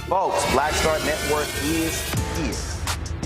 Folks, Black Star Network is here.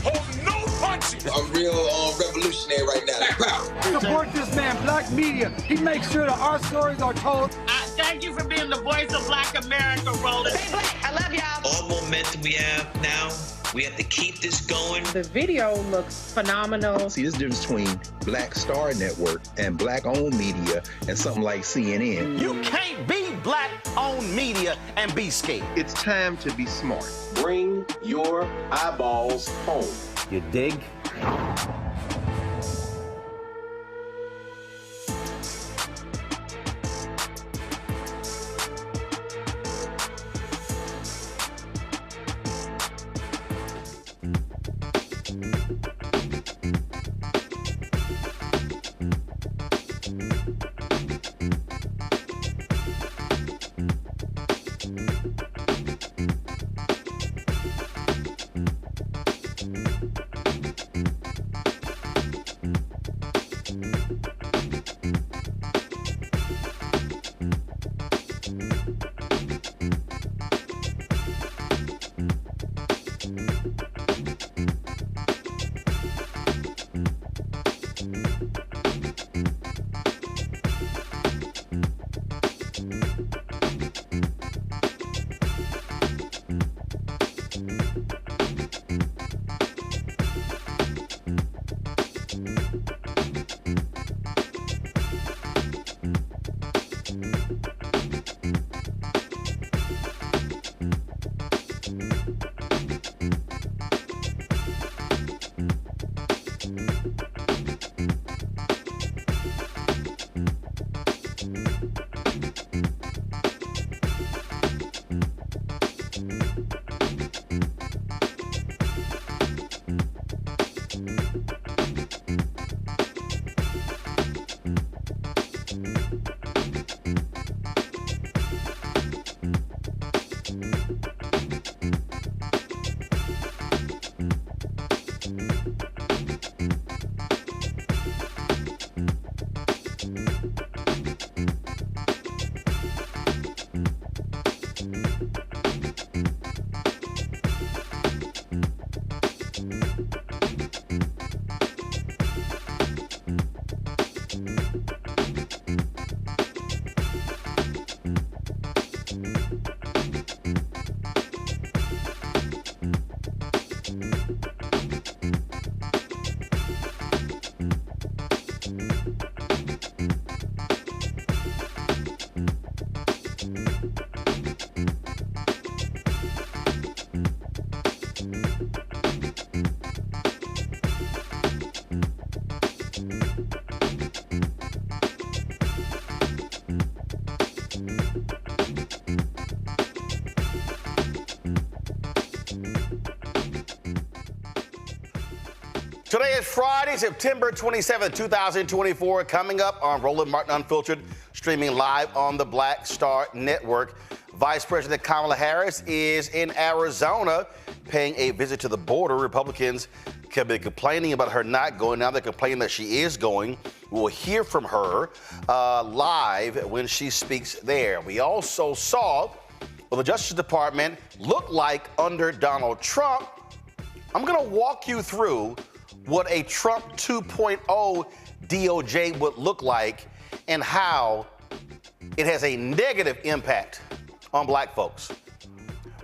Hold no punches! I'm real revolutionary right now. Black power. Support this man, Black Media. He makes sure that our stories are told. Thank you for being the voice of Black America, Roland. Stay black. I love y'all. All momentum we have now, we have to keep this going. The video looks phenomenal. See, this difference between Black Star Network and Black-owned media and something like CNN. You can't be Black-owned media and be scared. It's time to be smart. Bring your eyeballs home. You dig? Today is Friday, September 27th, 2024. Coming up on Roland Martin Unfiltered, streaming live on the Black Star Network. Vice President Kamala Harris is in Arizona paying a visit to the border. Republicans have been complaining about her not going. Now they're complaining that she is going. We'll hear from her live when she speaks there. We also saw the Justice Department look like under Donald Trump. I'm going to walk you through what a Trump 2.0 DOJ would look like and how it has a negative impact on black folks.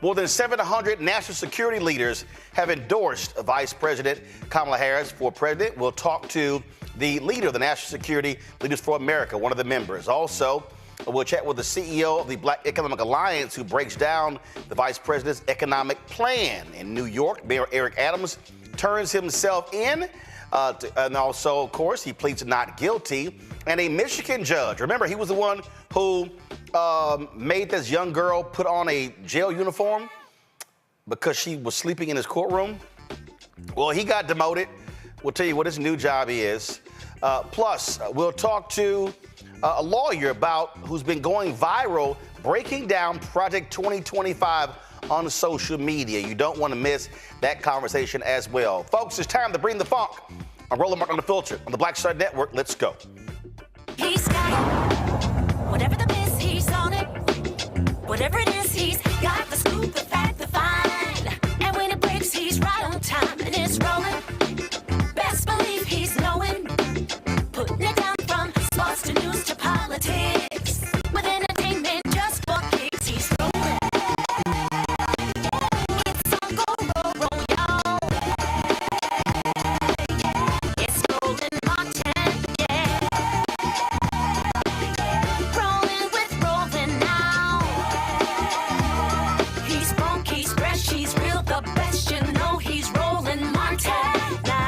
More than 700 national security leaders have endorsed Vice President Kamala Harris for president. We'll talk to the leader of the National Security Leaders for America, one of the members. Also, we'll chat with the CEO of the Black Economic Alliance, who breaks down the vice president's economic plan. In New York, Mayor Eric Adams turns himself in, and also, of course, he pleads not guilty. And a Michigan judge, remember, he was the one who made this young girl put on a jail uniform because she was sleeping in his courtroom. Well, he got demoted. We'll tell you what his new job is. Plus, we'll talk to a lawyer about who's been going viral, breaking down Project 2025 on social media. You don't want to miss that conversation as well. Folks, it's time to bring the funk. I'm Roland Martin Unfiltered on the Black Star Network. Let's go. He's got it. Whatever the miss, he's on it. Whatever it is, he's got the scoop, the fact, the find. And when it breaks, he's right on time and it's rolling. Best believe he's knowing. Putting it down from sports to news to politics. With entertainment just for kicks, he's rolling. It's on go, roll, y'all. It's Roland Martin, yeah. Rolling with Roland now. He's funky, he's fresh, he's real, the best, you know he's Roland Martin now.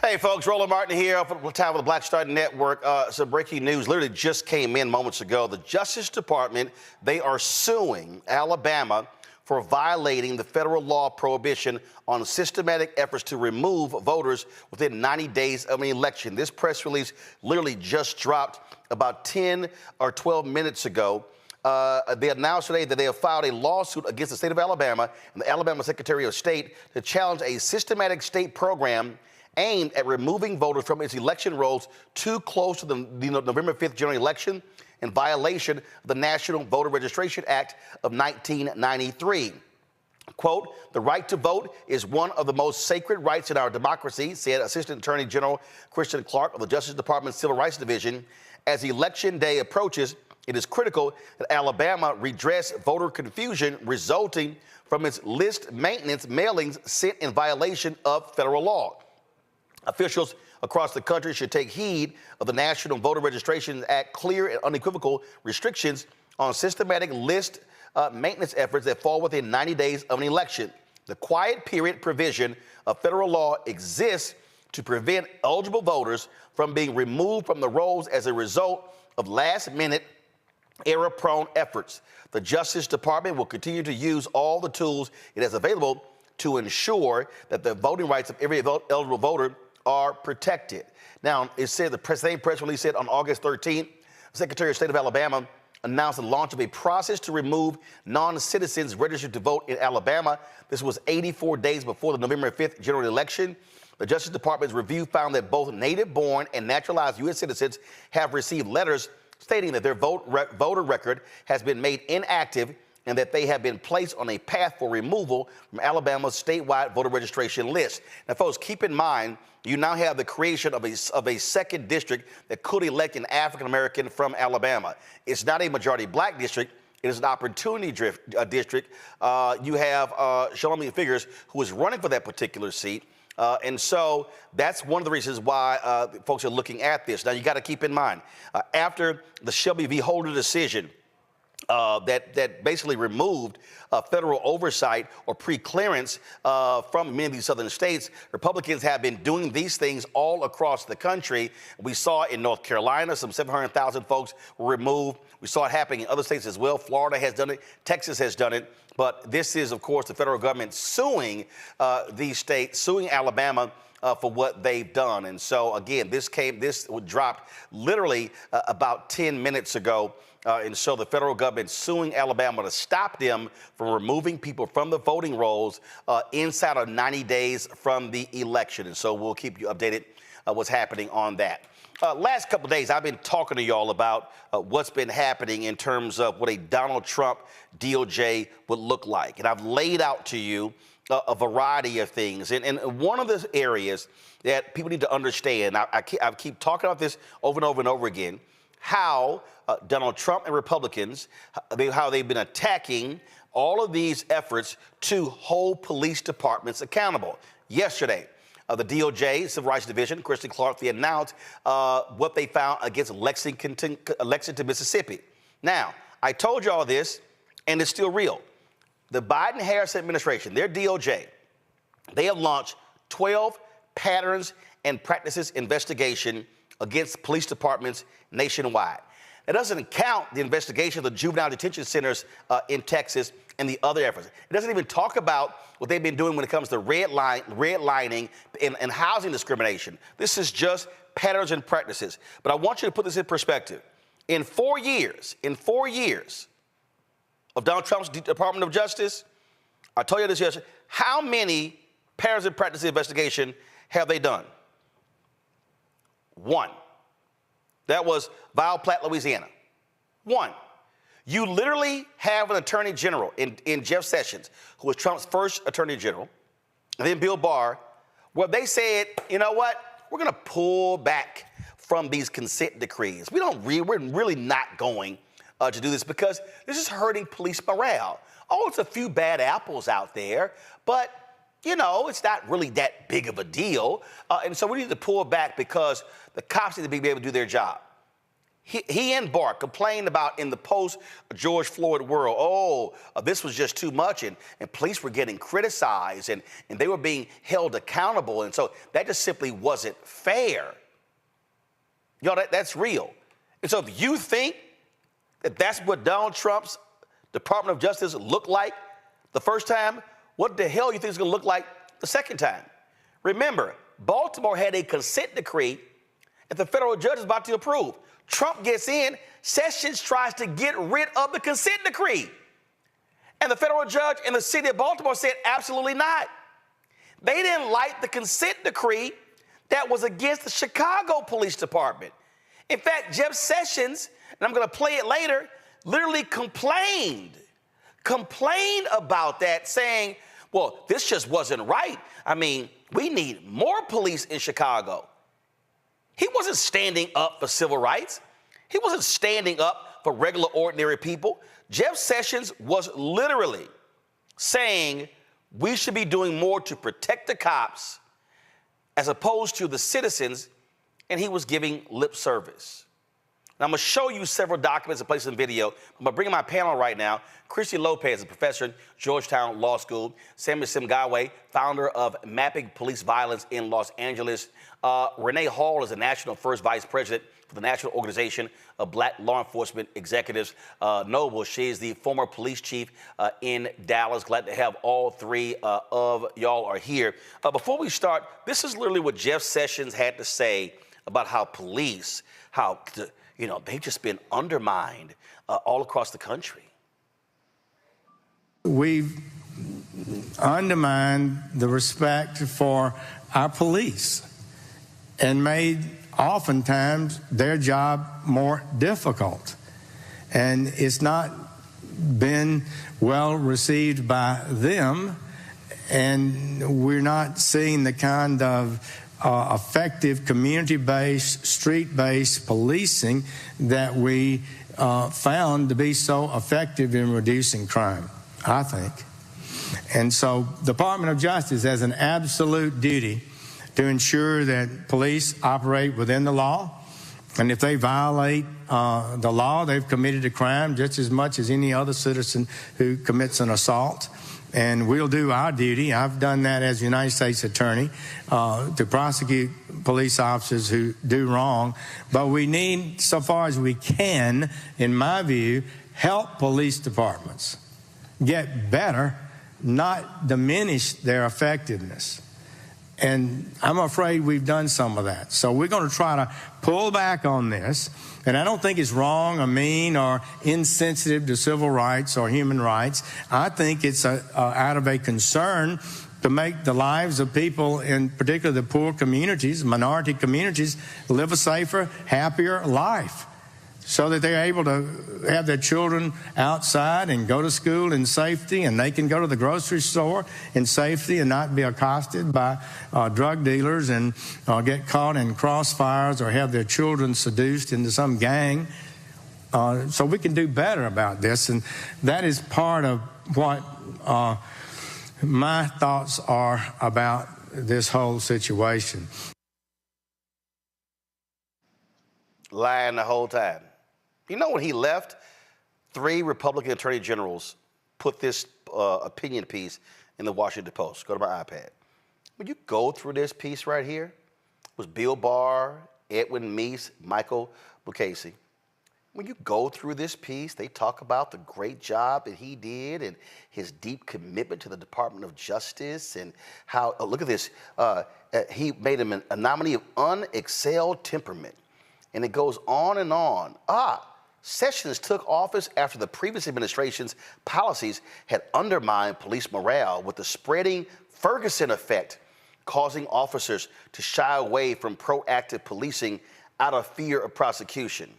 Hey, folks, Roland Martin here for the time of the Black Star Network. Some breaking news literally just came in moments ago. The Justice Department, they are suing Alabama for violating the federal law prohibition on systematic efforts to remove voters within 90 days of an election. This press release literally just dropped about 10 or 12 minutes ago. They announced today that they have filed a lawsuit against the state of Alabama and the Alabama Secretary of State to challenge a systematic state program aimed at removing voters from its election rolls too close to the November 5th general election in violation of the National Voter Registration Act of 1993. Quote, the right to vote is one of the most sacred rights in our democracy, said Assistant Attorney General Christian Clark of the Justice Department's Civil Rights Division. As election day approaches, it is critical that Alabama redress voter confusion resulting from its list maintenance mailings sent in violation of federal law. Officials across the country should take heed of the National Voter Registration Act clear and unequivocal restrictions on systematic list maintenance efforts that fall within 90 days of an election. The quiet period provision of federal law exists to prevent eligible voters from being removed from the rolls as a result of last-minute, error-prone efforts. The Justice Department will continue to use all the tools it has available to ensure that the voting rights of every eligible voter are protected. Now, it said the same press release said on August 13th, Secretary of State of Alabama announced the launch of a process to remove non-citizens registered to vote in Alabama. This was 84 days before the November 5th general election. The Justice Department's review found that both native-born and naturalized U.S. citizens have received letters stating that their voter record has been made inactive and that they have been placed on a path for removal from Alabama's statewide voter registration list. Now, folks, keep in mind, you now have the creation of a second district that could elect an African-American from Alabama. It's not a majority black district. It is an opportunity district. You have Shalom Figures, who is running for that particular seat. And so that's one of the reasons why folks are looking at this. Now, you got to keep in mind, after the Shelby v. Holder decision, that basically removed federal oversight or pre-clearance from many of these southern states. Republicans have been doing these things all across the country. We saw in North Carolina, some 700,000 folks were removed. We saw it happening in other states as well. Florida has done it. Texas has done it. But this is, of course, the federal government suing these states, suing Alabama for what they've done. And so, again, this dropped literally about 10 minutes ago. And so the federal government suing Alabama to stop them from removing people from the voting rolls inside of 90 days from the election. And so we'll keep you updated what's happening on that. Last couple of days, I've been talking to y'all about what's been happening in terms of what a Donald Trump DOJ would look like. And I've laid out to you a variety of things. And one of the areas that people need to understand, I keep talking about this over and over and over again, how Donald Trump and Republicans, how they've been attacking all of these efforts to hold police departments accountable. Yesterday, the DOJ, Civil Rights Division, Kristen Clark, they announced what they found against Lexington, Mississippi. Now, I told you all this, and it's still real. The Biden-Harris administration, their DOJ, they have launched 12 patterns and practices investigation against police departments nationwide. It doesn't count the investigation of the juvenile detention centers in Texas and the other efforts. It doesn't even talk about what they've been doing when it comes to redlining and housing discrimination. This is just patterns and practices. But I want you to put this in perspective. In 4 years of Donald Trump's Department of Justice, I told you this yesterday, how many patterns and practices investigation have they done? One. That was Vial Platte, Louisiana. One. You literally have an attorney general in Jeff Sessions, who was Trump's first attorney general, and then Bill Barr, where they said, you know what, we're going to pull back from these consent decrees. We're really not going to do this because this is hurting police morale. Oh, it's a few bad apples out there, but you know, it's not really that big of a deal. And so we need to pull back because the cops need to be able to do their job. He and Barr complained about in the post-George Floyd world, this was just too much, and police were getting criticized, and they were being held accountable, and so that just simply wasn't fair. You know, that's real. And so if you think that that's what Donald Trump's Department of Justice looked like the first time, what the hell you think it's going to look like the second time? Remember, Baltimore had a consent decree that the federal judge is about to approve. Trump gets in, Sessions tries to get rid of the consent decree. And the federal judge in the city of Baltimore said, absolutely not. They didn't like the consent decree that was against the Chicago Police Department. In fact, Jeff Sessions, and I'm going to play it later, literally complained about that, saying, well, this just wasn't right. I mean, we need more police in Chicago. He wasn't standing up for civil rights. He wasn't standing up for regular, ordinary people. Jeff Sessions was literally saying we should be doing more to protect the cops as opposed to the citizens, and he was giving lip service. And I'm going to show you several documents and play some video. I'm going to bring in my panel right now. Christy Lopez, a professor at Georgetown Law School. Samuel Simgawe, founder of Mapping Police Violence in Los Angeles. Renee Hall is the National First Vice President for the National Organization of Black Law Enforcement Executives. Noble, she is the former police chief in Dallas. Glad to have all three of y'all are here. Before we start, this is literally what Jeff Sessions had to say about how police, they've just been undermined all across the country. We've undermined the respect for our police and made oftentimes their job more difficult. And it's not been well received by them, and we're not seeing the kind of effective community-based, street-based policing that we found to be so effective in reducing crime, I think. And so the Department of Justice has an absolute duty to ensure that police operate within the law. And if they violate the law, they've committed a crime just as much as any other citizen who commits an assault. And we'll do our duty. I've done that as United States Attorney to prosecute police officers who do wrong. But we need, so far as we can, in my view, help police departments get better, not diminish their effectiveness. And I'm afraid we've done some of that. So we're going to try to pull back on this. And I don't think it's wrong or mean or insensitive to civil rights or human rights. I think it's out of a concern to make the lives of people, in particular the poor communities, minority communities, live a safer, happier life, so that they're able to have their children outside and go to school in safety, and they can go to the grocery store in safety and not be accosted by drug dealers and get caught in crossfires or have their children seduced into some gang. So we can do better about this, and that is part of what my thoughts are about this whole situation. Lying the whole time. You know, when he left, 3 Republican attorney generals put this opinion piece in the Washington Post. Go to my iPad. When you go through this piece right here, it was Bill Barr, Edwin Meese, Michael Mukasey. When you go through this piece, they talk about the great job that he did and his deep commitment to the Department of Justice and how, look at this, he made him a nominee of unexcelled temperament. And it goes on and on. Sessions took office after the previous administration's policies had undermined police morale with the spreading Ferguson effect, causing officers to shy away from proactive policing out of fear of prosecution.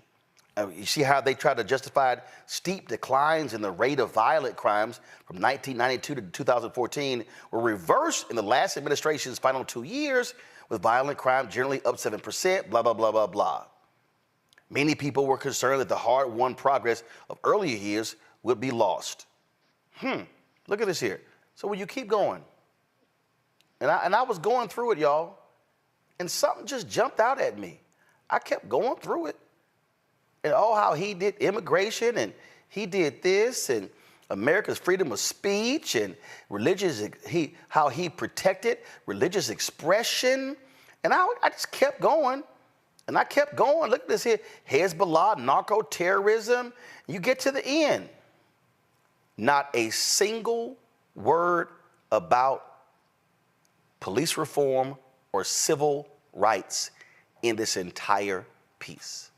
You see how they tried to justify steep declines in the rate of violent crimes from 1992 to 2014 were reversed in the last administration's final 2 years, with violent crime generally up 7%, blah, blah, blah, blah, blah. Many people were concerned that the hard-won progress of earlier years would be lost. Look at this here. So when you keep going, and I was going through it, y'all, and something just jumped out at me. I kept going through it. And how he did immigration, and he did this, and America's freedom of speech, and how he protected religious expression. And I just kept going. And I kept going. Look at this here. Hezbollah, narco-terrorism. You get to the end. Not a single word about police reform or civil rights in this entire piece.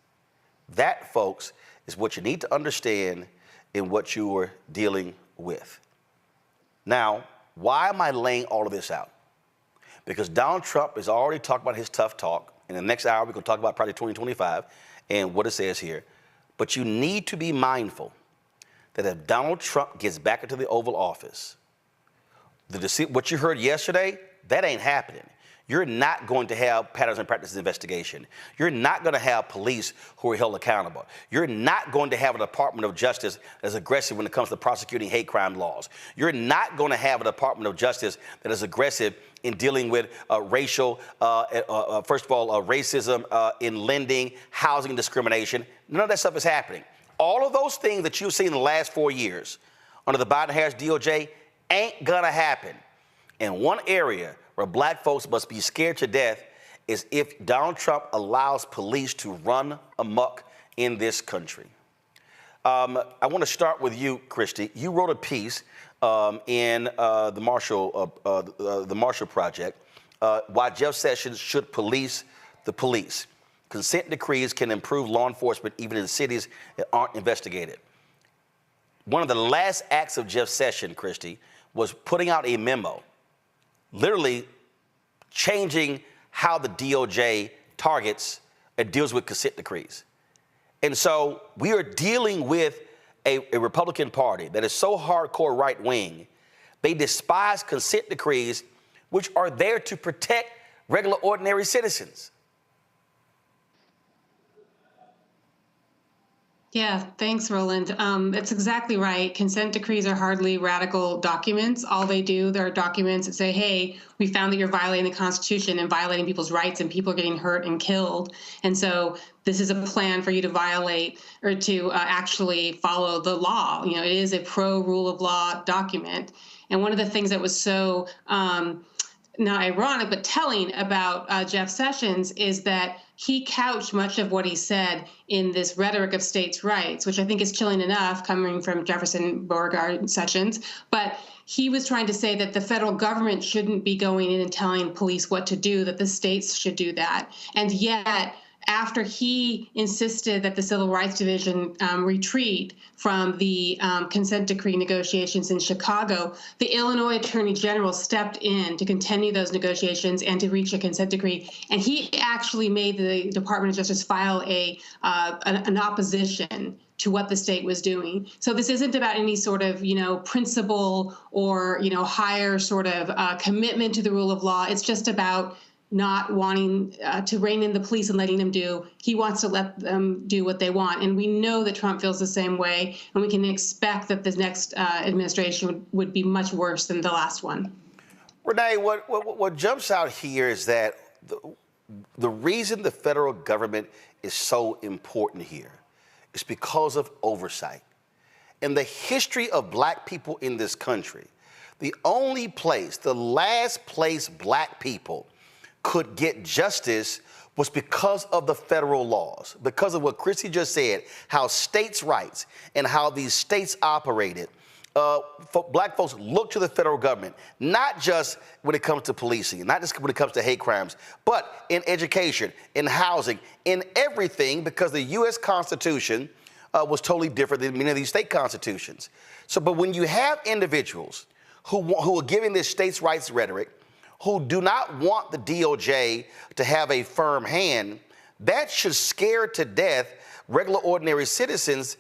That, folks, is what you need to understand in what you are dealing with. Now, why am I laying all of this out? Because Donald Trump has already talked about his tough talk. In the next hour, we're going to talk about Project 2025 and what it says here. But you need to be mindful that if Donald Trump gets back into the Oval Office, what you heard yesterday, that ain't happening. you're not going to have patterns and practices investigation. You're not going to have police who are held accountable. You're not going to have a Department of Justice that's aggressive when it comes to prosecuting hate crime laws. You're not going to have a Department of Justice that is aggressive in dealing with racial, first of all, racism in lending, housing discrimination. None of that stuff is happening. All of those things that you've seen in the last 4 years under the Biden-Harris DOJ ain't gonna happen. And one area where black folks must be scared to death is if Donald Trump allows police to run amok in this country. I want to start with you, Christy. You wrote a piece in the Marshall Project, why Jeff Sessions should police the police. Consent decrees can improve law enforcement even in cities that aren't investigated. One of the last acts of Jeff Sessions, Christy, was putting out a memo, literally changing how the DOJ targets and deals with consent decrees. And so we are dealing with a Republican Party that is so hardcore right-wing, they despise consent decrees, which are there to protect regular, ordinary citizens. Yeah, thanks, Roland. That's exactly right. Consent decrees are hardly radical documents. All they do, they're documents that say, hey, we found that you're violating the Constitution and violating people's rights and people are getting hurt and killed. And so this is a plan for you to violate or to actually follow the law. You know, it is a pro-rule of law document. And one of the things that was so not ironic, but telling about Jeff Sessions is that he couched much of what he said in this rhetoric of states' rights, which I think is chilling enough coming from Jefferson, Beauregard, Sessions. But he was trying to say that the federal government shouldn't be going in and telling police what to do, that the states should do that. And yet, after he insisted that the Civil Rights Division retreat from the consent decree negotiations in Chicago, the Illinois Attorney General stepped in to continue those negotiations and to reach a consent decree. And he actually made the Department of Justice file an opposition to what the state was doing. So this isn't about any sort of, principle or, higher sort of commitment to the rule of law. It's just about not wanting to rein in the police and letting them do. He wants to let them do what they want. And we know that Trump feels the same way, and we can expect that the next administration would be much worse than the last one. Renee, what jumps out here is that the reason the federal government is so important here is because of oversight. In the history of black people in this country, the last place black people could get justice was because of the federal laws, because of what Christy just said, how states' rights and how these states operated. Black folks look to the federal government, not just when it comes to policing, not just when it comes to hate crimes, but in education, in housing, in everything, because the U.S. Constitution was totally different than many of these state constitutions. So, but when you have individuals who are giving this states' rights rhetoric, who do not want the DOJ to have a firm hand, that should scare to death regular, ordinary citizens,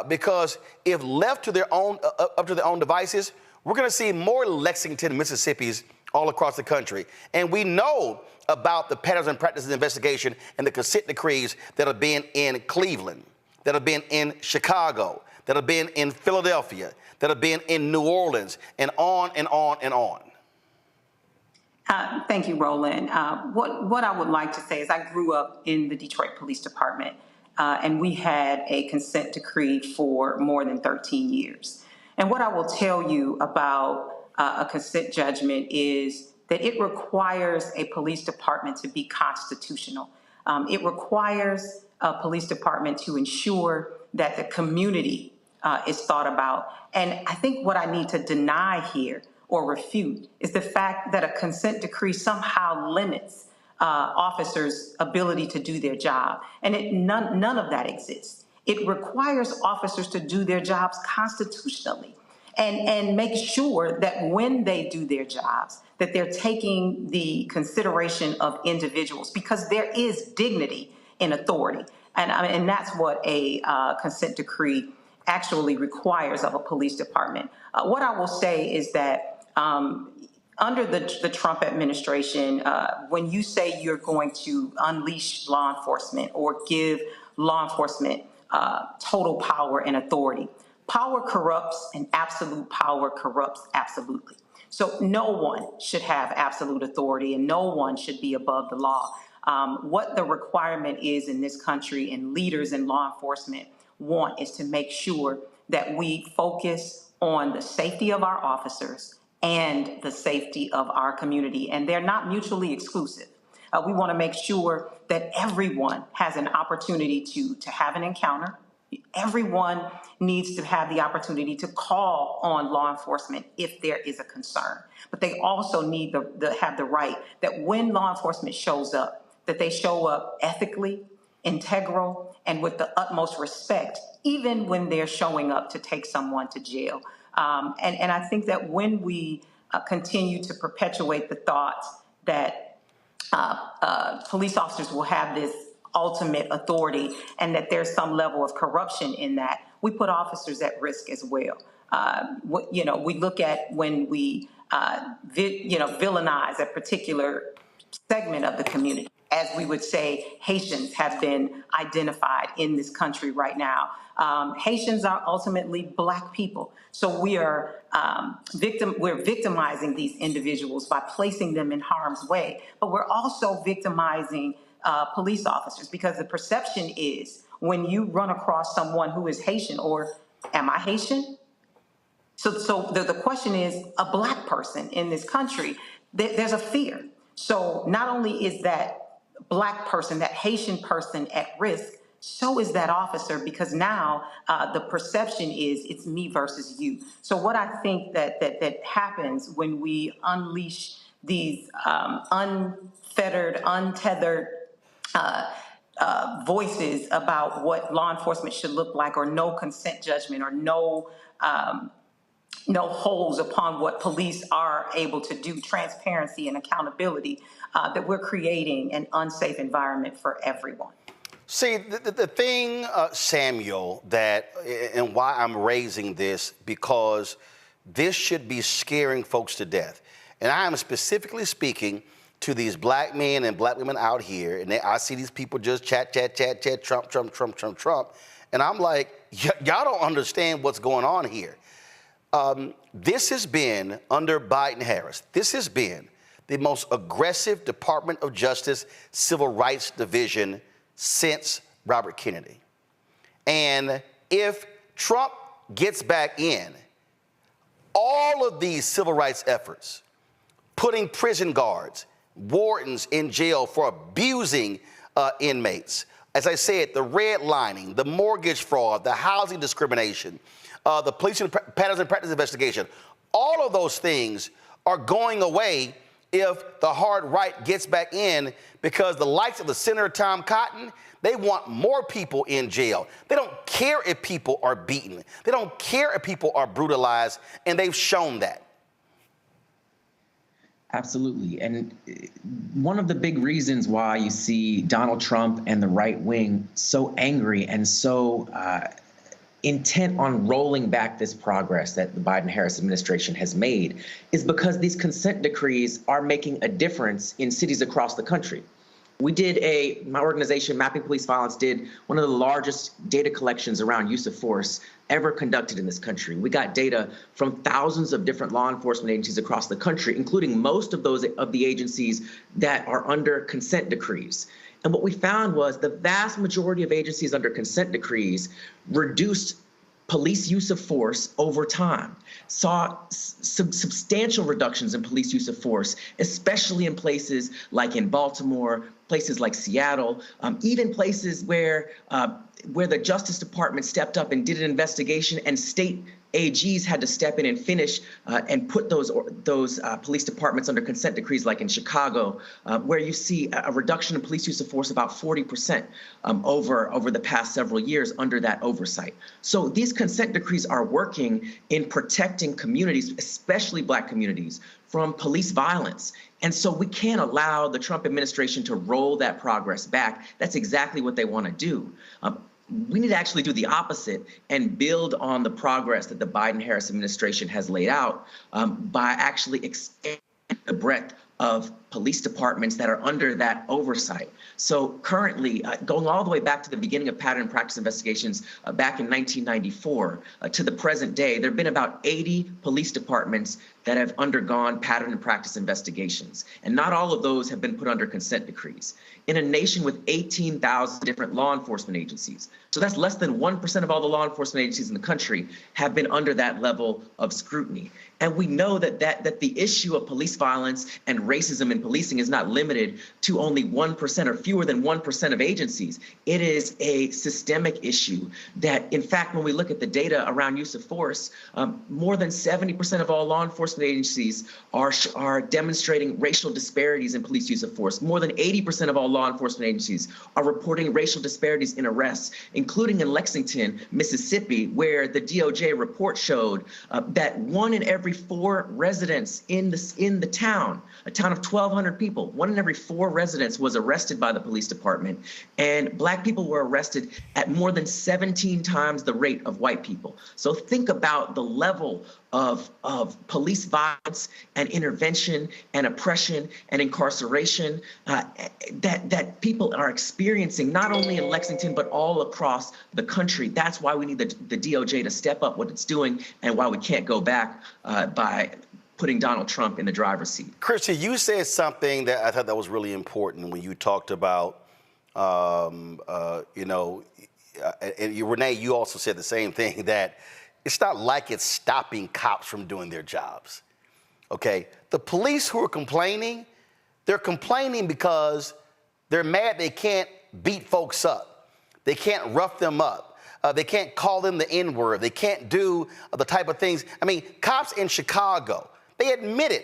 because if left to their own, up to their own devices, we're going to see more Lexington, Mississippis all across the country. And we know about the patterns and practices investigation and the consent decrees that have been in Cleveland, that have been in Chicago, that have been in Philadelphia, that have been in New Orleans, and on and on and on. Thank you, Roland. What I would like to say is I grew up in the Detroit Police Department, and we had a consent decree for more than 13 years. And what I will tell you about a consent judgment is that it requires a police department to be constitutional. It requires a police department to ensure that the community is thought about. And I think what I need to deny here or refute is the fact that a consent decree somehow limits officers' ability to do their job. And none of that exists. It requires officers to do their jobs constitutionally and make sure that when they do their jobs, that they're taking the consideration of individuals, because there is dignity in authority. And that's what a consent decree actually requires of a police department. What I will say is that Under the Trump administration, when you say you're going to unleash law enforcement or give law enforcement total power and authority, power corrupts and absolute power corrupts absolutely. So no one should have absolute authority and no one should be above the law. What the requirement is in this country and leaders in law enforcement want is to make sure that we focus on the safety of our officers and the safety of our community, and they're not mutually exclusive. We want to make sure that everyone has an opportunity to have an encounter. Everyone needs to have the opportunity to call on law enforcement if there is a concern. But they also need to have the right that when law enforcement shows up, that they show up ethically, integral, and with the utmost respect, even when they're showing up to take someone to jail. And I think that when we continue to perpetuate the thoughts that police officers will have this ultimate authority and that there's some level of corruption in that, we put officers at risk as well. We look at when we villainize a particular segment of the community. As we would say, Haitians have been identified in this country right now. Haitians are ultimately Black people. So we are we're victimizing these individuals by placing them in harm's way, but we're also victimizing police officers because the perception is when you run across someone who is Haitian, or am I Haitian? So the question is, a Black person in this country, there's a fear. So not only is that Black person, that Haitian person at risk, so is that officer, because now the perception is it's me versus you. So what I think that happens when we unleash these unfettered, untethered voices about what law enforcement should look like, or no consent judgment, or no holds upon what police are able to do, transparency and accountability, that we're creating an unsafe environment for everyone. See, the thing, Samuel, and why I'm raising this, because this should be scaring folks to death. And I am specifically speaking to these Black men and Black women out here, and I see these people just chat, Trump. And I'm like, y'all don't understand what's going on here. This has been, under Biden-Harris, this has been the most aggressive Department of Justice Civil Rights Division since Robert Kennedy. And if Trump gets back in, all of these civil rights efforts, putting prison guards, wardens in jail for abusing inmates, as I said, the redlining, the mortgage fraud, the housing discrimination, the policing patterns and practice investigation, all of those things are going away if the hard right gets back in, because the likes of the Senator Tom Cotton, they want more people in jail. They don't care if people are beaten. They don't care if people are brutalized, and they've shown that. Absolutely. And one of the big reasons why you see Donald Trump and the right wing so angry and so intent on rolling back this progress that the Biden-Harris administration has made is because these consent decrees are making a difference in cities across the country. We did my organization, Mapping Police Violence, did one of the largest data collections around use of force ever conducted in this country. We got data from thousands of different law enforcement agencies across the country, including most of the agencies that are under consent decrees. And what we found was the vast majority of agencies under consent decrees reduced police use of force over time, saw substantial reductions in police use of force, especially in places like in Baltimore, places like Seattle, even places where the Justice Department stepped up and did an investigation, and state AGs had to step in and finish and put those police departments under consent decrees, like in Chicago, where you see a reduction in police use of force about 40% over the past several years under that oversight. So these consent decrees are working in protecting communities, especially Black communities, from police violence. And so we can't allow the Trump administration to roll that progress back. That's exactly what they want to do. We need to actually do the opposite and build on the progress that the Biden-Harris administration has laid out by actually expanding the breadth of police departments that are under that oversight. So currently, going all the way back to the beginning of pattern and practice investigations back in 1994 to the present day, there have been about 80 police departments that have undergone pattern and practice investigations. And not all of those have been put under consent decrees. In a nation with 18,000 different law enforcement agencies, so that's less than 1% of all the law enforcement agencies in the country have been under that level of scrutiny. And we know that the issue of police violence and racism in policing is not limited to only 1% or fewer than 1% of agencies. It is a systemic issue that, in fact, when we look at the data around use of force, more than 70% of all law enforcement agencies are demonstrating racial disparities in police use of force. More than 80% of all law enforcement agencies are reporting racial disparities in arrests, including in Lexington, Mississippi, where the DOJ report showed that 1 in every 4 residents in the town, a town of 1,200 people, 1 in every 4 residents was arrested by the police department, and Black people were arrested at more than 17 times the rate of white people. So think about the level of police violence and intervention and oppression and incarceration that people are experiencing, not only in Lexington, but all across the country. That's why we need the DOJ to step up what it's doing, and why we can't go back by putting Donald Trump in the driver's seat. Christy, you said something that I thought that was really important when you talked about, and Renee, you also said the same thing, that it's not like it's stopping cops from doing their jobs, okay? The police who are complaining, they're complaining because they're mad they can't beat folks up. They can't rough them up. They can't call them the N-word. They can't do the type of things. I mean, cops in Chicago, they admitted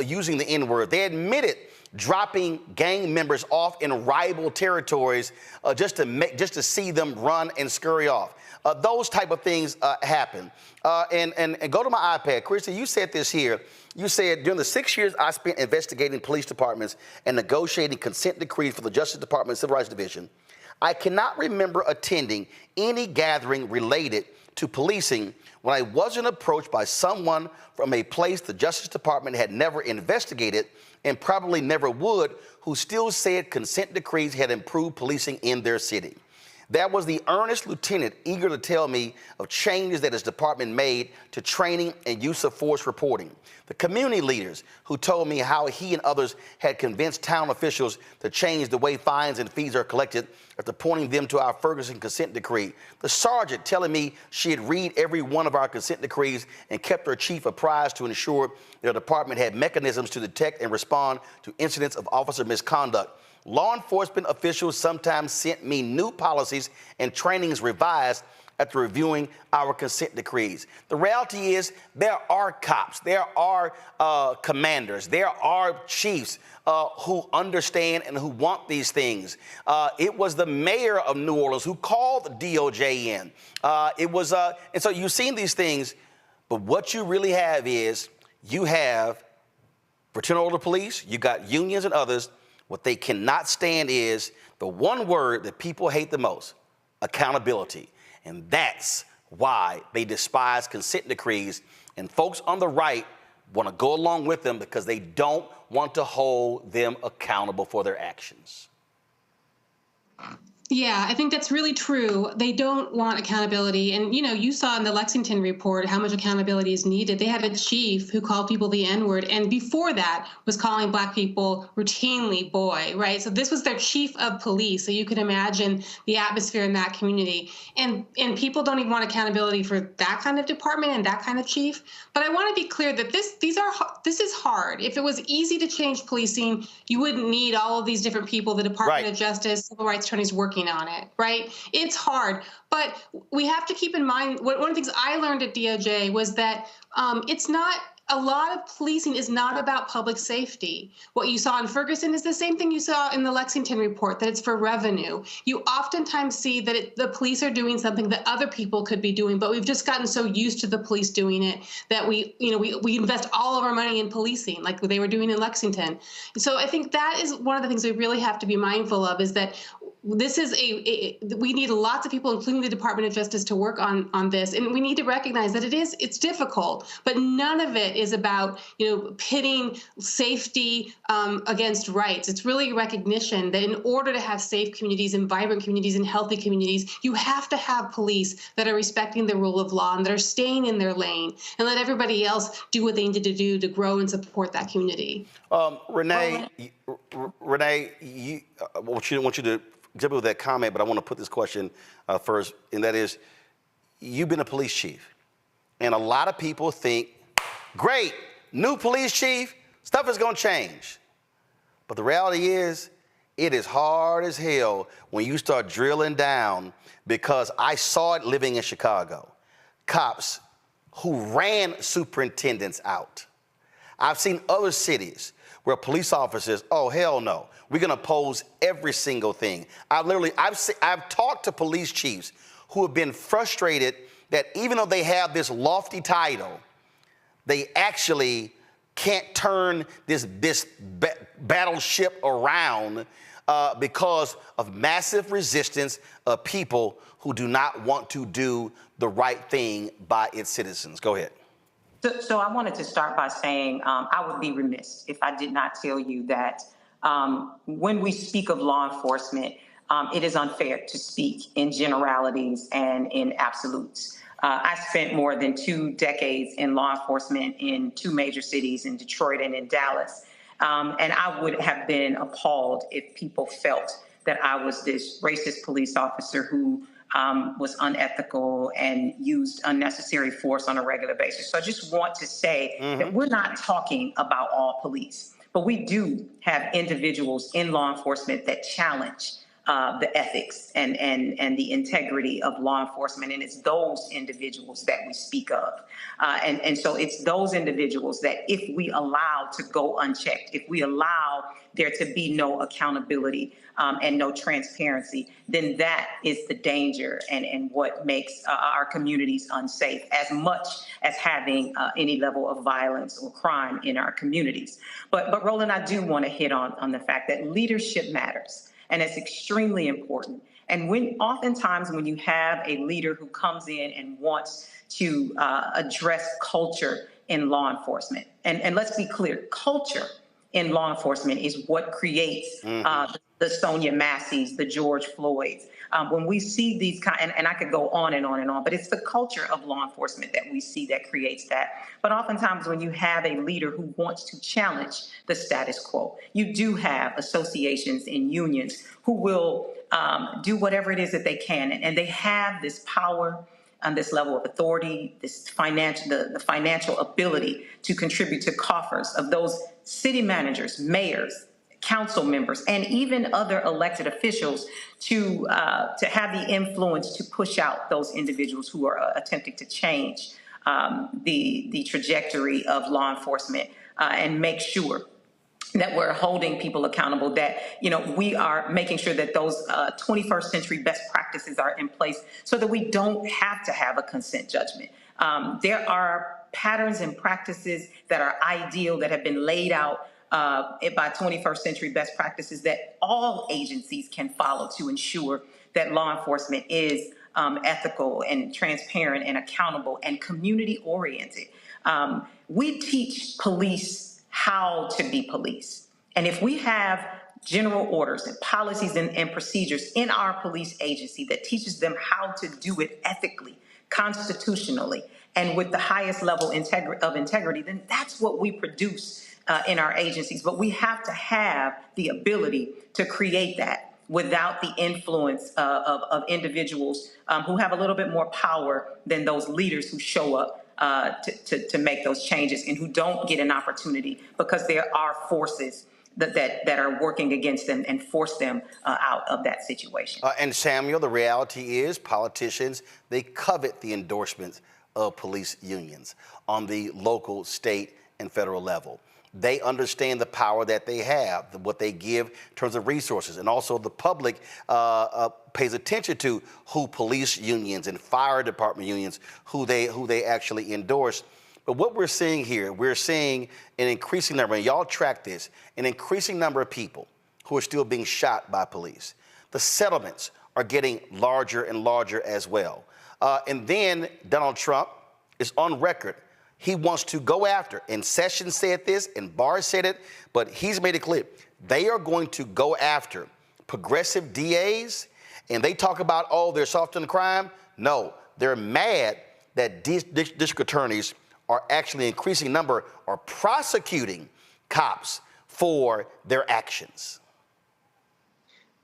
using the N-word. They admitted dropping gang members off in rival territories just to see them run and scurry off. Those type of things happen. And go to my iPad. Christy, you said this here. You said, during the 6 years I spent investigating police departments and negotiating consent decrees for the Justice Department Civil Rights Division, I cannot remember attending any gathering related to policing when I wasn't approached by someone from a place the Justice Department had never investigated and probably never would, who still said consent decrees had improved policing in their city. That was the earnest lieutenant eager to tell me of changes that his department made to training and use of force reporting. The community leaders who told me how he and others had convinced town officials to change the way fines and fees are collected after pointing them to our Ferguson consent decree. The sergeant telling me she had read every one of our consent decrees and kept her chief apprised to ensure their department had mechanisms to detect and respond to incidents of officer misconduct. Law enforcement officials sometimes sent me new policies and trainings revised after reviewing our consent decrees. The reality is there are cops, there are commanders, there are chiefs who understand and who want these things. It was the mayor of New Orleans who called the DOJ in. And so you've seen these things, but what you really have is you have fraternal order police, you got unions and others. What they cannot stand is the one word that people hate the most, accountability. And that's why they despise consent decrees. And folks on the right want to go along with them because they don't want to hold them accountable for their actions. Yeah, I think that's really true. They don't want accountability. And, you saw in the Lexington report how much accountability is needed. They had a chief who called people the N-word, and before that was calling Black people routinely boy, right? So this was their chief of police. So you can imagine the atmosphere in that community. And people don't even want accountability for that kind of department and that kind of chief. But I want to be clear that this is hard. If it was easy to change policing, you wouldn't need all of these different people, the Department of Justice, civil rights attorneys working on it, right? It's hard, but we have to keep in mind, one of the things I learned at DOJ was that a lot of policing is not about public safety. What you saw in Ferguson is the same thing you saw in the Lexington report, that it's for revenue. You oftentimes see that the police are doing something that other people could be doing, but we've just gotten so used to the police doing it that we invest all of our money in policing like they were doing in Lexington. So I think that is one of the things we really have to be mindful of, is that this is we need lots of people, including the Department of Justice, to work on this, and we need to recognize that it's difficult, but none of it is about pitting safety against rights. It's really a recognition that in order to have safe communities and vibrant communities and healthy communities, you have to have police that are respecting the rule of law and that are staying in their lane, and let everybody else do what they need to do to grow and support that community. Renee, I want you to jump with that comment, but I want to put this question first, and that is, you've been a police chief, and a lot of people think, great, new police chief, stuff is going to change. But the reality is, it is hard as hell when you start drilling down, because I saw it living in Chicago. Cops who ran superintendents out. I've seen other cities where police officers, oh, hell no, we're going to oppose every single thing. I've talked to police chiefs who have been frustrated that even though they have this lofty title, they actually can't turn this battleship around because of massive resistance of people who do not want to do the right thing by its citizens. Go ahead. So I wanted to start by saying I would be remiss if I did not tell you that when we speak of law enforcement, it is unfair to speak in generalities and in absolutes. I spent more than 2 decades in law enforcement in 2 major cities, in Detroit and in Dallas. And I would have been appalled if people felt that I was this racist police officer who was unethical and used unnecessary force on a regular basis. So I just want to say that we're not talking about all police, but we do have individuals in law enforcement that challenge the ethics and the integrity of law enforcement. And it's those individuals that we speak of. And so it's those individuals that if we allow to go unchecked, if we allow there to be no accountability and no transparency, then that is the danger and what makes our communities unsafe, as much as having any level of violence or crime in our communities. But Roland, I do want to hit on the fact that leadership matters. And it's extremely important. And oftentimes when you have a leader who comes in and wants to address culture in law enforcement, and let's be clear, culture in law enforcement is what creates the Sonia Masseys, the George Floyds. When we see these and I could go on and on and on, but it's the culture of law enforcement that we see that creates that. But oftentimes when you have a leader who wants to challenge the status quo, you do have associations and unions who will do whatever it is that they can. And they have this power and this level of authority, this the financial ability to contribute to coffers of those city managers, mayors, council members, and even other elected officials to have the influence to push out those individuals who are attempting to change the trajectory of law enforcement and make sure that we're holding people accountable, that we are making sure that those 21st century best practices are in place so that we don't have to have a consent judgment. There are patterns and practices that are ideal, that have been laid out by 21st century best practices that all agencies can follow to ensure that law enforcement is ethical and transparent and accountable and community oriented. We teach police how to be police. And if we have general orders and policies and procedures in our police agency that teaches them how to do it ethically, constitutionally, and with the highest level of integrity, then that's what we produce in our agencies. But we have to have the ability to create that without the influence of individuals who have a little bit more power than those leaders who show up to make those changes and who don't get an opportunity because there are forces that are working against them and force them out of that situation. And Samuel, the reality is politicians, they covet the endorsements of police unions on the local, state, and federal level. They understand the power that they have, what they give in terms of resources, and also the public pays attention to who police unions and fire department unions, who they actually endorse. But what we're seeing here, we're seeing an increasing number, and y'all track this, an increasing number of people who are still being shot by police. the settlements are getting larger and larger as well. And then Donald Trump is on record. He wants to go after, and Sessions said this, and Barr said it, but he's made it clear. They are going to go after progressive DAs, and they talk about, oh, they're soft on crime. No, they're mad that district attorneys are actually increasing number, are prosecuting cops for their actions.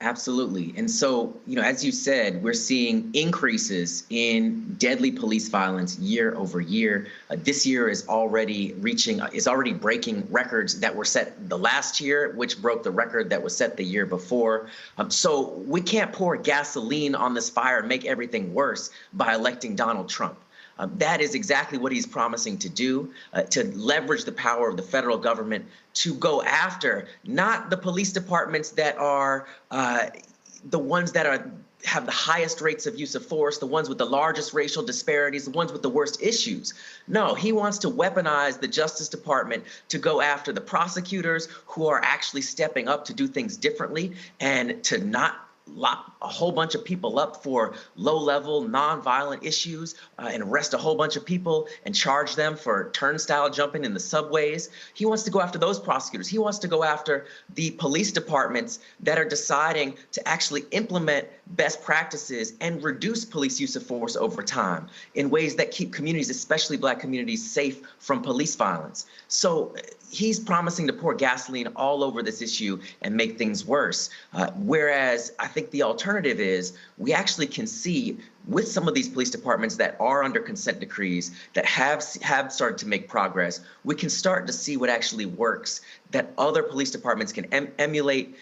Absolutely. And so, as you said, we're seeing increases in deadly police violence year over year. This year is already breaking records that were set the last year, which broke the record that was set the year before. So we can't pour gasoline on this fire and make everything worse by electing Donald Trump. That is exactly what he's promising to do, to leverage the power of the federal government to go after not the police departments that are the ones that have the highest rates of use of force, the ones with the largest racial disparities, the ones with the worst issues. No, he wants to weaponize the Justice Department to go after the prosecutors who are actually stepping up to do things differently and to not lock a whole bunch of people up for low-level, non-violent issues and arrest a whole bunch of people and charge them for turnstile jumping in the subways. He wants to go after those prosecutors. He wants to go after the police departments that are deciding to actually implement best practices and reduce police use of force over time in ways that keep communities, especially Black communities, safe from police violence. So he's promising to pour gasoline all over this issue and make things worse. Whereas I think the alternative is we actually can see with some of these police departments that are under consent decrees that have started to make progress, we can start to see what actually works, that other police departments can emulate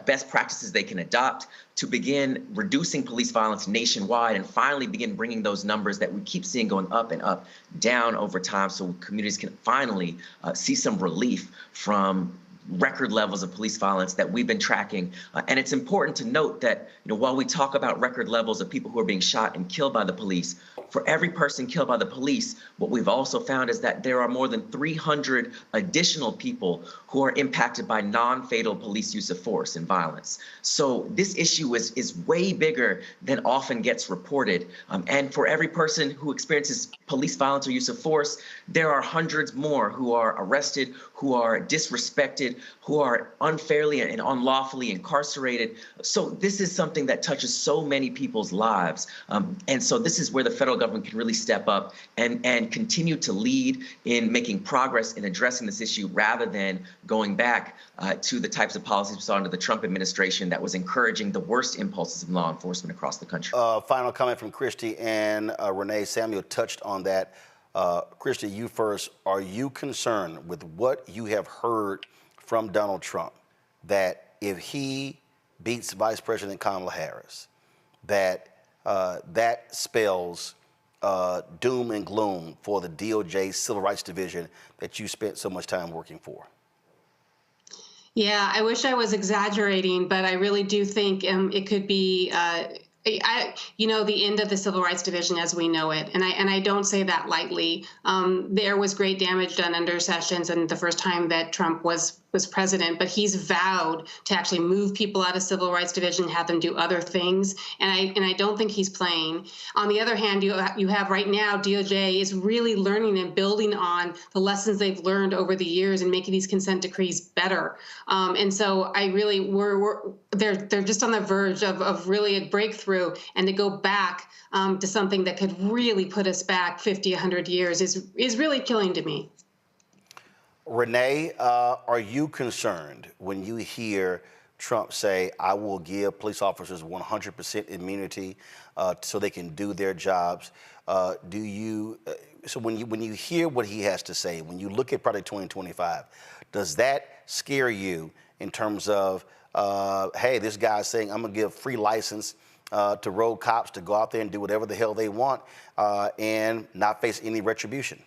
best practices they can adopt to begin reducing police violence nationwide and finally begin bringing those numbers that we keep seeing going up and up down over time so communities can finally see some relief from record levels of police violence that we've been tracking. And it's important to note that, while we talk about record levels of people who are being shot and killed by the police, for every person killed by the police, what we've also found is that there are more than 300 additional people who are impacted by non-fatal police use of force and violence. So this issue is way bigger than often gets reported. And for every person who experiences police violence or use of force, there are hundreds more who are arrested, who are disrespected, who are unfairly and unlawfully incarcerated. So this is something that touches so many people's lives. And so this is where the federal government can really step up and continue to lead in making progress in addressing this issue rather than going back to the types of policies we saw under the Trump administration that was encouraging the worst impulses of law enforcement across the country. Final comment from Christy and Renee. Samuel touched on that. Christy, you first. Are you concerned with what you have heard from Donald Trump, that if he beats Vice President Kamala Harris, that that spells doom and gloom for the DOJ Civil Rights Division that you spent so much time working for? Yeah, I wish I was exaggerating, but I really do think it could be the end of the Civil Rights Division as we know it. And I don't say that lightly. There was great damage done under Sessions and the first time that Trump was president, but he's vowed to actually move people out of Civil Rights Division, have them do other things. And I don't think he's playing. On the other hand, you have right now, DOJ is really learning and building on the lessons they've learned over the years and making these consent decrees better. And so I really, they're just on the verge of really a breakthrough, and to go back to something that could really put us back 50, 100 years is really killing to me. Renee, are you concerned when you hear Trump say, I will give police officers 100% immunity so they can do their jobs? So when you hear what he has to say, when you look at Project 2025, does that scare you in terms of, hey, this guy's saying I'm going to give free license to road cops to go out there and do whatever the hell they want and not face any retribution?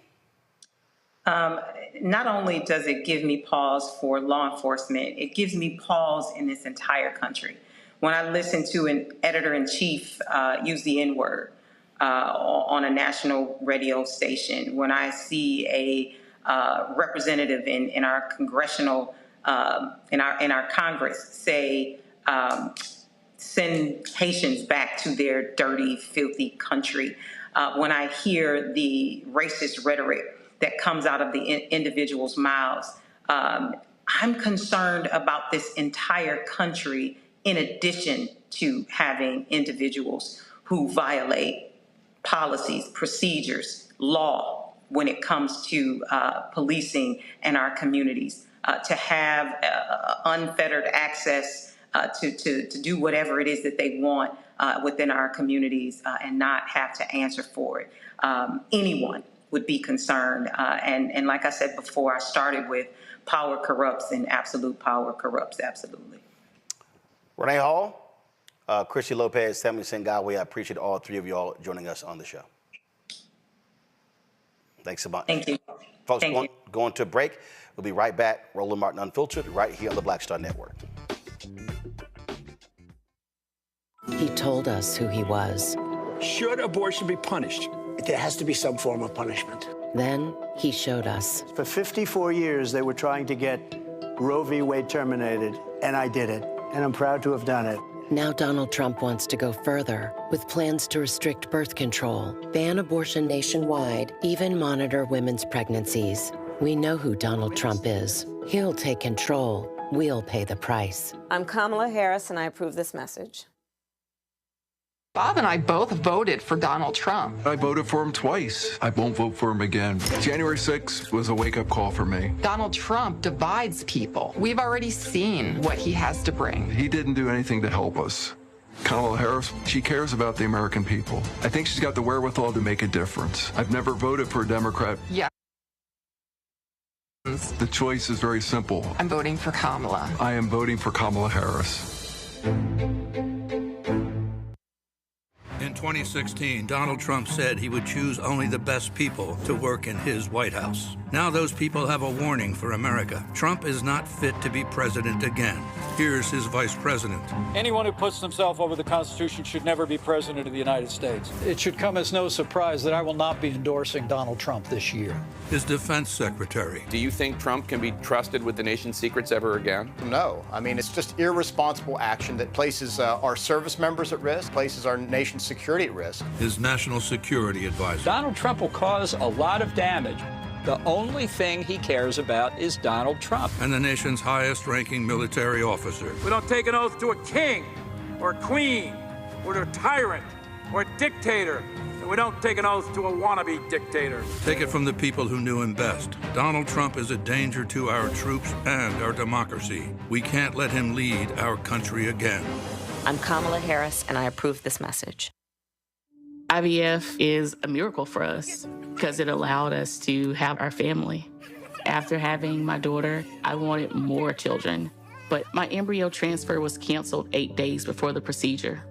Not only does it give me pause for law enforcement, it gives me pause in this entire country. When I listen to an editor-in-chief use the N-word on a national radio station, when I see a representative in our congressional, in our Congress say send Haitians back to their dirty, filthy country. When I hear the racist rhetoric that comes out of the individuals' mouths, I'm concerned about this entire country, in addition to having individuals who violate policies, procedures, law when it comes to policing in our communities, to have unfettered access to do whatever it is that they want within our communities and not have to answer for it. Anyone would be concerned. And like I said before, I started with power corrupts, and absolute power corrupts absolutely. Renee Hall, Christy Lopez, Sammy Sengawe, I appreciate all three of y'all joining us on the show. Thanks so much. Thank you. Folks, going to a break. We'll be right back. Roland Martin Unfiltered, right here on the Black Star Network. He told us who he was. Should abortion be punished? There has to be some form of punishment. Then he showed us. For 54 years, they were trying to get Roe v. Wade terminated, and I did it. And I'm proud to have done it. Now Donald Trump wants to go further with plans to restrict birth control, ban abortion nationwide, even monitor women's pregnancies. We know who Donald Trump is. He'll take control. We'll pay the price. I'm Kamala Harris, and I approve this message. Bob and I both voted for Donald Trump. I voted for him twice. I won't vote for him again. January 6th was a wake-up call for me. Donald Trump divides people. We've already seen what he has to bring. He didn't do anything to help us. Kamala Harris, she cares about the American people. I think she's got the wherewithal to make a difference. I've never voted for a Democrat. Yeah. The choice is very simple. I'm voting for Kamala. I am voting for Kamala Harris. In 2016, Donald Trump said he would choose only the best people to work in his White House. Now those people have a warning for America. Trump is not fit to be president again. Here's his vice president. Anyone who puts himself over the Constitution should never be president of the United States. It should come as no surprise that I will not be endorsing Donald Trump this year. His defense secretary. Do you think Trump can be trusted with the nation's secrets ever again? No. I mean, it's just irresponsible action that places our service members at risk, places our nation's security at risk. His national security advisor. Donald Trump will cause a lot of damage. The only thing he cares about is Donald Trump. And the nation's highest-ranking military officer. We don't take an oath to a king or a queen or to a tyrant or a dictator. And we don't take an oath to a wannabe dictator. Take it from the people who knew him best. Donald Trump is a danger to our troops and our democracy. We can't let him lead our country again. I'm Kamala Harris, and I approve this message. IVF is a miracle for us because it allowed us to have our family. After having my daughter, I wanted more children, but my embryo transfer was canceled 8 days before the procedure.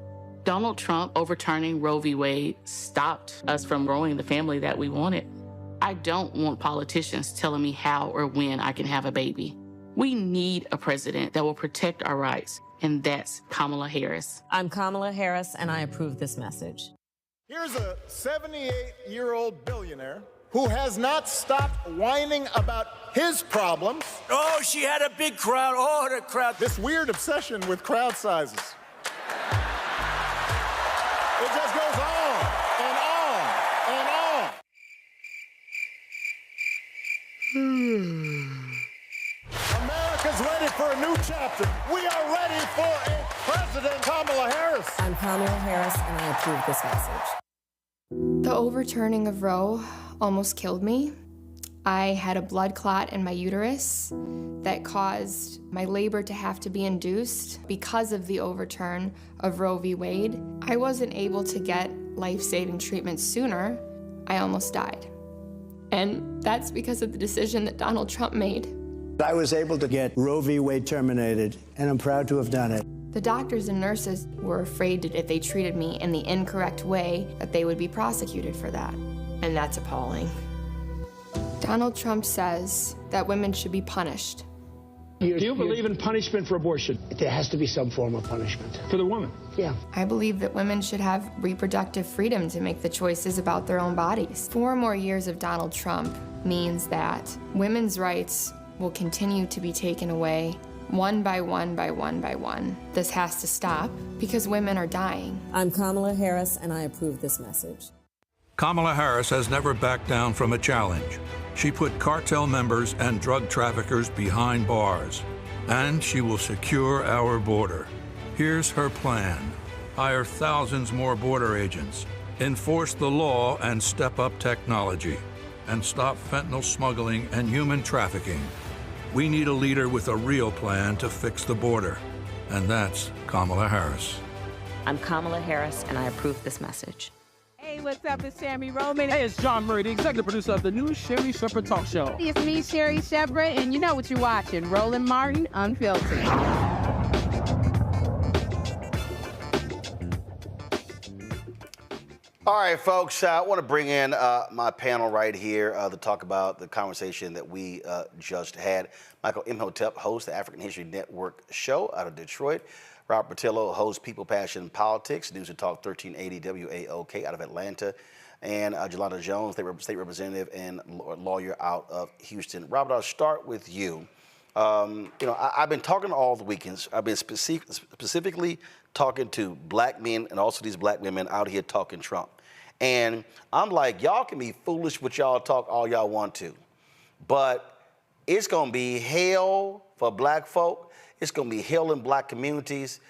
Donald Trump overturning Roe v. Wade stopped us from growing the family that we wanted. I don't want politicians telling me how or when I can have a baby. We need a president that will protect our rights, and that's Kamala Harris. I'm Kamala Harris, and I approve this message. Here's a 78-year-old billionaire who has not stopped whining about his problems. Oh, she had a big crowd. Oh, the crowd. This weird obsession with crowd sizes. It just goes on and on and on. America's ready for a new chapter. We are ready for a President Kamala Harris. I'm Kamala Harris, and I approve this message. The overturning of Roe almost killed me. I had a blood clot in my uterus that caused my labor to have to be induced because of the overturn of Roe v. Wade. I wasn't able to get life-saving treatment sooner. I almost died. And that's because of the decision that Donald Trump made. I was able to get Roe v. Wade terminated, and I'm proud to have done it. The doctors and nurses were afraid that if they treated me in the incorrect way, that they would be prosecuted for that. And that's appalling. Donald Trump says that women should be punished. Do you believe in punishment for abortion? There has to be some form of punishment. For the woman? Yeah. I believe that women should have reproductive freedom to make the choices about their own bodies. 4 more years of Donald Trump means that women's rights will continue to be taken away one by one by one by one. This has to stop because women are dying. I'm Kamala Harris, and I approve this message. Kamala Harris has never backed down from a challenge. She put cartel members and drug traffickers behind bars, and she will secure our border. Here's her plan. Hire thousands more border agents, enforce the law and step up technology, and stop fentanyl smuggling and human trafficking. We need a leader with a real plan to fix the border, and that's Kamala Harris. I'm Kamala Harris, and I approve this message. Hey, what's up? It's Sammy Roman. Hey, it's John Murray, the executive producer of the new Sherry Shepherd Talk Show. It's me, Sherry Shepherd, and you know what you're watching, Roland Martin Unfiltered. All right, folks, I want to bring in my panel right here to talk about the conversation that we just had. Michael Imhotep hosts the African History Network show out of Detroit. Robert Patillo hosts People, Passion, Politics, News and Talk 1380 WAOK out of Atlanta. And Jelanda Jones, state representative and lawyer out of Houston. Robert, I'll start with you. I've been talking all the weekends. I've been specifically talking to black men and also these black women out here talking Trump. And I'm like, y'all can be foolish with y'all talk all y'all want to, but it's gonna be hell for black folk. It's gonna be hell in black communities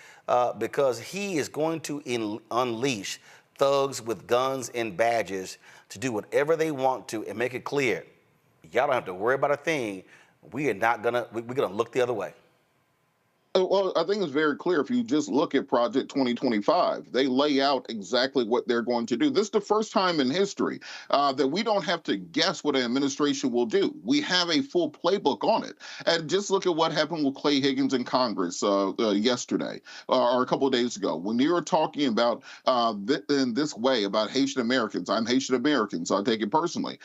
because he is going to unleash thugs with guns and badges to do whatever they want to and make it clear, y'all don't have to worry about a thing. We're gonna look the other way. Well, I think it's very clear if you just look at Project 2025, they lay out exactly what they're going to do. This is the first time in history that we don't have to guess what an administration will do. We have a full playbook on it. And just look at what happened with Clay Higgins in Congress yesterday or a couple of days ago. When you were talking about in this way about Haitian Americans, I'm Haitian American, so I take it personally.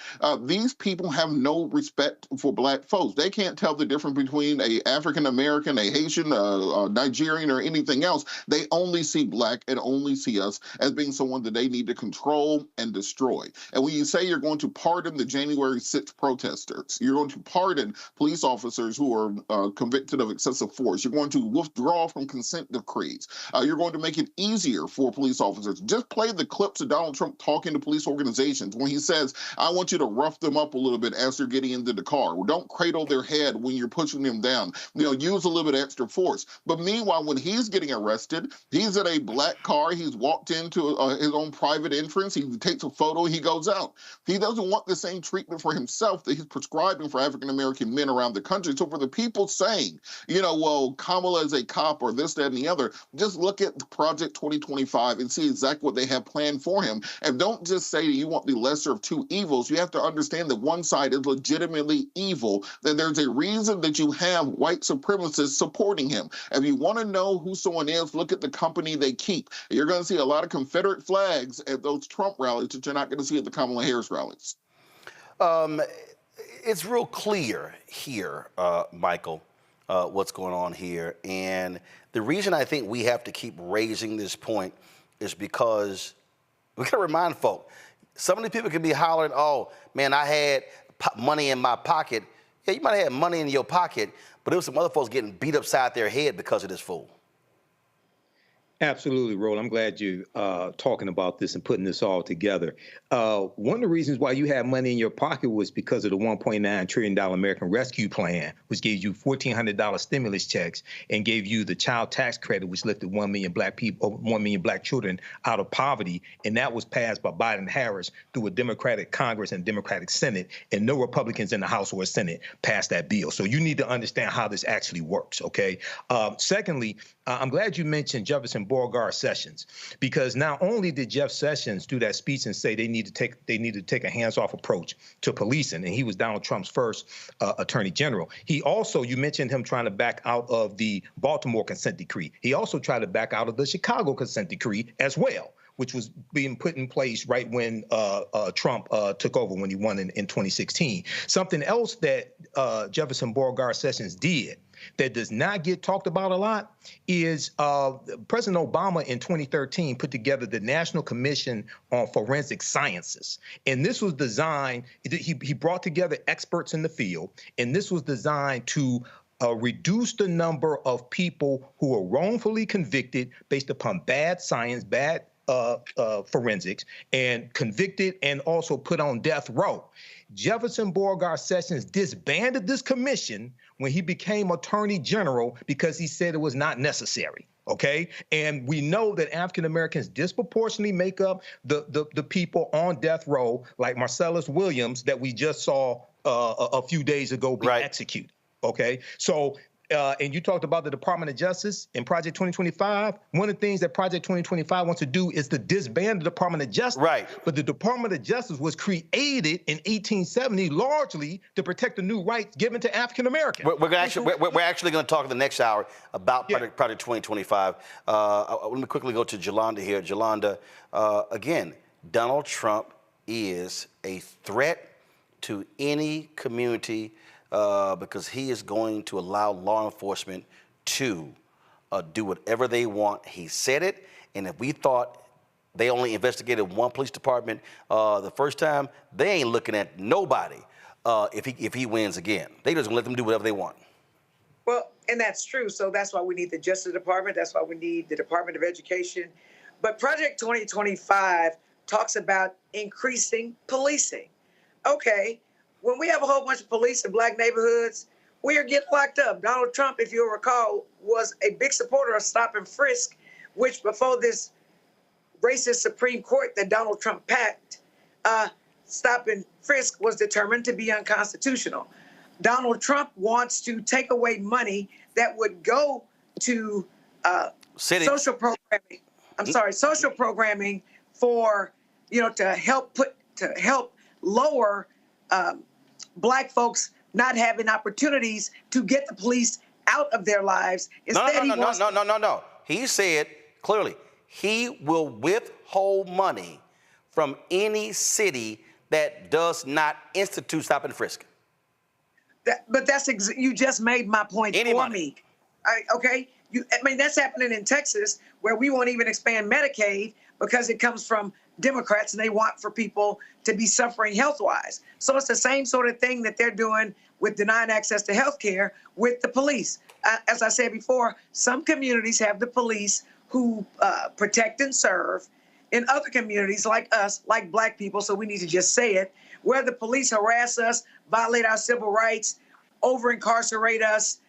These people have no respect for black folks. They can't tell the difference between a African American, a Haitian, Nigerian, or anything else. They only see black and only see us as being someone that they need to control and destroy. And when you say you're going to pardon the January 6th protesters, you're going to pardon police officers who are convicted of excessive force, you're going to withdraw from consent decrees, you're going to make it easier for police officers. Just play the clips of Donald Trump talking to police organizations when he says, I want you to rough them up a little bit as they're getting into the car. Well, don't cradle their head when you're pushing them down. Use a little bit extra force. But meanwhile, when he's getting arrested, he's in a black car. He's walked into his own private entrance. He takes a photo. He goes out. He doesn't want the same treatment for himself that he's prescribing for African-American men around the country. So for the people saying, well, Kamala is a cop or this, that, and the other, just look at Project 2025 and see exactly what they have planned for him. And don't just say you want the lesser of two evils. You have to understand that one side is legitimately evil. Then there's a reason that you have white supremacists supporting him. If you want to know who someone is, look at the company they keep. You're going to see a lot of Confederate flags at those Trump rallies that you're not going to see at the Kamala Harris rallies. It's real clear here, Michael, what's going on here. And the reason I think we have to keep raising this point is because we got to remind folk, some of the people can be hollering, oh, man, I had money in my pocket. Yeah, you might have had money in your pocket, but there was some other folks getting beat upside their head because of this fool. Absolutely, Roland. I'm glad you're talking about this and putting this all together. One of the reasons why you had money in your pocket was because of the $1.9 trillion American Rescue Plan, which gave you $1,400 stimulus checks and gave you the child tax credit, which lifted 1 million black people, 1 million black children out of poverty. And that was passed by Biden and Harris through a Democratic Congress and Democratic Senate, and no Republicans in the House or Senate passed that bill. So you need to understand how this actually works, okay? Secondly, I'm glad you mentioned Jefferson Beauregard Sessions, because not only did Jeff Sessions do that speech and say they need to take a hands-off approach to policing, and he was Donald Trump's first attorney general. He also, you mentioned him trying to back out of the Baltimore consent decree. He also tried to back out of the Chicago consent decree as well, which was being put in place right when Trump took over, when he won in 2016. Something else that Jefferson Beauregard Sessions did that does not get talked about a lot is President Obama in 2013 put together the National Commission on Forensic Sciences. And this was designed, he brought together experts in the field, and this was designed to reduce the number of people who are wrongfully convicted based upon bad science, bad forensics, and convicted and also put on death row. Jefferson Beauregard Sessions disbanded this commission when he became Attorney General because he said it was not necessary. Okay, and we know that African Americans disproportionately make up the people on death row, like Marcellus Williams that we just saw a few days ago be executed. Okay, so and you talked about the Department of Justice in Project 2025. One of the things that Project 2025 wants to do is to disband the Department of Justice. Right. But the Department of Justice was created in 1870 largely to protect the new rights given to African Americans. We're actually going to talk in the next hour about Project 2025. Let me quickly go to Jolanda here. Jolanda, again, Donald Trump is a threat to any community because he is going to allow law enforcement to do whatever they want. He said it, and if we thought they only investigated one police department the first time, they ain't looking at nobody if he wins again. They just gonna let them do whatever they want. Well, and that's true. So that's why we need the Justice Department. That's why we need the Department of Education. But Project 2025 talks about increasing policing. Okay. When we have a whole bunch of police in black neighborhoods, we are getting locked up. Donald Trump, if you'll recall, was a big supporter of stop and frisk, which before this racist Supreme Court that Donald Trump packed, stop and frisk was determined to be unconstitutional. Donald Trump wants to take away money that would go to social programming. Social programming for, to help lower black folks not having opportunities to get the police out of their lives. No. He said clearly he will withhold money from any city that does not institute stop and frisk. But you just made my point for me. Okay, that's happening in Texas where we won't even expand Medicaid because it comes from Democrats and they want for people to be suffering health-wise. So it's the same sort of thing that they're doing with denying access to health care with the police. As I said before, some communities have the police who protect and serve. In other communities like us, like black people, so we need to just say it, where the police harass us, violate our civil rights, over-incarcerate us,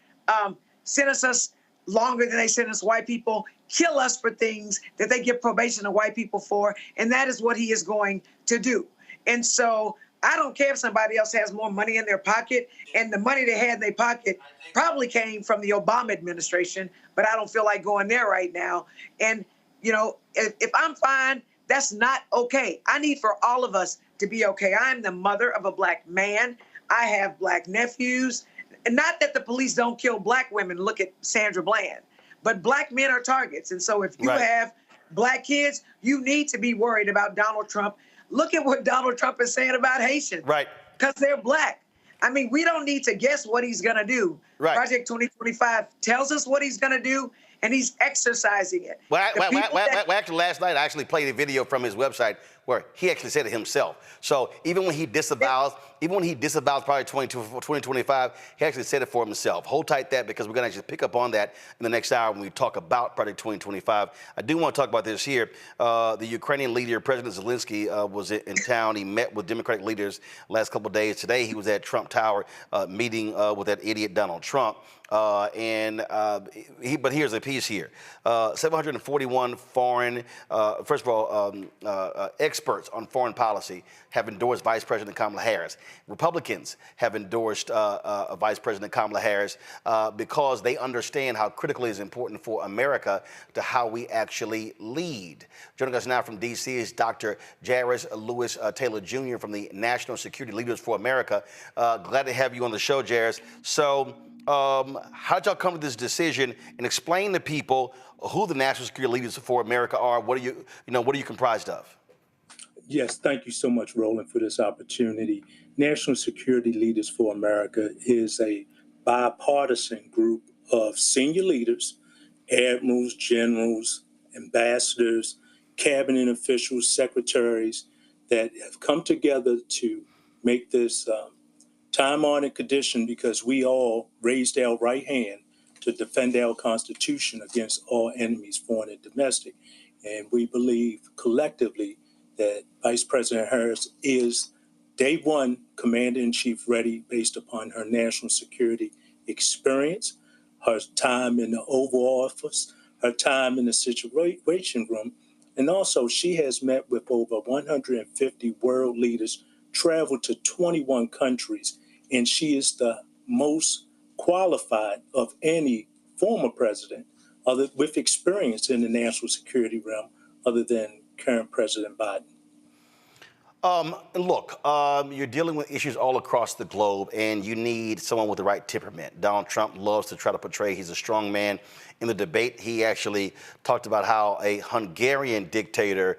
sentence us longer than they sentence white people, kill us for things that they give probation to white people for, and that is what he is going to do. And so I don't care if somebody else has more money in their pocket, and the money they had in their pocket probably came from the Obama administration, but I don't feel like going there right now. And, if I'm fine, that's not okay. I need for all of us to be okay. I'm the mother of a black man. I have black nephews. And not that the police don't kill black women. Look at Sandra Bland. But black men are targets. And so if you have black kids, you need to be worried about Donald Trump. Look at what Donald Trump is saying about Haitians. Right. Because they're black. I mean, we don't need to guess what he's going to do. Right. Project 2025 tells us what he's going to do, and he's exercising it. Actually, last night I actually played a video from his website where he actually said it himself. So even when he disavows Project 2025, he actually said it for himself. Hold tight that because we're going to actually pick up on that in the next hour when we talk about Project 2025. I do want to talk about this here. The Ukrainian leader, President Zelensky, was in town. He met with Democratic leaders last couple of days. Today he was at Trump Tower meeting with that idiot Donald Trump. But here's a piece here. 741 foreign, first of all, experts on foreign policy have endorsed Vice President Kamala Harris. Republicans have endorsed Vice President Kamala Harris because they understand how critically it's important for America to how we actually lead. Joining us now from D.C. is Dr. Jairus Lewis Taylor Jr. from the National Security Leaders for America. Glad to have you on the show, Jairus. So, how did y'all come to this decision, and explain to people who the National Security Leaders for America are? What are you comprised of? Yes, thank you so much, Roland, for this opportunity. National Security Leaders for America is a bipartisan group of senior leaders, admirals, generals, ambassadors, cabinet officials, secretaries that have come together to make this time-honored tradition because we all raised our right hand to defend our Constitution against all enemies, foreign and domestic. And we believe collectively that Vice President Harris is day one Commander-in-Chief ready based upon her national security experience, her time in the Oval Office, her time in the Situation Room, and also she has met with over 150 world leaders, traveled to 21 countries, and she is the most qualified of any former president with experience in the national security realm other than current President Biden. Look, you're dealing with issues all across the globe, and you need someone with the right temperament. Donald Trump loves to try to portray he's a strong man. In the debate, he actually talked about how a Hungarian dictator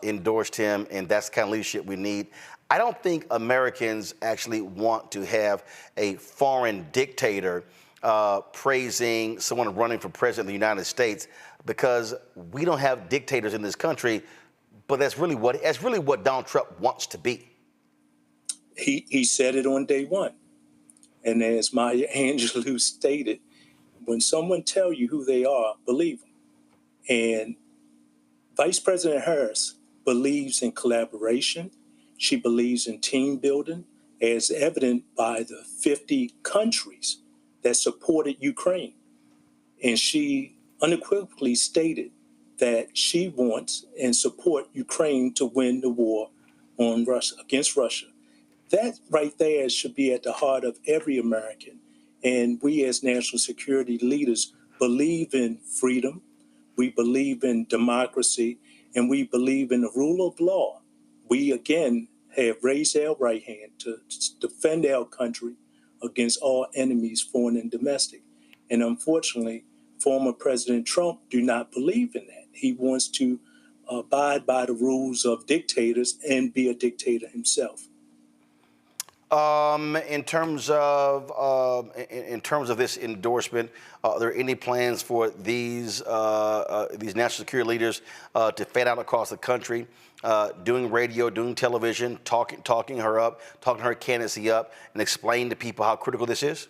endorsed him, and that's the kind of leadership we need. I don't think Americans actually want to have a foreign dictator praising someone running for president of the United States, because we don't have dictators in this country. But that's really what Donald Trump wants to be. He said it on day one. And as Maya Angelou stated, when someone tell you who they are, believe them. And Vice President Harris believes in collaboration. She believes in team building, as evident by the 50 countries that supported Ukraine. And she unequivocally stated that she wants and support Ukraine to win the war on Russia, against Russia. That right there should be at the heart of every American. And we as national security leaders believe in freedom, we believe in democracy, and we believe in the rule of law. We, again, have raised our right hand to defend our country against all enemies, foreign and domestic. And unfortunately, former President Trump do not believe in that. He wants to abide by the rules of dictators and be a dictator himself. In terms of this endorsement, are there any plans for these national security leaders to fan out across the country, doing radio, doing television, talking her up, talking her candidacy up, and explain to people how critical this is?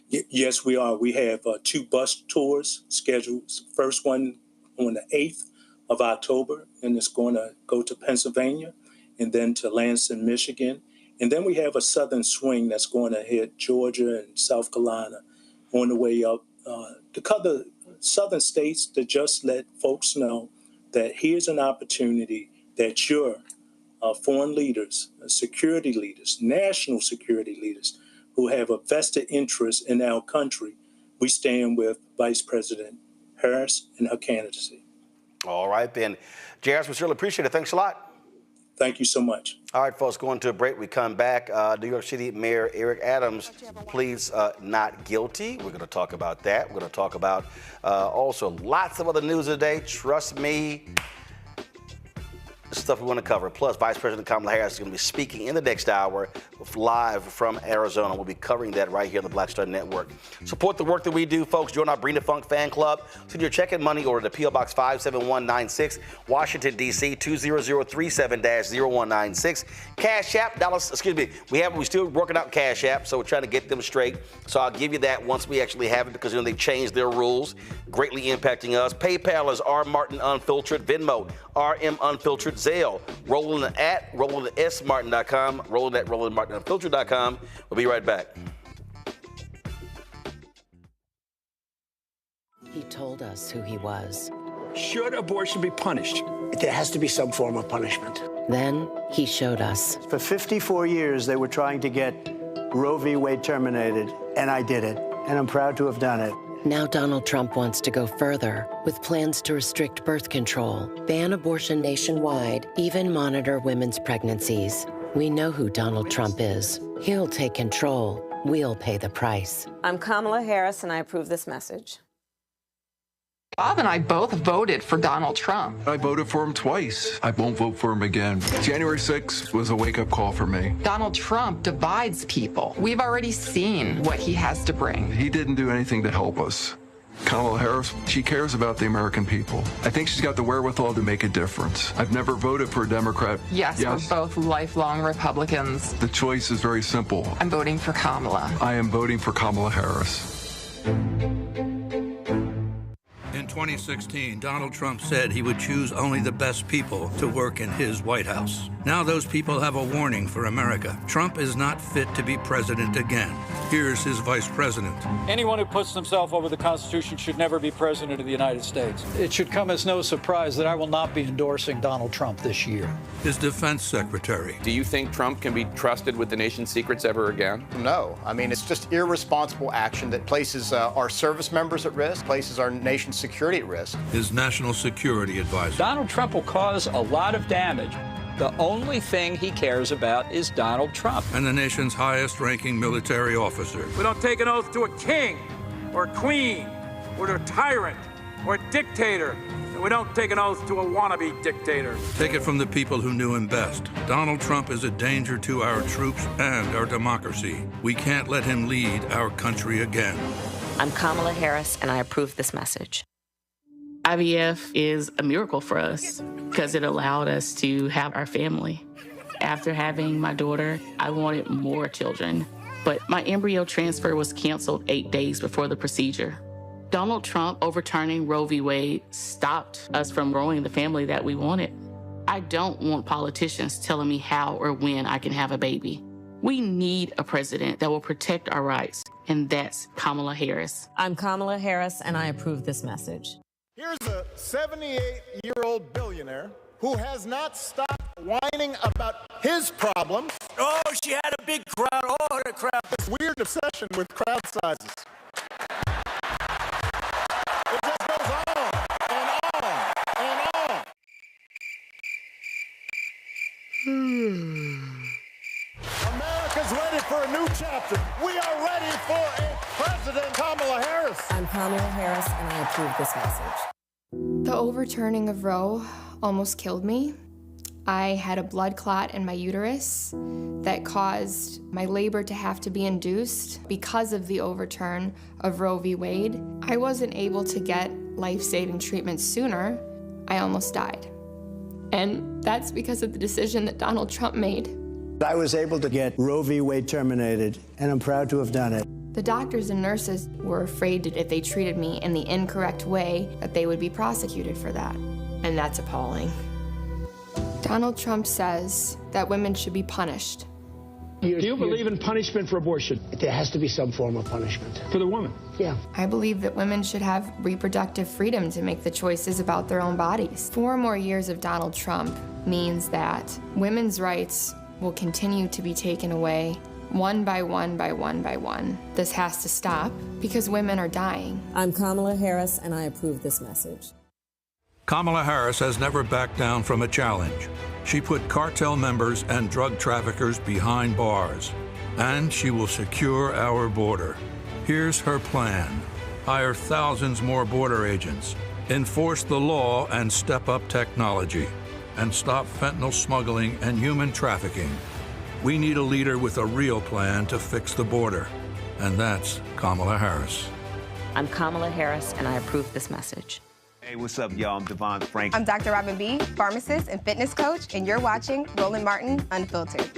Yes, we are. We have 2 bus tours scheduled. First one on the 8th of October, and it's going to go to Pennsylvania and then to Lansing, Michigan. And then we have a southern swing that's going to hit Georgia and South Carolina on the way up to cover southern states, to just let folks know that here's an opportunity that your foreign leaders, security leaders, national security leaders who have a vested interest in our country, we stand with Vice President Harris and her candidacy. All right, then. J.R., we certainly appreciate it. Thanks a lot. Thank you so much. All right, folks, going to a break. We come back. New York City Mayor Eric Adams pleads not guilty. We're going to talk about that. We're going to talk about also lots of other news today. Trust me, stuff we want to cover. Plus, Vice President Kamala Harris is going to be speaking in the next hour live from Arizona. We'll be covering that right here on the Black Star Network. Support the work that we do, folks. Join our Bring the Funk fan club. Send your check and money order to P.O. Box 57196, Washington, D.C. 20037-0196. Cash App, we're still working out Cash App, so we're trying to get them straight. So I'll give you that once we actually have it, because they've changed their rules, greatly impacting us. PayPal is R Martin Unfiltered, Venmo RM Unfiltered, Zelle, Roland at RolandSMartin.com, Roland at RolandMartinUnfiltered.com. We'll be right back. He told us who he was. Should abortion be punished? There has to be some form of punishment. Then he showed us. For 54 years, they were trying to get Roe v. Wade terminated, and I did it, and I'm proud to have done it. Now Donald Trump wants to go further with plans to restrict birth control, ban abortion nationwide, even monitor women's pregnancies. We know who Donald Trump is. He'll take control. We'll pay the price. I'm Kamala Harris, and I approve this message. Bob and I both voted for Donald Trump. I voted for him twice. I won't vote for him again. January 6th was a wake-up call for me. Donald Trump divides people. We've already seen what he has to bring. He didn't do anything to help us. Kamala Harris, she cares about the American people. I think she's got the wherewithal to make a difference. I've never voted for a Democrat. Yes, we're both lifelong Republicans. The choice is very simple. I'm voting for Kamala. I am voting for Kamala Harris. In 2016, Donald Trump said he would choose only the best people to work in his White House. Now those people have a warning for America. Trump is not fit to be president again. Here's his vice president. Anyone who puts themselves over the Constitution should never be president of the United States. It should come as no surprise that I will not be endorsing Donald Trump this year. His defense secretary. Do you think Trump can be trusted with the nation's secrets ever again? No. I mean, it's just irresponsible action that places our service members at risk, places our nation's security at risk. His national security advisor. Donald Trump will cause a lot of damage. The only thing he cares about is Donald Trump. And the nation's highest-ranking military officer. We don't take an oath to a king or a queen or a tyrant or a dictator. And we don't take an oath to a wannabe dictator. Take it from the people who knew him best. Donald Trump is a danger to our troops and our democracy. We can't let him lead our country again. I'm Kamala Harris, and I approve this message. IVF is a miracle for us because it allowed us to have our family. After having my daughter, I wanted more children, but my embryo transfer was canceled 8 days before the procedure. Donald Trump overturning Roe v. Wade stopped us from growing the family that we wanted. I don't want politicians telling me how or when I can have a baby. We need a president that will protect our rights, and that's Kamala Harris. I'm Kamala Harris, and I approve this message. Here's a 78-year-old billionaire who has not stopped whining about his problems. Oh, she had a big crowd. Oh, the crowd. This weird obsession with crowd sizes. It just goes on and on and on. America's ready for a new chapter. We are ready for a President Kamala Harris. I'm Kamala Harris, and I approve this message. The overturning of Roe almost killed me. I had a blood clot in my uterus that caused my labor to have to be induced because of the overturn of Roe v. Wade. I wasn't able to get life-saving treatment sooner. I almost died. And that's because of the decision that Donald Trump made. I was able to get Roe v. Wade terminated, and I'm proud to have done it. The doctors and nurses were afraid that if they treated me in the incorrect way, that they would be prosecuted for that. And that's appalling. Donald Trump says that women should be punished. Do you believe in punishment for abortion? There has to be some form of punishment for the woman. Yeah. I believe that women should have reproductive freedom to make the choices about their own bodies. 4 more years of Donald Trump means that women's rights will continue to be taken away one by one by one by one. This has to stop because women are dying. I'm Kamala Harris, and I approve this message. Kamala Harris has never backed down from a challenge. She put cartel members and drug traffickers behind bars, and she will secure our border. Here's her plan. Hire thousands more border agents, enforce the law and step up technology, and stop fentanyl smuggling and human trafficking. We need a leader with a real plan to fix the border, and that's Kamala Harris. I'm Kamala Harris, and I approve this message. Hey, what's up, y'all? I'm Devon Frank. I'm Dr. Robin B., pharmacist and fitness coach, and you're watching Roland Martin Unfiltered.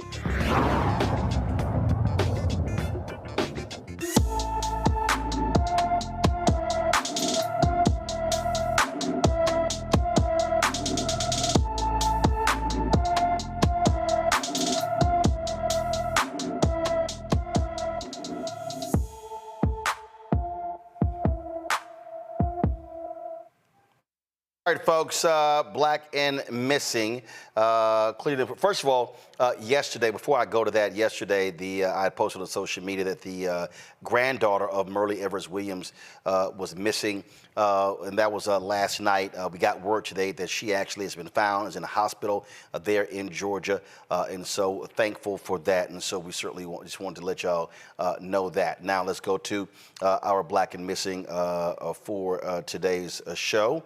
All right, folks, black and missing. Clearly, first of all, yesterday, before I go to that, yesterday, I posted on social media that the granddaughter of Myrlie Evers Williams was missing, and that was last night. We got word today that she actually has been found, is in a hospital there in Georgia, and so thankful for that. And so we certainly just wanted to let y'all know that. Now let's go to our black and missing for today's show.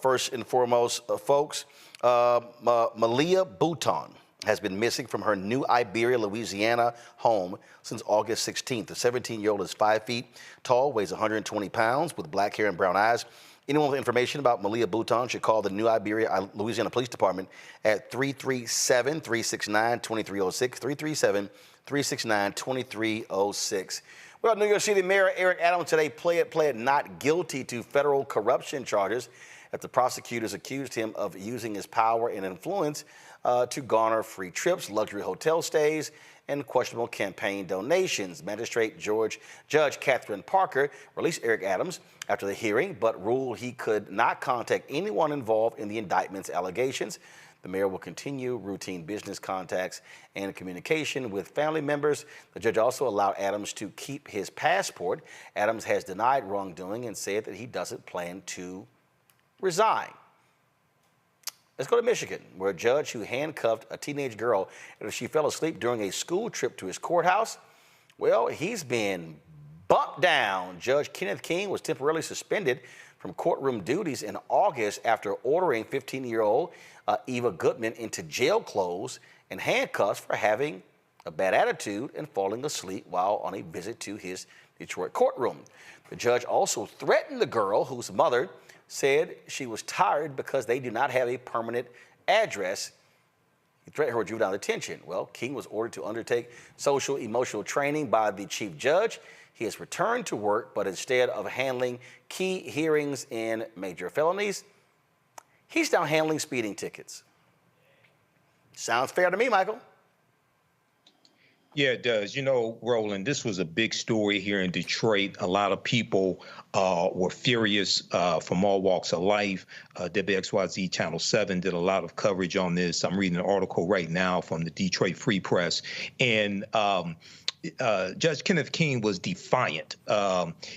First and foremost, folks, Malia Bouton, has been missing from her New Iberia, Louisiana home since August 16th. The 17-year-old is 5 feet tall, weighs 120 pounds, with black hair and brown eyes. Anyone with information about Malia Bouton should call the New Iberia, Louisiana Police Department at 337-369-2306, 337-369-2306. Well, New York City Mayor Eric Adams today pled not guilty to federal corruption charges after prosecutors accused him of using his power and influence to garner free trips, luxury hotel stays, and questionable campaign donations. Magistrate Judge Catherine Parker released Eric Adams after the hearing, but ruled he could not contact anyone involved in the indictment's allegations. The mayor will continue routine business contacts and communication with family members. The judge also allowed Adams to keep his passport. Adams has denied wrongdoing and said that he doesn't plan to resign. Let's go to Michigan, where a judge who handcuffed a teenage girl after she fell asleep during a school trip to his courthouse, well, he's been bumped down. Judge Kenneth King was temporarily suspended from courtroom duties in August after ordering 15-year-old Eva Goodman into jail clothes and handcuffs for having a bad attitude and falling asleep while on a visit to his Detroit courtroom. The judge also threatened the girl, whose mother said she was tired because they do not have a permanent address. He threatened her with juvenile detention. Well, King was ordered to undertake social emotional training by the chief judge. He has returned to work, but instead of handling key hearings in major felonies, he's now handling speeding tickets. Sounds fair to me, Michael. Yeah, it does. You know, Roland, this was a big story here in Detroit. A lot of people were furious from all walks of life. WXYZ Channel 7 did a lot of coverage on this. I'm reading an article right now from the Detroit Free Press. And Judge Kenneth King was defiant.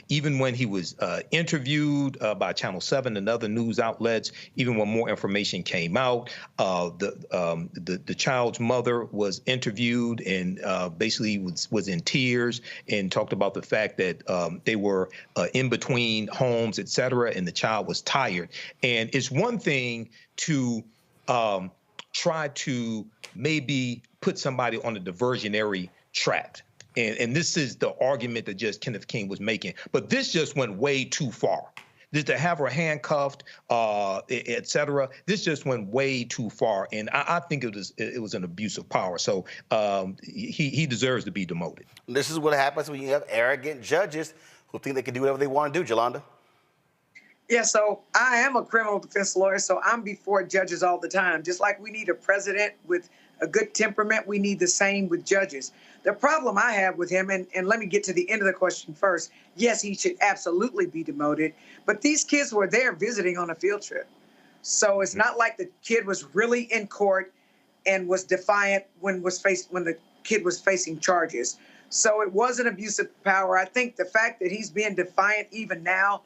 Even when he was interviewed by Channel 7 and other news outlets, even when more information came out, the child's mother was interviewed and basically was in tears and talked about the fact that they were in between homes, et cetera, and the child was tired. And it's one thing to try to maybe put somebody on a diversionary track. And this is the argument that Judge Kenneth King was making. But this just went way too far. To have her handcuffed, et cetera, this just went way too far. And I think it was an abuse of power. So he deserves to be demoted. This is what happens when you have arrogant judges who think they can do whatever they want to do, Jolanda. Yeah, so I am a criminal defense lawyer, so I'm before judges all the time. Just like we need a president with a good temperament, we need the same with judges. The problem I have with him, and let me get to the end of the question first. Yes, he should absolutely be demoted, but these kids were there visiting on a field trip. So it's not like the kid was really in court and was defiant when the kid was facing charges. So it was an abuse of power. I think the fact that he's being defiant even now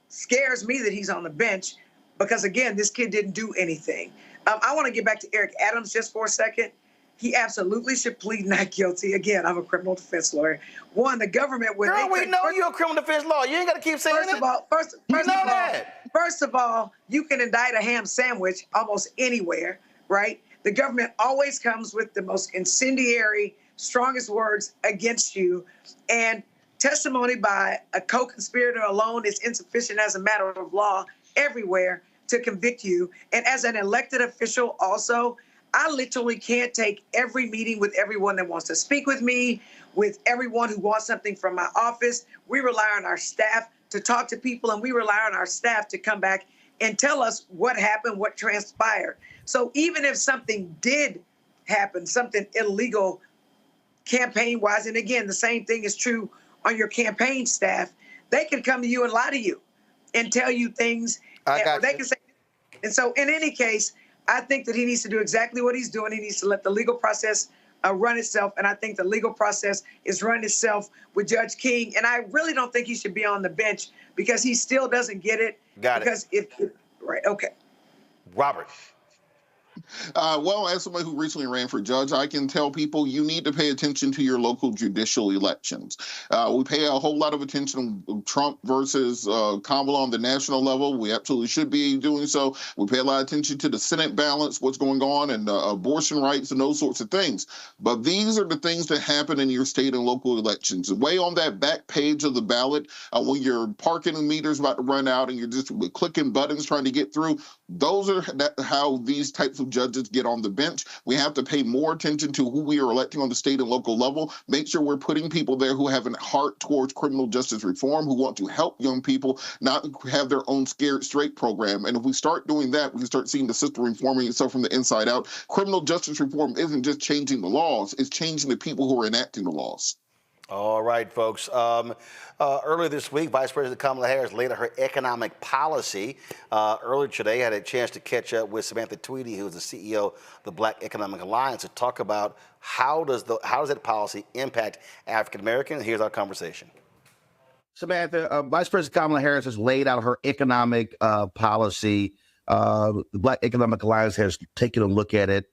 scares me that he's on the bench because, again, this kid didn't do anything. I want to get back to Eric Adams just for a second. He absolutely should plead not guilty. Again, I'm a criminal defense lawyer. One, the government would. Girl, we know you're a criminal defense lawyer. You ain't got to keep saying it. First of all, you can indict a ham sandwich almost anywhere, right? The government always comes with the most incendiary, strongest words against you, and testimony by a co-conspirator alone is insufficient as a matter of law everywhere to convict you. And as an elected official also, I literally can't take every meeting with everyone that wants to speak with me, with everyone who wants something from my office. We rely on our staff to talk to people, and we rely on our staff to come back and tell us what happened, what transpired. So even if something did happen, something illegal campaign-wise, and again, the same thing is true on your campaign staff, they can come to you and lie to you and tell you things. Or they can say, and so in any case, I think that he needs to do exactly what he's doing. He needs to let the legal process run itself. And I think the legal process is run itself with Judge King. And I really don't think he should be on the bench because he still doesn't get it. Got because it. Right, okay. Robert. Well, as somebody who recently ran for judge, I can tell people you need to pay attention to your local judicial elections. We pay a whole lot of attention to Trump versus Kamala on the national level. We absolutely should be doing so. We pay a lot of attention to the Senate balance, what's going on, and abortion rights and those sorts of things. But these are the things that happen in your state and local elections. Way on that back page of the ballot, when your parking meter's about to run out and you're just clicking buttons trying to get through, those are how these types of judges get on the bench. We have to pay more attention to who we are electing on the state and local level, make sure we're putting people there who have a heart towards criminal justice reform, who want to help young people not have their own scared straight program. And if we start doing that, we can start seeing the system reforming itself from the inside out. Criminal justice reform isn't just changing the laws, it's changing the people who are enacting the laws. All right, folks. Earlier this week, Vice President Kamala Harris laid out her economic policy. Earlier today, I had a chance to catch up with Samantha Tweedy, who is the CEO of the Black Economic Alliance, to talk about how does that policy impact African Americans. Here's our conversation. Samantha, Vice President Kamala Harris has laid out her economic policy. The Black Economic Alliance has taken a look at it.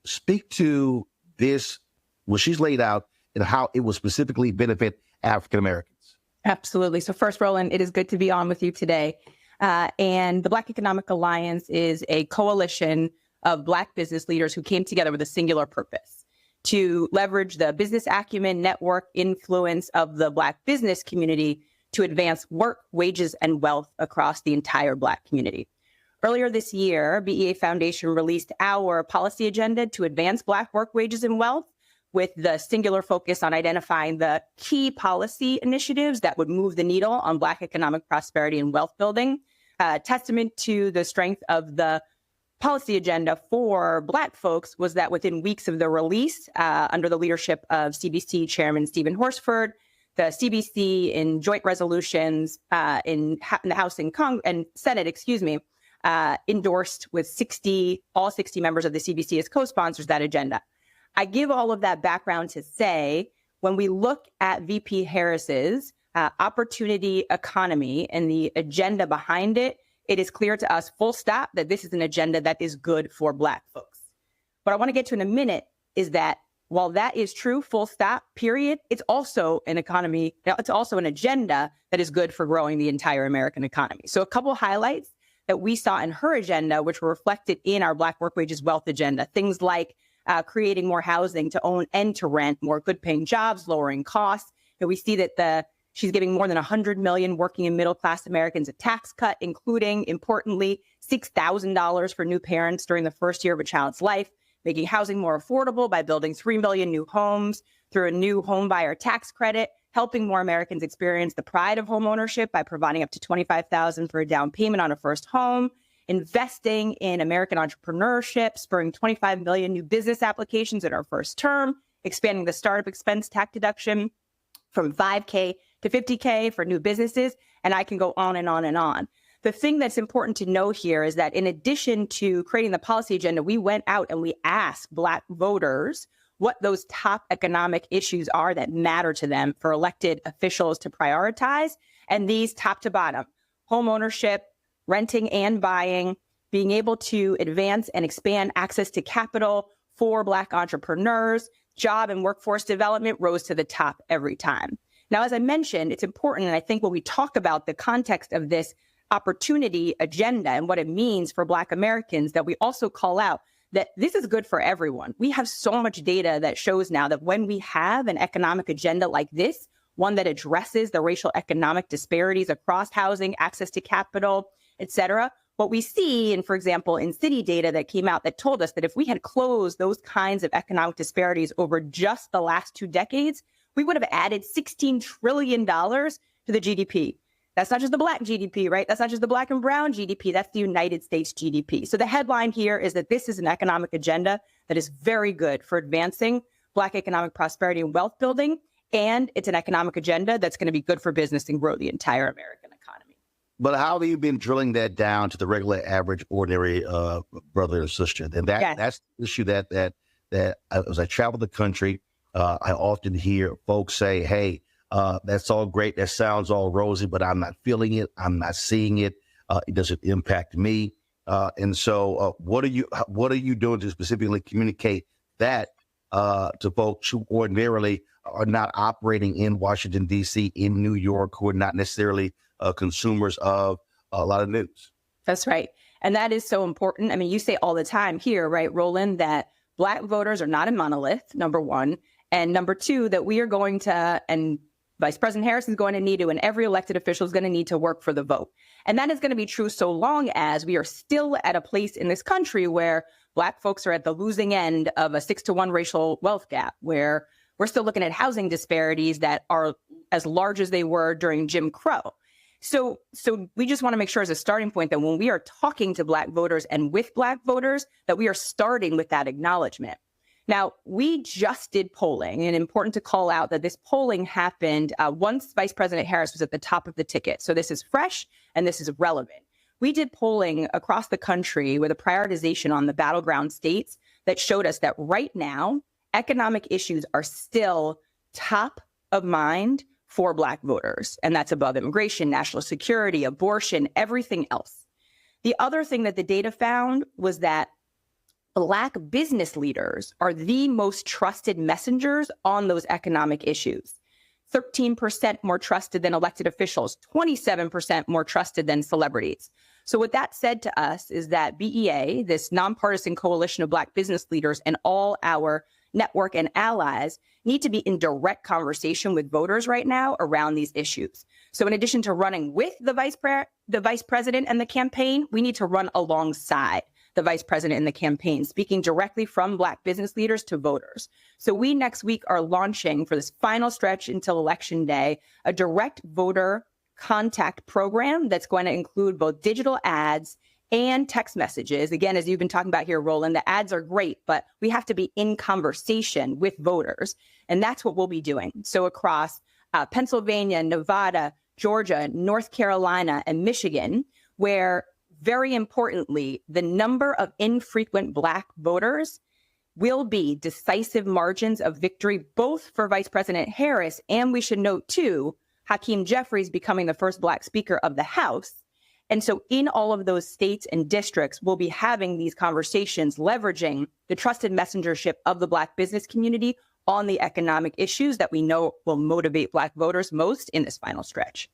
Speak to this, what she's laid out, and how it will specifically benefit African Americans. Absolutely. So first, Roland, it is good to be on with you today. And the Black Economic Alliance is a coalition of Black business leaders who came together with a singular purpose: to leverage the business acumen, network, influence of the Black business community to advance work, wages, and wealth across the entire Black community. Earlier this year, BEA Foundation released our policy agenda to advance Black work, wages, and wealth, with the singular focus on identifying the key policy initiatives that would move the needle on Black economic prosperity and wealth building. Testament to the strength of the policy agenda for Black folks was that within weeks of the release, under the leadership of CBC Chairman Stephen Horsford, the CBC in joint resolutions in the House and Senate, endorsed with all 60 members of the CBC as co-sponsors that agenda. I give all of that background to say, when we look at VP Harris's opportunity economy and the agenda behind it, it is clear to us, full stop, that this is an agenda that is good for Black folks. What I want to get to in a minute is that while that is true, full stop, period, it's also an economy, it's also an agenda that is good for growing the entire American economy. So a couple highlights that we saw in her agenda, which were reflected in our Black work, wages, wealth agenda, things like creating more housing to own and to rent, more good-paying jobs, lowering costs. And we see that she's giving more than 100 million working and middle-class Americans a tax cut, including, importantly, $6,000 for new parents during the first year of a child's life, making housing more affordable by building 3 million new homes through a new home buyer tax credit, helping more Americans experience the pride of home ownership by providing up to $25,000 for a down payment on a first home, investing in American entrepreneurship, spurring 25 million new business applications in our first term, expanding the startup expense tax deduction from $5K to $50K for new businesses, and I can go on and on and on. The thing that's important to know here is that in addition to creating the policy agenda, we went out and we asked Black voters what those top economic issues are that matter to them for elected officials to prioritize, and these top to bottom: home ownership, renting and buying, being able to advance and expand access to capital for Black entrepreneurs, job and workforce development rose to the top every time. Now, as I mentioned, it's important, and I think when we talk about the context of this opportunity agenda and what it means for Black Americans, that we also call out that this is good for everyone. We have so much data that shows now that when we have an economic agenda like this, one that addresses the racial economic disparities across housing, access to capital, et cetera, what we see, and for example, in city data that came out that told us that if we had closed those kinds of economic disparities over just the last 2 decades, we would have added $16 trillion to the GDP. That's not just the Black GDP, right? That's not just the Black and brown GDP. That's the United States GDP. So the headline here is that this is an economic agenda that is very good for advancing Black economic prosperity and wealth building. And it's an economic agenda that's going to be good for business and grow the entire American economy. But how have you been drilling that down to the regular, average, ordinary brother or sister? And that's the issue that as I travel the country, I often hear folks say, hey, that's all great. That sounds all rosy, but I'm not feeling it. I'm not seeing it. It doesn't impact me. And so what are you doing to specifically communicate that to folks who ordinarily are not operating in Washington, D.C., in New York, who are not necessarily consumers of a lot of news? That's right. And that is so important. I mean, you say all the time here, right, Roland, that Black voters are not a monolith, number one. And number two, that we are going to, and Vice President Harris is going to need to, and every elected official is going to need to work for the vote. And that is going to be true so long as we are still at a place in this country where Black folks are at the losing end of a 6-to-1 racial wealth gap, where we're still looking at housing disparities that are as large as they were during Jim Crow. So we just want to make sure as a starting point that when we are talking to Black voters and with Black voters, that we are starting with that acknowledgement. Now, we just did polling, and important to call out that this polling happened once Vice President Harris was at the top of the ticket. So this is fresh and this is relevant. We did polling across the country with a prioritization on the battleground states that showed us that right now, economic issues are still top of mind for Black voters. And that's above immigration, national security, abortion, everything else. The other thing that the data found was that Black business leaders are the most trusted messengers on those economic issues. 13% more trusted than elected officials, 27% more trusted than celebrities. So what that said to us is that BEA, this nonpartisan coalition of Black business leaders, and all our network and allies need to be in direct conversation with voters right now around these issues. So in addition to running with the vice president and the campaign, we need to run alongside the vice president and the campaign, speaking directly from Black business leaders to voters. So we next week are launching, for this final stretch until Election Day, a direct voter contact program that's going to include both digital ads and text messages. Again, as you've been talking about here, Roland, the ads are great, but we have to be in conversation with voters. And that's what we'll be doing. So across Pennsylvania, Nevada, Georgia, North Carolina, and Michigan, where very importantly, the number of infrequent Black voters will be decisive margins of victory, both for Vice President Harris, and we should note too, Hakeem Jeffries becoming the first Black Speaker of the House. And so in all of those states and districts, we'll be having these conversations, leveraging the trusted messengership of the Black business community on the economic issues that we know will motivate Black voters most in this final stretch.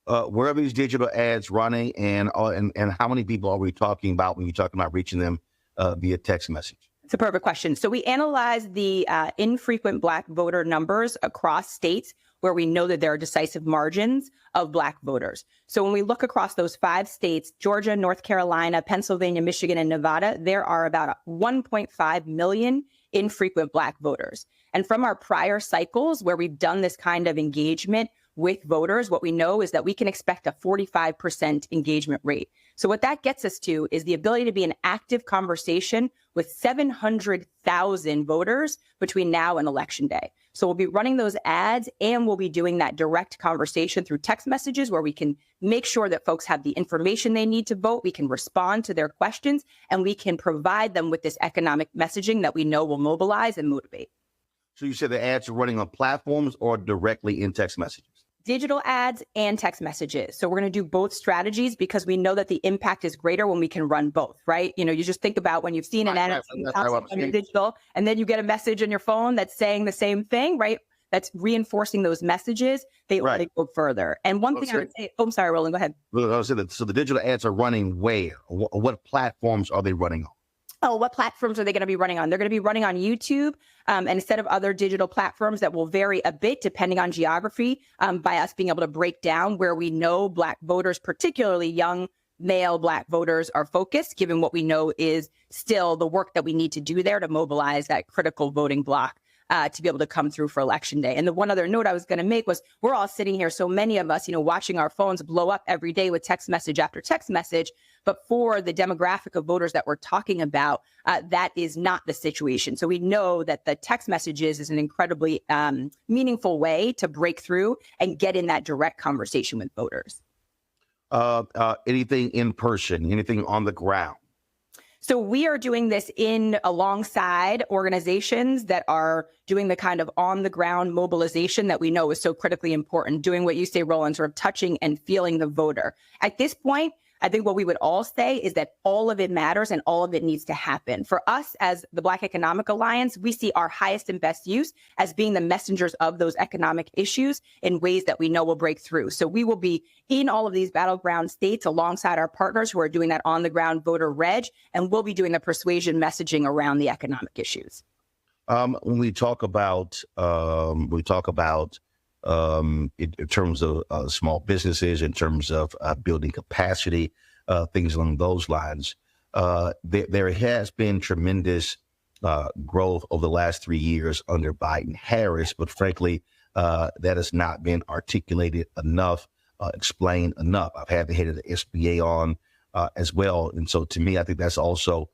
Where are these digital ads running, and how many people are we talking about when you're talking about reaching them via text message? It's a perfect question. So we analyzed the infrequent Black voter numbers across states where we know that there are decisive margins of Black voters. So when we look across those 5 states, Georgia, North Carolina, Pennsylvania, Michigan, and Nevada, there are about 1.5 million infrequent Black voters. And from our prior cycles where we've done this kind of engagement with voters, what we know is that we can expect a 45% engagement rate. So what that gets us to is the ability to be in active conversation with 700,000 voters between now and Election Day. So we'll be running those ads, and we'll be doing that direct conversation through text messages where we can make sure that folks have the information they need to vote. We can respond to their questions, and we can provide them with this economic messaging that we know will mobilize and motivate. So you said the ads are running on platforms or directly in text messages? Digital ads and text messages. So we're going to do both strategies because we know that the impact is greater when we can run both, right? You know, you just think about when you've seen an ad on your digital, and then you get a message on your phone that's saying the same thing, right? That's reinforcing those messages. They go further. And one thing I would say, I'm sorry, Roland, go ahead. So the digital ads are running where? What platforms are they running on? Oh, what platforms are they going to be running on? They're going to be running on YouTube and instead of other digital platforms that will vary a bit depending on geography, by us being able to break down where we know Black voters, particularly young male Black voters, are focused, given what we know is still the work that we need to do there to mobilize that critical voting bloc to be able to come through for Election Day. And the one other note I was going to make was we're all sitting here, so many of us, watching our phones blow up every day with text message after text message. But for the demographic of voters that we're talking about, that is not the situation. So we know that the text messages is an incredibly meaningful way to break through and get in that direct conversation with voters. Anything in person, anything on the ground? So we are doing this alongside organizations that are doing the kind of on the ground mobilization that we know is so critically important, doing what you say, Roland, sort of touching and feeling the voter. At this point, I think what we would all say is that all of it matters and all of it needs to happen. For us as the Black Economic Alliance, we see our highest and best use as being the messengers of those economic issues in ways that we know will break through. So we will be in all of these battleground states alongside our partners who are doing that on the ground voter reg, and we'll be doing the persuasion messaging around the economic issues. When we talk about in terms of small businesses, in terms of building capacity, things along those lines, there has been tremendous growth over the last 3 years under Biden-Harris, but frankly, that has not been articulated enough, explained enough. I've had the head of the SBA on as well, and so to me, I think that's also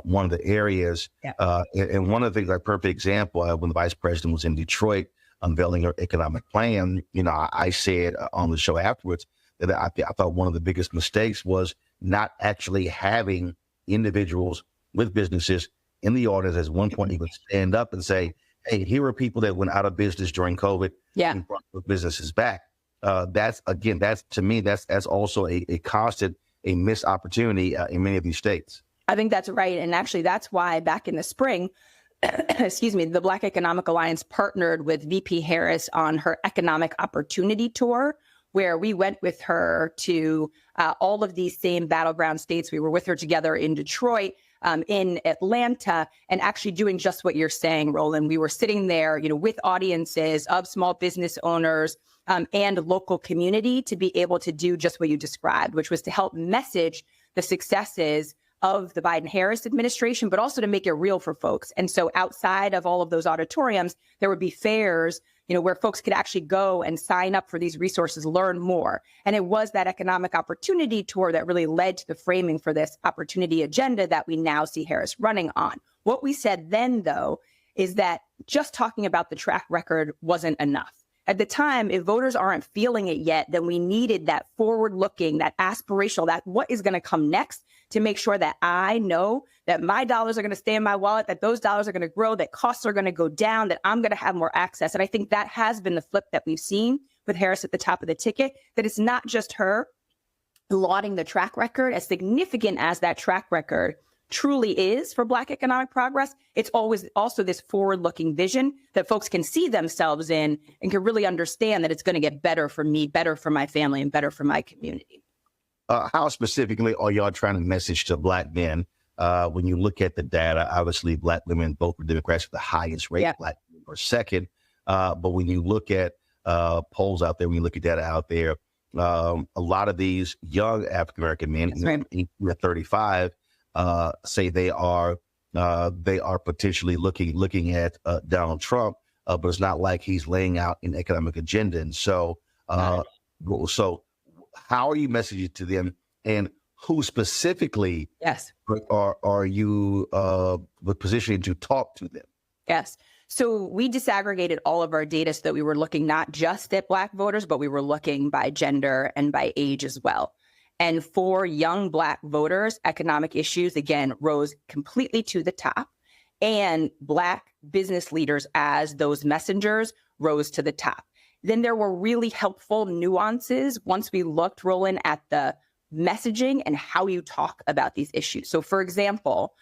one of the areas. Yeah. And one of the things, like perfect example, when the vice president was in Detroit, unveiling her economic plan, I said on the show afterwards that I thought one of the biggest mistakes was not actually having individuals with businesses in the audience at one point even stand up and say, hey, here are people that went out of business during COVID and brought the businesses back. That's to me, that's also a missed opportunity in many of these states. I think that's right. And actually, that's why back in the spring, the Black Economic Alliance partnered with VP Harris on her economic opportunity tour, where we went with her to all of these same battleground states. We were with her together in Detroit, in Atlanta, and actually doing just what you're saying, Roland. We were sitting there, with audiences of small business owners and local community to be able to do just what you described, which was to help message the successes of the Biden-Harris administration, but also to make it real for folks. And so outside of all of those auditoriums, there would be fairs, where folks could actually go and sign up for these resources, learn more. And it was that economic opportunity tour that really led to the framing for this opportunity agenda that we now see Harris running on. What we said then, though, is that just talking about the track record wasn't enough. At the time, if voters aren't feeling it yet, then we needed that forward-looking, that aspirational, that what is going to come next to make sure that I know that my dollars are going to stay in my wallet, that those dollars are going to grow, that costs are going to go down, that I'm going to have more access. And I think that has been the flip that we've seen with Harris at the top of the ticket, that it's not just her lauding the track record, as significant as that track record truly is for Black economic progress. It's always also this forward-looking vision that folks can see themselves in and can really understand that it's going to get better for me, better for my family, and better for my community. How specifically are y'all trying to message to Black men? When you look at the data, obviously Black women vote for Democrats with the highest rate. Yeah. Black women are second. But when you look at polls out there, when you look at data out there, a lot of these young African-American men, 35, say they are potentially looking at Donald Trump, but it's not like he's laying out an economic agenda. And so, so how are you messaging to them, and who specifically are you positioning to talk to them? Yes. So we disaggregated all of our data so that we were looking not just at Black voters, but we were looking by gender and by age as well. And for young Black voters, economic issues, again, rose completely to the top. And Black business leaders as those messengers rose to the top. Then there were really helpful nuances once we looked, Roland, at the messaging and how you talk about these issues. So, for example,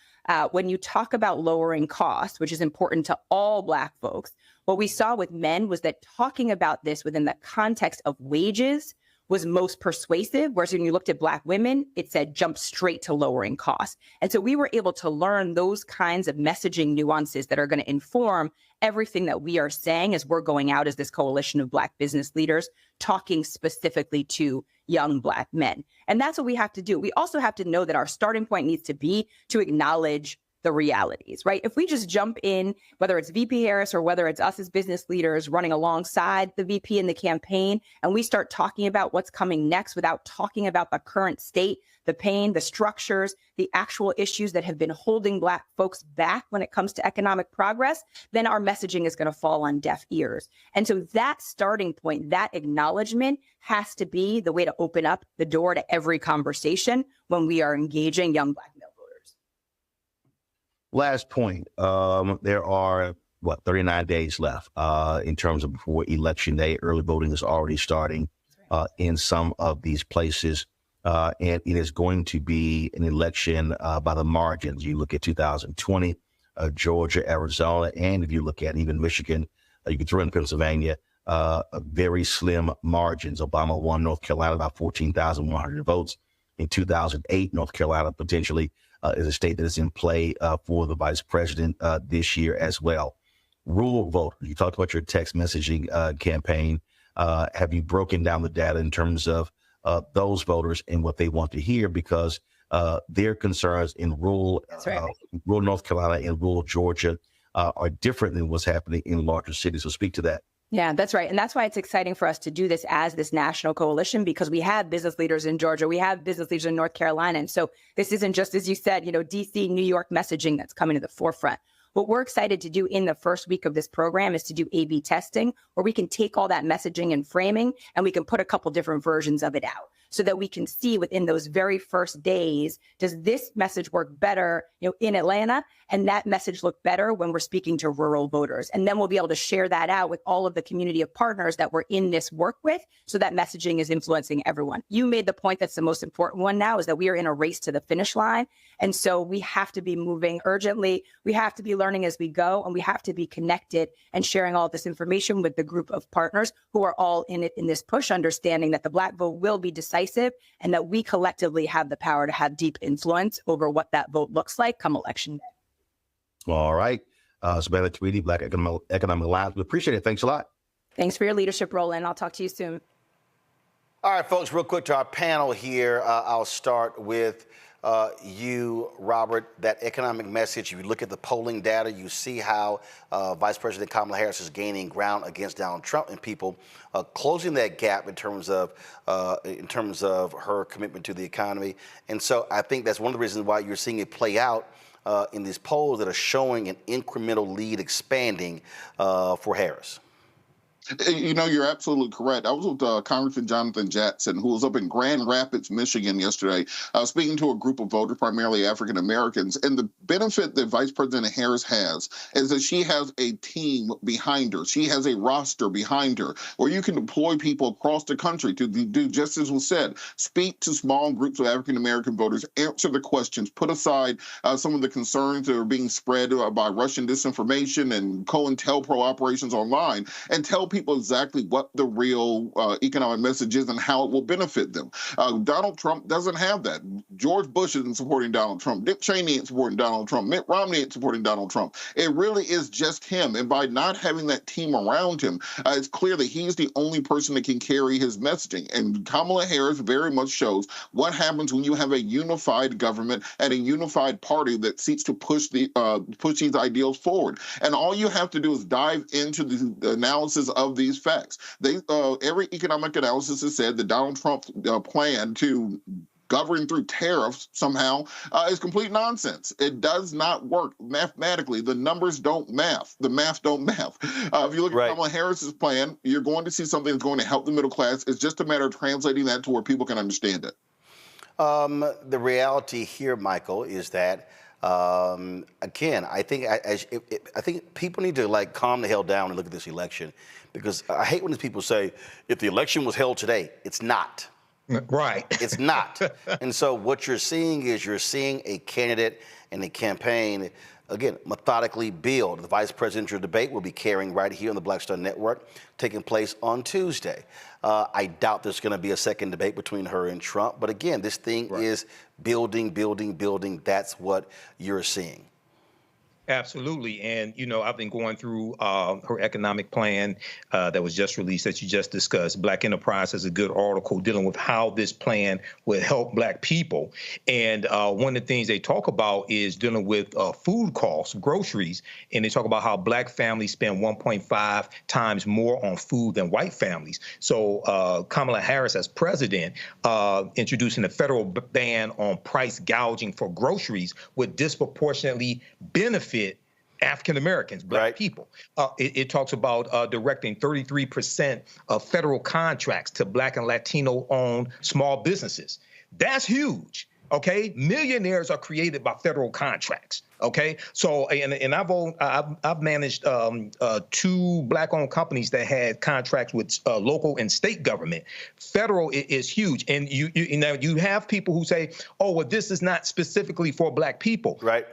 when you talk about lowering costs, which is important to all Black folks, what we saw with men was that talking about this within the context of wages was most persuasive, whereas when you looked at Black women, it said jump straight to lowering costs. And so we were able to learn those kinds of messaging nuances that are going to inform everything that we are saying as we're going out as this coalition of Black business leaders, talking specifically to young Black men. And that's what we have to do. We also have to know that our starting point needs to be to acknowledge the realities, right? If we just jump in, whether it's VP Harris or whether it's us as business leaders running alongside the VP in the campaign, and we start talking about what's coming next without talking about the current state, the pain, the structures, the actual issues that have been holding Black folks back when it comes to economic progress, then our messaging is going to fall on deaf ears. And so that starting point, that acknowledgement has to be the way to open up the door to every conversation when we are engaging young Black male voters. Last point, there are, 39 days left in terms of before Election Day. Early voting is already starting in some of these places. and it is going to be an election by the margins. You look at 2020, Georgia, Arizona, and if you look at even Michigan, you can throw in Pennsylvania, very slim margins. Obama won North Carolina by 14,100 votes. In 2008, North Carolina potentially is a state that is in play for the vice president this year as well. Rural voters, you talked about your text messaging campaign. Have you broken down the data in terms of those voters and what they want to hear? Because their concerns in rural North Carolina and rural Georgia are different than what's happening in larger cities. So speak to that. Yeah, that's right. And that's why it's exciting for us to do this as this national coalition, because we have business leaders in Georgia, we have business leaders in North Carolina. And so this isn't just, as you said, DC, New York messaging that's coming to the forefront. What we're excited to do in the first week of this program is to do A/B testing, where we can take all that messaging and framing and we can put a couple different versions of it out so that we can see within those very first days, does this message work better, in Atlanta? And that message look better when we're speaking to rural voters. And then we'll be able to share that out with all of the community of partners that we're in this work with, so that messaging is influencing everyone. You made the point that's the most important one now, is that we are in a race to the finish line. And so we have to be moving urgently. We have to be learning as we go, and we have to be connected and sharing all this information with the group of partners who are all in it in this push, understanding that the Black vote will be decisive and that we collectively have the power to have deep influence over what that vote looks like come election day. All right. Samantha Tweedy, Black Economic Alliance. We appreciate it. Thanks a lot. Thanks for your leadership, Roland. I'll talk to you soon. All right, folks, real quick to our panel here. I'll start with you, Robert. That economic message, if you look at the polling data, you see how Vice President Kamala Harris is gaining ground against Donald Trump, and people closing that gap in terms of her commitment to the economy. And so I think that's one of the reasons why you're seeing it play out in these polls that are showing an incremental lead expanding for Harris. You're absolutely correct. I was with Congressman Jonathan Jackson, who was up in Grand Rapids, Michigan yesterday, speaking to a group of voters, primarily African Americans. And the benefit that Vice President Harris has is that she has a team behind her. She has a roster behind her where you can deploy people across the country to do just as was said, speak to small groups of African American voters, answer the questions, put aside some of the concerns that are being spread by Russian disinformation and COINTELPRO operations online, and tell people exactly what the real economic message is and how it will benefit them. Donald Trump doesn't have that. George Bush isn't supporting Donald Trump. Dick Cheney ain't supporting Donald Trump. Mitt Romney ain't supporting Donald Trump. It really is just him. And by not having that team around him, it's clear that he's the only person that can carry his messaging. And Kamala Harris very much shows what happens when you have a unified government and a unified party that seeks to push these ideals forward. And all you have to do is dive into the analysis of these facts. Every economic analysis has said that Donald Trump's plan to govern through tariffs somehow is complete nonsense. It does not work mathematically. The numbers don't math. The math don't math. If you look at Kamala Harris's plan, you're going to see something that's going to help the middle class. It's just a matter of translating that to where people can understand it. The reality here, Michael, is that again, I think people need to calm the hell down and look at this election, because I hate when these people say, if the election was held today, it's not. Right. It's not. And so what you're seeing is a candidate and a campaign, again, methodically build. The vice presidential debate will be carrying right here on the Black Star Network, taking place on Tuesday. I doubt there's going to be a second debate between her and Trump. But again, this thing is building, building, building. That's what you're seeing. Absolutely. And, I've been going through her economic plan that was just released that you just discussed. Black Enterprise has a good article dealing with how this plan will help Black people. And one of the things they talk about is dealing with food costs, groceries. And they talk about how Black families spend 1.5 times more on food than white families. So Kamala Harris, as president, introducing a federal ban on price gouging for groceries would disproportionately benefit African Americans, Black people. It talks about directing 33% of federal contracts to Black and Latino-owned small businesses. That's huge. Okay, millionaires are created by federal contracts. Okay, so and I've managed 2 Black-owned companies that had contracts with local and state government. Federal is huge, and you have people who say, "Oh, well, this is not specifically for Black people." Right.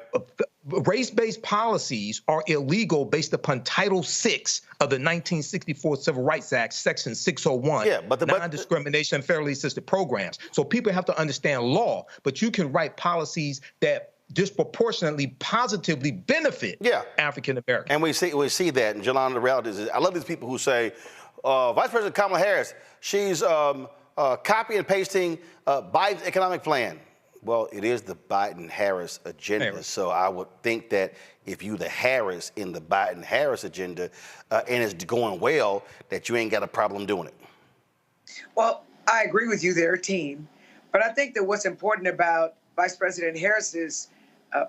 Race-based policies are illegal based upon Title VI of the 1964 Civil Rights Act, Section 601. Yeah, but non-discrimination and federally assisted programs. So people have to understand law, but you can write policies that disproportionately positively benefit African Americans. And we see that. And Jelana, the reality is, I love these people who say, Vice President Kamala Harris, she's copy and pasting Biden's economic plan. Well, it is the Biden-Harris agenda. So I would think that if you the Harris in the Biden-Harris agenda and it's going well, that you ain't got a problem doing it. Well, I agree with you there, team. But I think that what's important about Vice President Harris's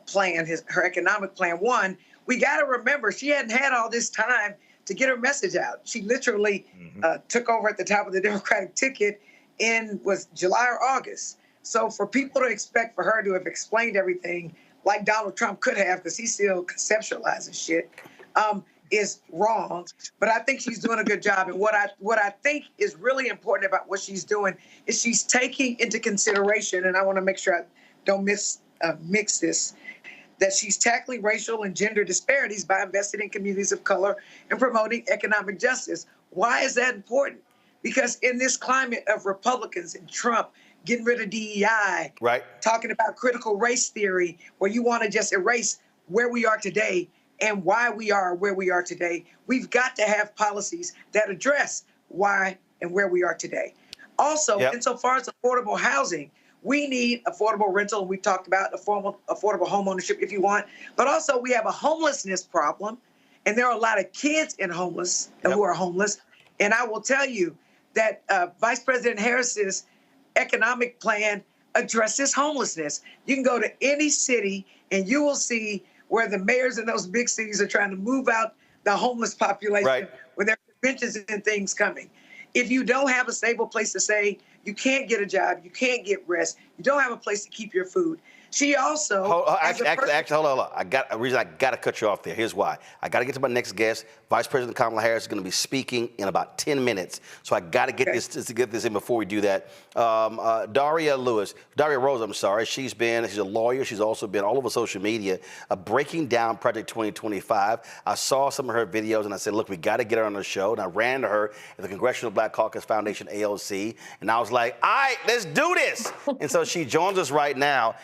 plan, her economic plan, one, we got to remember she hadn't had all this time to get her message out. She literally took over at the top of the Democratic ticket in July or August. So for people to expect for her to have explained everything like Donald Trump could have, because he still conceptualizes shit, is wrong. But I think she's doing a good job. And what I think is really important about what she's doing is she's taking into consideration, and I want to make sure I don't mix this, that she's tackling racial and gender disparities by investing in communities of color and promoting economic justice. Why is that important? Because in this climate of Republicans and Trump getting rid of DEI, talking about critical race theory, where you want to just erase where we are today and why we are where we are today, we've got to have policies that address why and where we are today. Also, insofar as affordable housing, we need affordable rental. We talked about affordable home ownership if you want, but also we have a homelessness problem, and there are a lot of kids who are homeless. And I will tell you that Vice President Harris's economic plan addresses homelessness. You can go to any city and you will see where the mayors in those big cities are trying to move out the homeless population with their conventions and things coming. If you don't have a stable place to stay, you can't get a job, you can't get rest, you don't have a place to keep your food. She also... Actually, hold on. I got to cut you off there. Here's why. I got to get to my next guest. Vice President Kamala Harris is going to be speaking in about 10 minutes. So I got to get this in before we do that. Daria Rose, I'm sorry. She's a lawyer. She's also been all over social media breaking down Project 2025. I saw some of her videos and I said, look, we got to get her on the show. And I ran to her at the Congressional Black Caucus Foundation, AOC. And I was like, all right, let's do this. And so she joins us right now.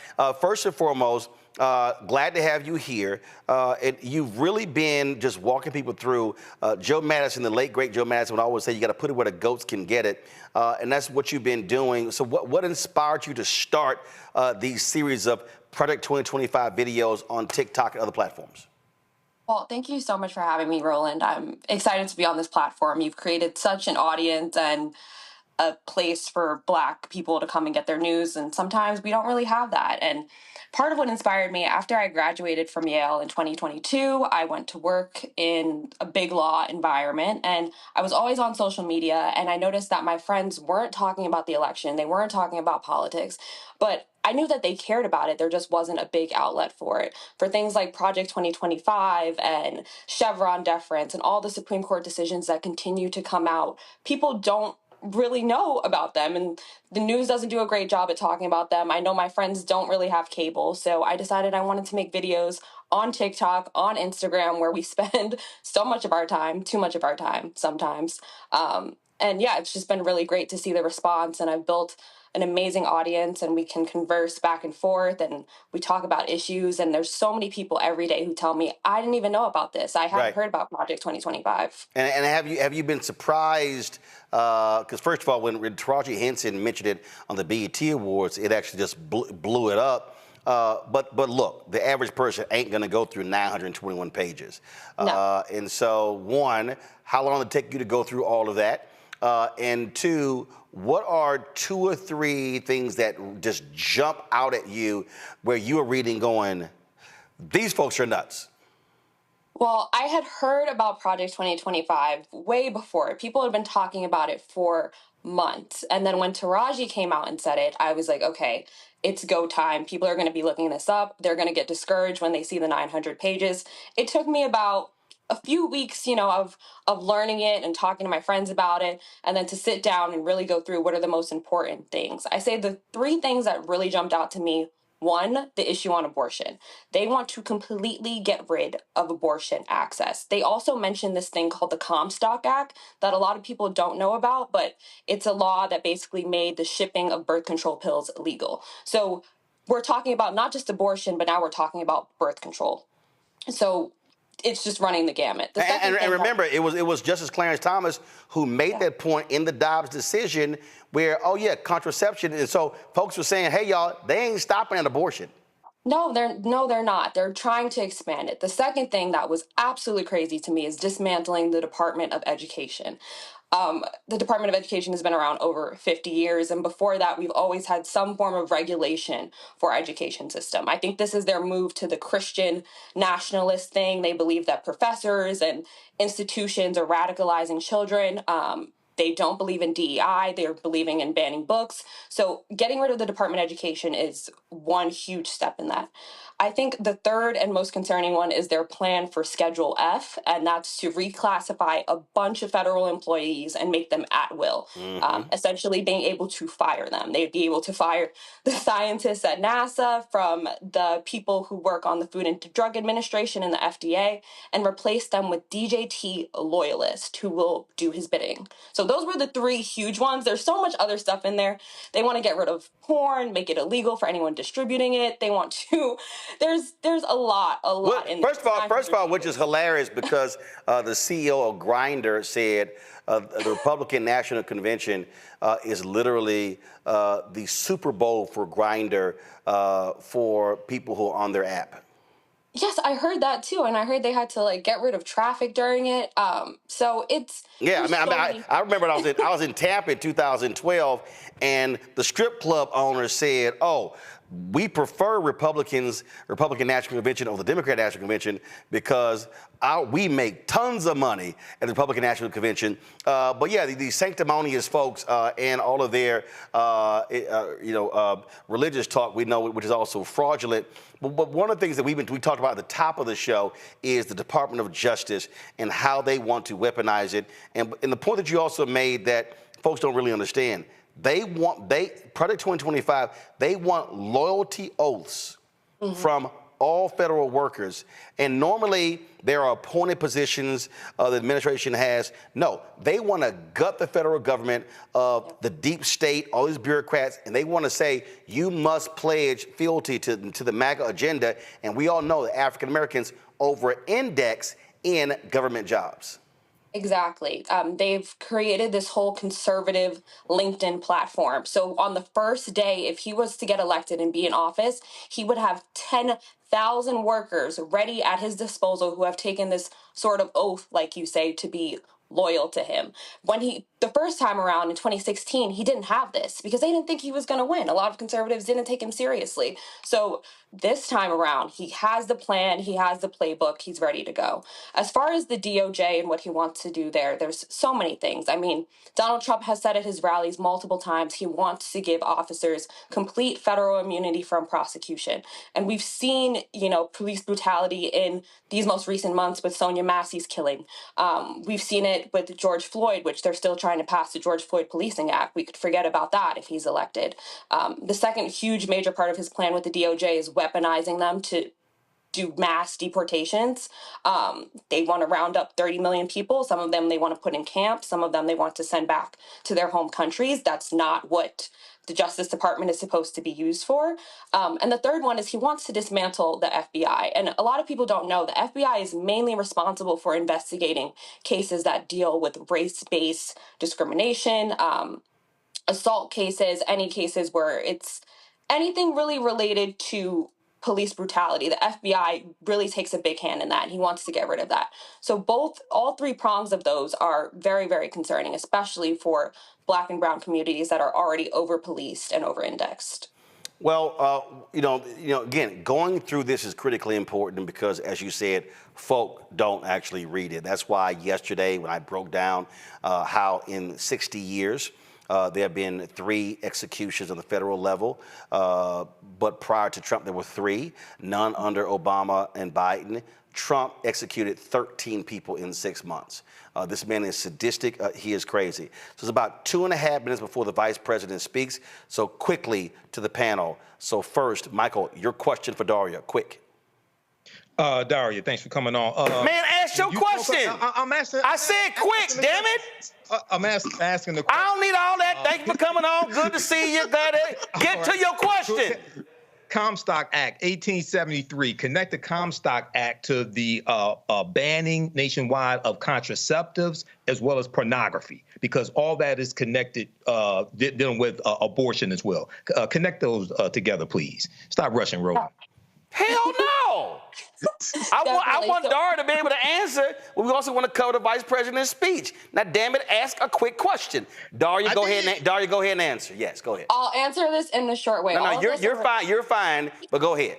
First and foremost, glad to have you here. You've really been just walking people through Joe Madison, the late, great Joe Madison would always say you got to put it where the goats can get it. And that's what you've been doing. So what inspired you to start these series of Project 2025 videos on TikTok and other platforms? Well, thank you so much for having me, Roland. I'm excited to be on this platform. You've created such an audience and a place for Black people to come and get their news, and sometimes we don't really have that. And part of what inspired me, after I graduated from Yale in 2022, I went to work in a big law environment, and I was always on social media, and I noticed that my friends weren't talking about the election, they weren't talking about politics, but I knew that they cared about it. There just wasn't a big outlet for it. For things like Project 2025 and Chevron deference and all the Supreme Court decisions that continue to come out, people don't really know about them, and the news doesn't do a great job at talking about them. I know my friends don't really have cable, so I decided I wanted to make videos on TikTok, on Instagram, where we spend so much of our time, too much of our time sometimes. And yeah, it's just been really great to see the response, and I've built an amazing audience, and we can converse back and forth, and we talk about issues, and there's so many people every day who tell me, I didn't even know about this. I hadn't heard about Project 2025. And have you been surprised, because first of all, when Taraji Henson mentioned it on the BET Awards, it actually just blew it up. But look, the average person ain't going to go through 921 pages. No. And so, one, how long did it take you to go through all of that? And two, what are 2 or 3 things that just jump out at you where you are reading going, these folks are nuts? Well, I had heard about Project 2025 way before. People had been talking about it for months. And then when Taraji came out and said it, I was like, okay, it's go time. People are going to be looking this up. They're going to get discouraged when they see the 900 pages. It took me about a few weeks, of learning it and talking to my friends about it, and then to sit down and really go through what are the most important things. I say the three things that really jumped out to me. One, the issue on abortion. They want to completely get rid of abortion access. They also mentioned this thing called the Comstock Act that a lot of people don't know about, but it's a law that basically made the shipping of birth control pills illegal. So we're talking about not just abortion, but now we're talking about birth control. So it's just running the gamut. And remember, it was Justice Clarence Thomas who made that point in the Dobbs decision where, contraception. And so folks were saying, hey, y'all, they ain't stopping at abortion. No, they're not. They're trying to expand it. The second thing that was absolutely crazy to me is dismantling the Department of Education. The Department of Education has been around over 50 years, and before that, we've always had some form of regulation for our education system. I think this is their move to the Christian nationalist thing. They believe that professors and institutions are radicalizing children. They don't believe in DEI. They're believing in banning books. So getting rid of the Department of Education is one huge step in that. I think the third and most concerning one is their plan for Schedule F, and that's to reclassify a bunch of federal employees and make them at will, essentially being able to fire them. They'd be able to fire the scientists at NASA from the people who work on the Food and Drug Administration and the FDA, and replace them with DJT loyalists who will do his bidding. So those were the three huge ones. There's so much other stuff in there. They want to get rid of porn, make it illegal for anyone distributing it. They want to... There's a lot in there. First of all, which is hilarious because the CEO of Grindr said the Republican National Convention is literally the Super Bowl for Grindr for people who are on their app. Yes, I heard that too, and I heard they had to get rid of traffic during it. So it's I remember I was in Tampa in 2012, and the strip club owner said, "Oh, we prefer Republican National Convention over the Democrat National Convention because we make tons of money at the Republican National Convention." But yeah, these sanctimonious folks and all of their religious talk, we know, which is also fraudulent. But one of the things that we talked about at the top of the show is the Department of Justice and how they want to weaponize it. And the point that you also made that folks don't really understand. Project 2025, they want loyalty oaths from all federal workers. And normally there are appointed positions the administration has. No, they want to gut the federal government of the deep state, all these bureaucrats, and they want to say you must pledge fealty to the MAGA agenda. And we all know that African Americans over-index in government jobs. Exactly. They've created this whole conservative LinkedIn platform. So on the first day, if he was to get elected and be in office, he would have 10,000 workers ready at his disposal who have taken this sort of oath, like you say, to be loyal to him. The first time around in 2016, he didn't have this because they didn't think he was going to win. A lot of conservatives didn't take him seriously. So this time around, he has the plan, he has the playbook, he's ready to go. As far as the DOJ and what he wants to do there's so many things. I mean, Donald Trump has said at his rallies multiple times he wants to give officers complete federal immunity from prosecution. And we've seen, police brutality in these most recent months with Sonia Massey's killing. We've seen it with George Floyd, which they're still trying to pass the George Floyd Policing Act. We could forget about that if he's elected. The second huge major part of his plan with the DOJ is weaponizing them to do mass deportations. They want to round up 30 million people. Some of them they want to put in camps. Some of them they want to send back to their home countries. That's not what the Justice Department is supposed to be used for. And the third one is he wants to dismantle the FBI. And a lot of people don't know the FBI is mainly responsible for investigating cases that deal with race-based discrimination, assault cases, any cases where it's anything really related to police brutality. The FBI really takes a big hand in that. He wants to get rid of that. So all three prongs of those are very, very concerning, especially for Black and brown communities that are already over-policed and over-indexed. Well, again, going through this is critically important because, as you said, folk don't actually read it. That's why yesterday when I broke down how in 60 years, There have been 3 executions on the federal level, but prior to Trump, there were 3, none under Obama and Biden. Trump executed 13 people in 6 months. This man is sadistic. He is crazy. So it's about 2.5 minutes before the vice president speaks. So quickly to the panel. So first, Michael, your question for Daria, quick. Daria, thanks for coming on. Man, ask your question. I'm asking. I said quick, damn it. I'm asking the question. I don't need all that. Thank you for coming on. Good to see you. Get to your question. Comstock Act, 1873, connect the Comstock Act to the banning nationwide of contraceptives as well as pornography, because all that is connected, dealing with abortion as well. Connect those together, please. Stop rushing, Roland. Hell no. I want Daria to be able to answer, but we also want to cover the vice president's speech. Now, damn it, ask a quick question. Daria, go ahead and answer. Yes, go ahead. I'll answer this in the short way. No, you're fine. You're fine, but go ahead.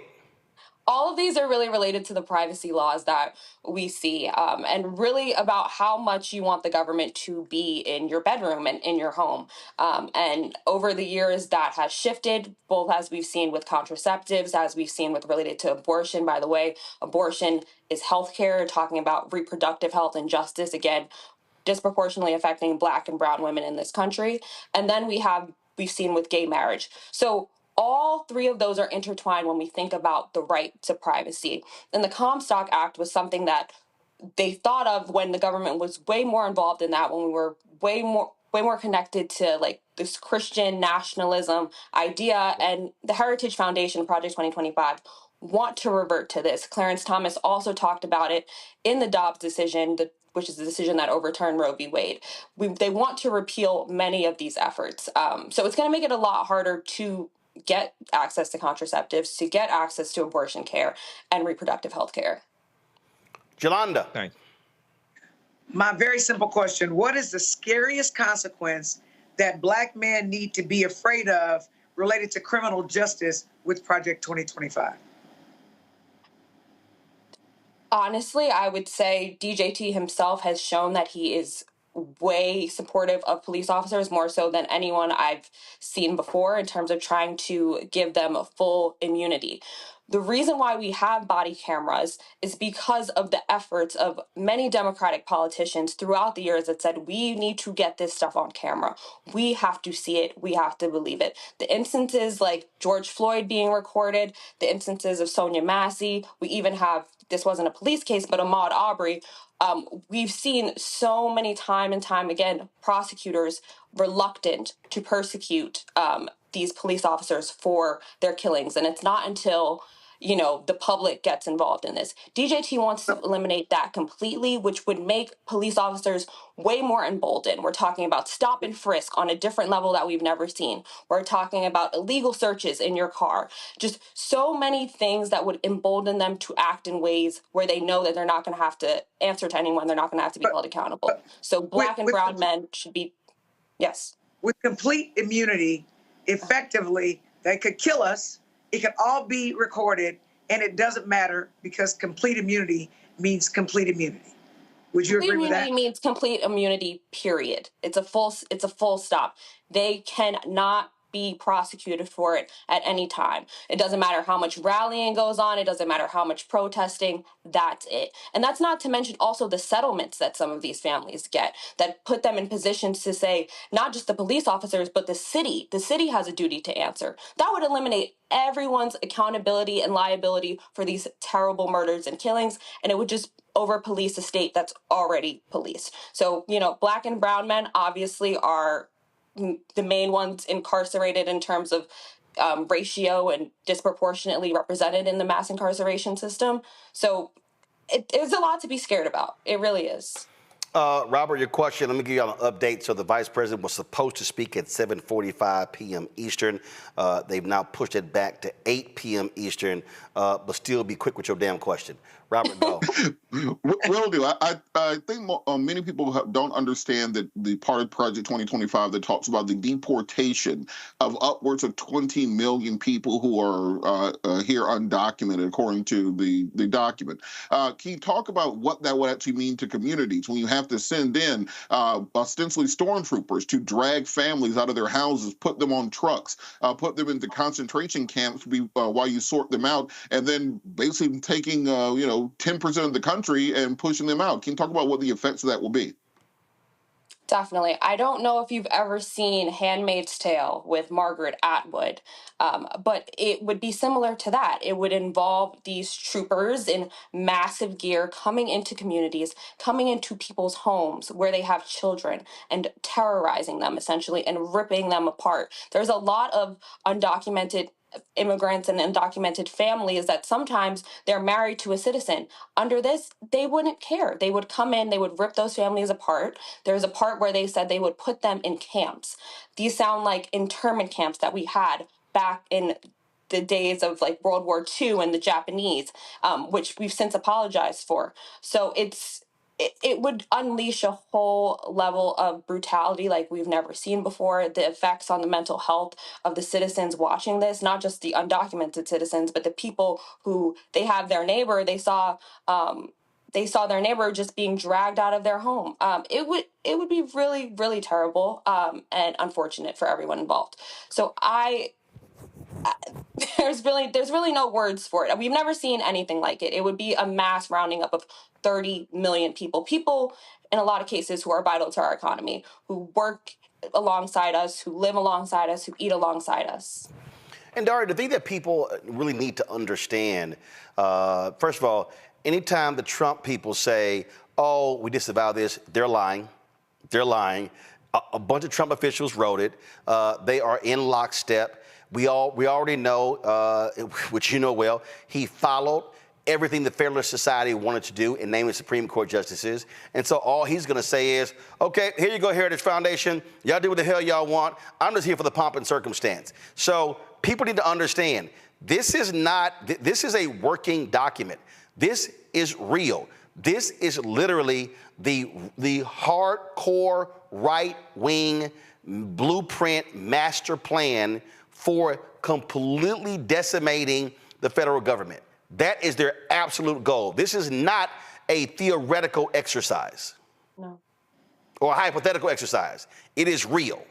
All of these are really related to the privacy laws that we see, and really about how much you want the government to be in your bedroom and in your home. And over the years, that has shifted, both as we've seen with contraceptives, as we've seen with related to abortion. By the way, abortion is healthcare, talking about reproductive health and justice, again, disproportionately affecting Black and brown women in this country. And then we've seen with gay marriage. So all 3 of those are intertwined when we think about the right to privacy. And the Comstock Act was something that they thought of when the government was way more involved in that, when we were way more connected to like this Christian nationalism idea. And the Heritage Foundation, Project 2025, want to revert to this. Clarence Thomas also talked about it in the Dobbs decision, which is the decision that overturned Roe v. Wade. They want to repeal many of these efforts. So it's going to make it a lot harder to get access to contraceptives, to get access to abortion care and reproductive health care. Jolanda. Thanks. My very simple question: what is the scariest consequence that Black men need to be afraid of related to criminal justice with Project 2025? Honestly, I would say DJT himself has shown that he is way supportive of police officers, more so than anyone I've seen before, in terms of trying to give them a full immunity. The reason why we have body cameras is because of the efforts of many Democratic politicians throughout the years that said, we need to get this stuff on camera. We have to see it. We have to believe it. The instances like George Floyd being recorded, the instances of Sonia Massey, we even have, this wasn't a police case, but Ahmaud Arbery. We've seen so many time and time again, prosecutors reluctant to persecute these police officers for their killings. And it's not until, the public gets involved in this. DJT wants to eliminate that completely, which would make police officers way more emboldened. We're talking about stop and frisk on a different level that we've never seen. We're talking about illegal searches in your car. Just so many things that would embolden them to act in ways where they know that they're not going to have to answer to anyone. They're not going to have to be held accountable. So Black and brown men should be, yes. With complete immunity, effectively, they could kill us. It could all be recorded, and it doesn't matter because complete immunity means complete immunity. Would you agree with that? Complete immunity means complete immunity, period. It's a full stop. They cannot be prosecuted for it at any time. It doesn't matter how much rallying goes on. It doesn't matter how much protesting. That's it. And that's not to mention also the settlements that some of these families get that put them in positions to say, not just the police officers, but the city. The city has a duty to answer. That would eliminate everyone's accountability and liability for these terrible murders and killings. And it would just over-police a state that's already policed. So, Black and brown men obviously are the main ones incarcerated in terms of ratio and disproportionately represented in the mass incarceration system. So it's a lot to be scared about. It really is. Robert, your question, let me give you an update. So the vice president was supposed to speak at 7:45 p.m. Eastern. They've now pushed it back to 8 p.m. Eastern, but still be quick with your damn question. Robert, go. Will do. I think many people don't understand that the part of Project 2025 that talks about the deportation of upwards of 20 million people who are here undocumented, according to the document. Can you talk about what that would actually mean to communities when you have have to send in ostensibly stormtroopers to drag families out of their houses, put them on trucks, put them into concentration camps while you sort them out, and then basically taking 10% of the country and pushing them out. Can you talk about what the effects of that will be? Definitely. I don't know if you've ever seen Handmaid's Tale with Margaret Atwood, but it would be similar to that. It would involve these troopers in massive gear coming into communities, coming into people's homes where they have children and terrorizing them essentially and ripping them apart. There's a lot of undocumented immigrants and undocumented families that sometimes they're married to a citizen. Under this, they wouldn't care. They would come in, they would rip those families apart. There's a part where they said they would put them in camps. These sound like internment camps that we had back in the days of like World War II and the Japanese, which we've since apologized for. So it would unleash a whole level of brutality like we've never seen before. The effects on the mental health of the citizens watching this, not just the undocumented citizens, but the people who they have their neighbor, they saw their neighbor just being dragged out of their home. It would be really, really terrible and unfortunate for everyone involved. So there's really no words for it. We've never seen anything like it. It would be a mass rounding up of 30 million people in a lot of cases who are vital to our economy, who work alongside us, who live alongside us, who eat alongside us. And Daria, the thing that people really need to understand, first of all, anytime the Trump people say, oh, we disavow this, they're lying. They're lying. A bunch of Trump officials wrote it. They are in lockstep. We already know, which you know well, he followed everything the Federalist Society wanted to do in naming Supreme Court justices. And so all he's going to say is, okay, here you go, Heritage Foundation. Y'all do what the hell y'all want. I'm just here for the pomp and circumstance. So people need to understand, this is a working document. This is real. This is literally the hardcore right-wing blueprint master plan for completely decimating the federal government. That is their absolute goal. This is not a theoretical exercise. No. Or a hypothetical exercise. It is real.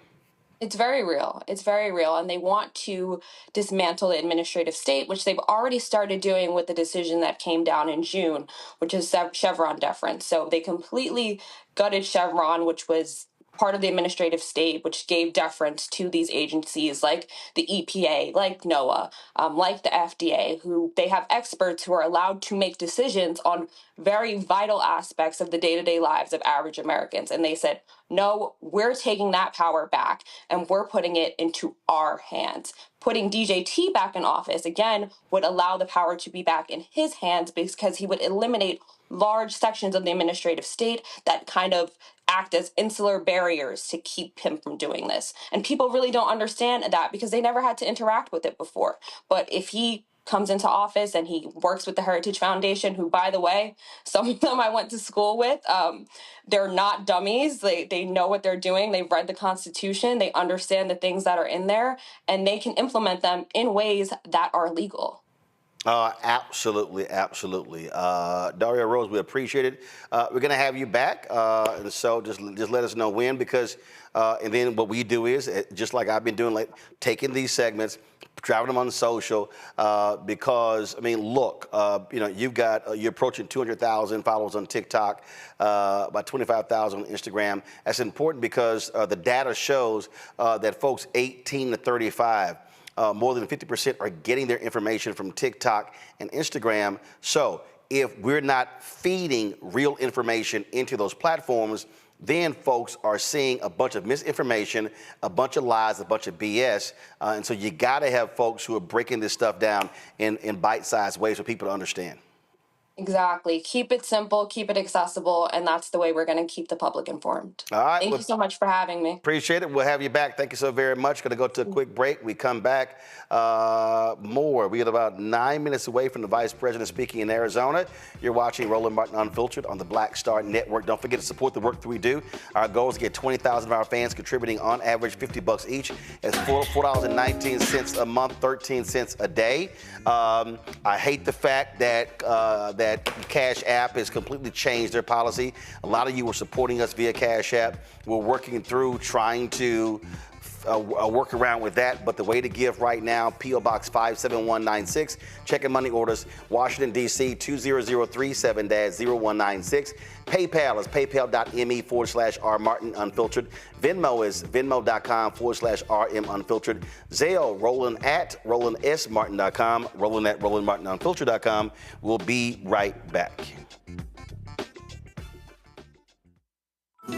It's very real. It's very real. And they want to dismantle the administrative state, which they've already started doing with the decision that came down in June, which is Chevron deference. So they completely gutted Chevron, which was part of the administrative state, which gave deference to these agencies like the EPA, like NOAA, like the FDA, who they have experts who are allowed to make decisions on very vital aspects of the day-to-day lives of average Americans. And they said, no, we're taking that power back and we're putting it into our hands. Putting DJT back in office, again, would allow the power to be back in his hands because he would eliminate large sections of the administrative state that kind of act as insular barriers to keep him from doing this. And people really don't understand that because they never had to interact with it before. But if he comes into office and he works with the Heritage Foundation, who, by the way, some of them I went to school with, they're not dummies. They know what they're doing. They've read the Constitution. They understand the things that are in there, and they can implement them in ways that are legal. Absolutely, absolutely. Daria Rose, we appreciate it. We're going to have you back, and so just let us know when, because and then what we do is, just like I've been doing, like taking these segments, driving them on social, because I mean, look, you're approaching 200,000 followers on TikTok, about 25,000 on Instagram. That's important because the data shows that folks 18 to 35. More than 50% are getting their information from TikTok and Instagram. So if we're not feeding real information into those platforms, then folks are seeing a bunch of misinformation, a bunch of lies, a bunch of BS. And so you got to have folks who are breaking this stuff down in bite-sized ways for people to understand. Exactly. Keep it simple, keep it accessible, and that's the way we're going to keep the public informed. All right. Thank you so much for having me. Appreciate it. We'll have you back. Thank you so very much. Going to go to a quick break. We come back more. We get about 9 minutes away from the Vice President speaking in Arizona. You're watching Roland Martin Unfiltered on the Black Star Network. Don't forget to support the work that we do. Our goal is to get 20,000 of our fans contributing on average $50 each. It's $4.19 a month, 13 cents a day. I hate the fact that that Cash App has completely changed their policy. A lot of you were supporting us via Cash App. We're working through trying to work around with that, but the way to give right now, P.O. Box 57196, checking money orders, Washington, D.C. 20037-0196. PayPal is paypal.me/R Martin Unfiltered. Venmo is venmo.com/RM Unfiltered. Zelle, Roland@RolandSMartin.com, Roland@RolandMartinUnfiltered.com. We'll be right back.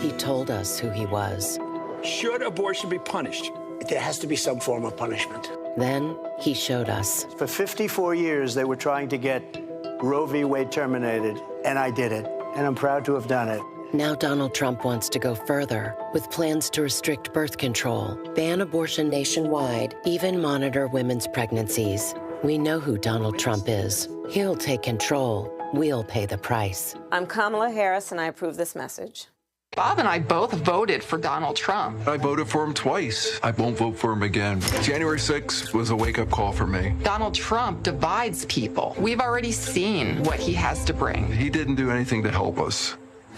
He told us who he was. Should abortion be punished? There has to be some form of punishment. Then he showed us. For 54 years, they were trying to get Roe v. Wade terminated, and I did it. And I'm proud to have done it. Now Donald Trump wants to go further with plans to restrict birth control, ban abortion nationwide, even monitor women's pregnancies. We know who Donald Trump is. He'll take control. We'll pay the price. I'm Kamala Harris, and I approve this message. Bob and I both voted for Donald Trump. I voted for him twice. I won't vote for him again. January 6th was a wake-up call for me. Donald Trump divides people. We've already seen what he has to bring. He didn't do anything to help us.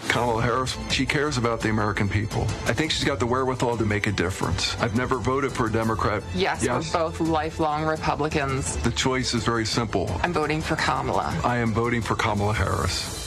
Kamala Harris, she cares about the American people. I think she's got the wherewithal to make a difference. I've never voted for a Democrat. Yes, we're both lifelong Republicans. The choice is very simple. I'm voting for Kamala. I am voting for Kamala Harris.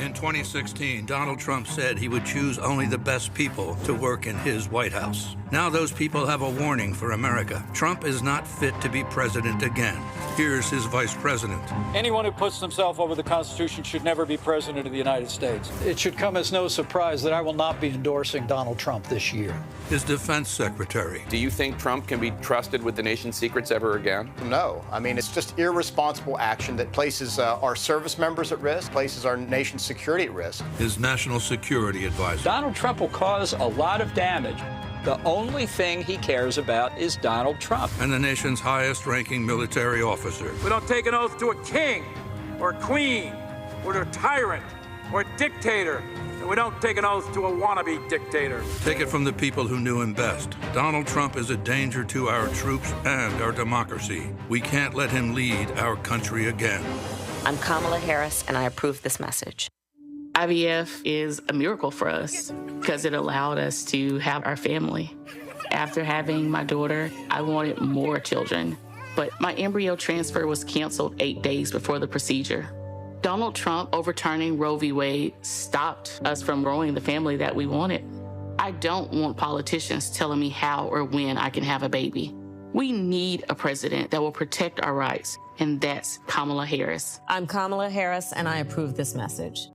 In 2016, Donald Trump said he would choose only the best people to work in his White House. Now those people have a warning for America. Trump is not fit to be president again. Here's his vice president. Anyone who puts themselves over the Constitution should never be president of the United States. It should come as no surprise that I will not be endorsing Donald Trump this year. His defense secretary. Do you think Trump can be trusted with the nation's secrets ever again? No. I mean, it's just irresponsible action that places our service members at risk, places our nation's security at risk. His national security advisor. Donald Trump will cause a lot of damage. The only thing he cares about is Donald Trump. And the nation's highest-ranking military officer. We don't take an oath to a king or a queen or a tyrant or a dictator. And we don't take an oath to a wannabe dictator. Take it from the people who knew him best. Donald Trump is a danger to our troops and our democracy. We can't let him lead our country again. I'm Kamala Harris, and I approve this message. IVF is a miracle for us because it allowed us to have our family. After having my daughter, I wanted more children, but my embryo transfer was canceled 8 days before the procedure. Donald Trump overturning Roe v. Wade stopped us from growing the family that we wanted. I don't want politicians telling me how or when I can have a baby. We need a president that will protect our rights, and that's Kamala Harris. I'm Kamala Harris, and I approve this message.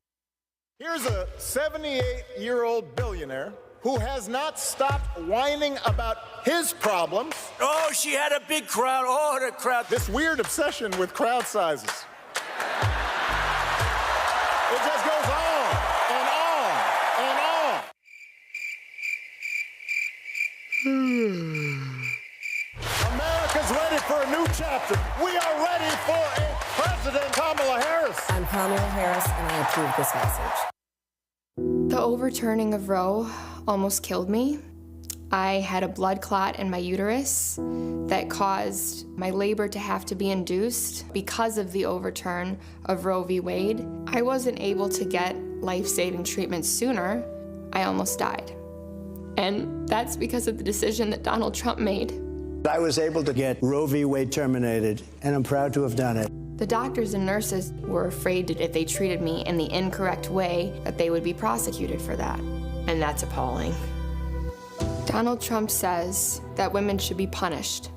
Here's a 78-year-old billionaire who has not stopped whining about his problems. Oh, she had a big crowd. Oh, the crowd. This weird obsession with crowd sizes. It just goes on and on and on. America's ready for a new chapter. We are ready for a President Kamala Harris. I'm Kamala Harris, and I approve this message. The overturning of Roe almost killed me. I had a blood clot in my uterus that caused my labor to have to be induced because of the overturn of Roe v. Wade. I wasn't able to get life-saving treatment sooner. I almost died. And that's because of the decision that Donald Trump made. I was able to get Roe v. Wade terminated, and I'm proud to have done it. The doctors and nurses were afraid that if they treated me in the incorrect way, that they would be prosecuted for that. And that's appalling. Donald Trump says that women should be punished.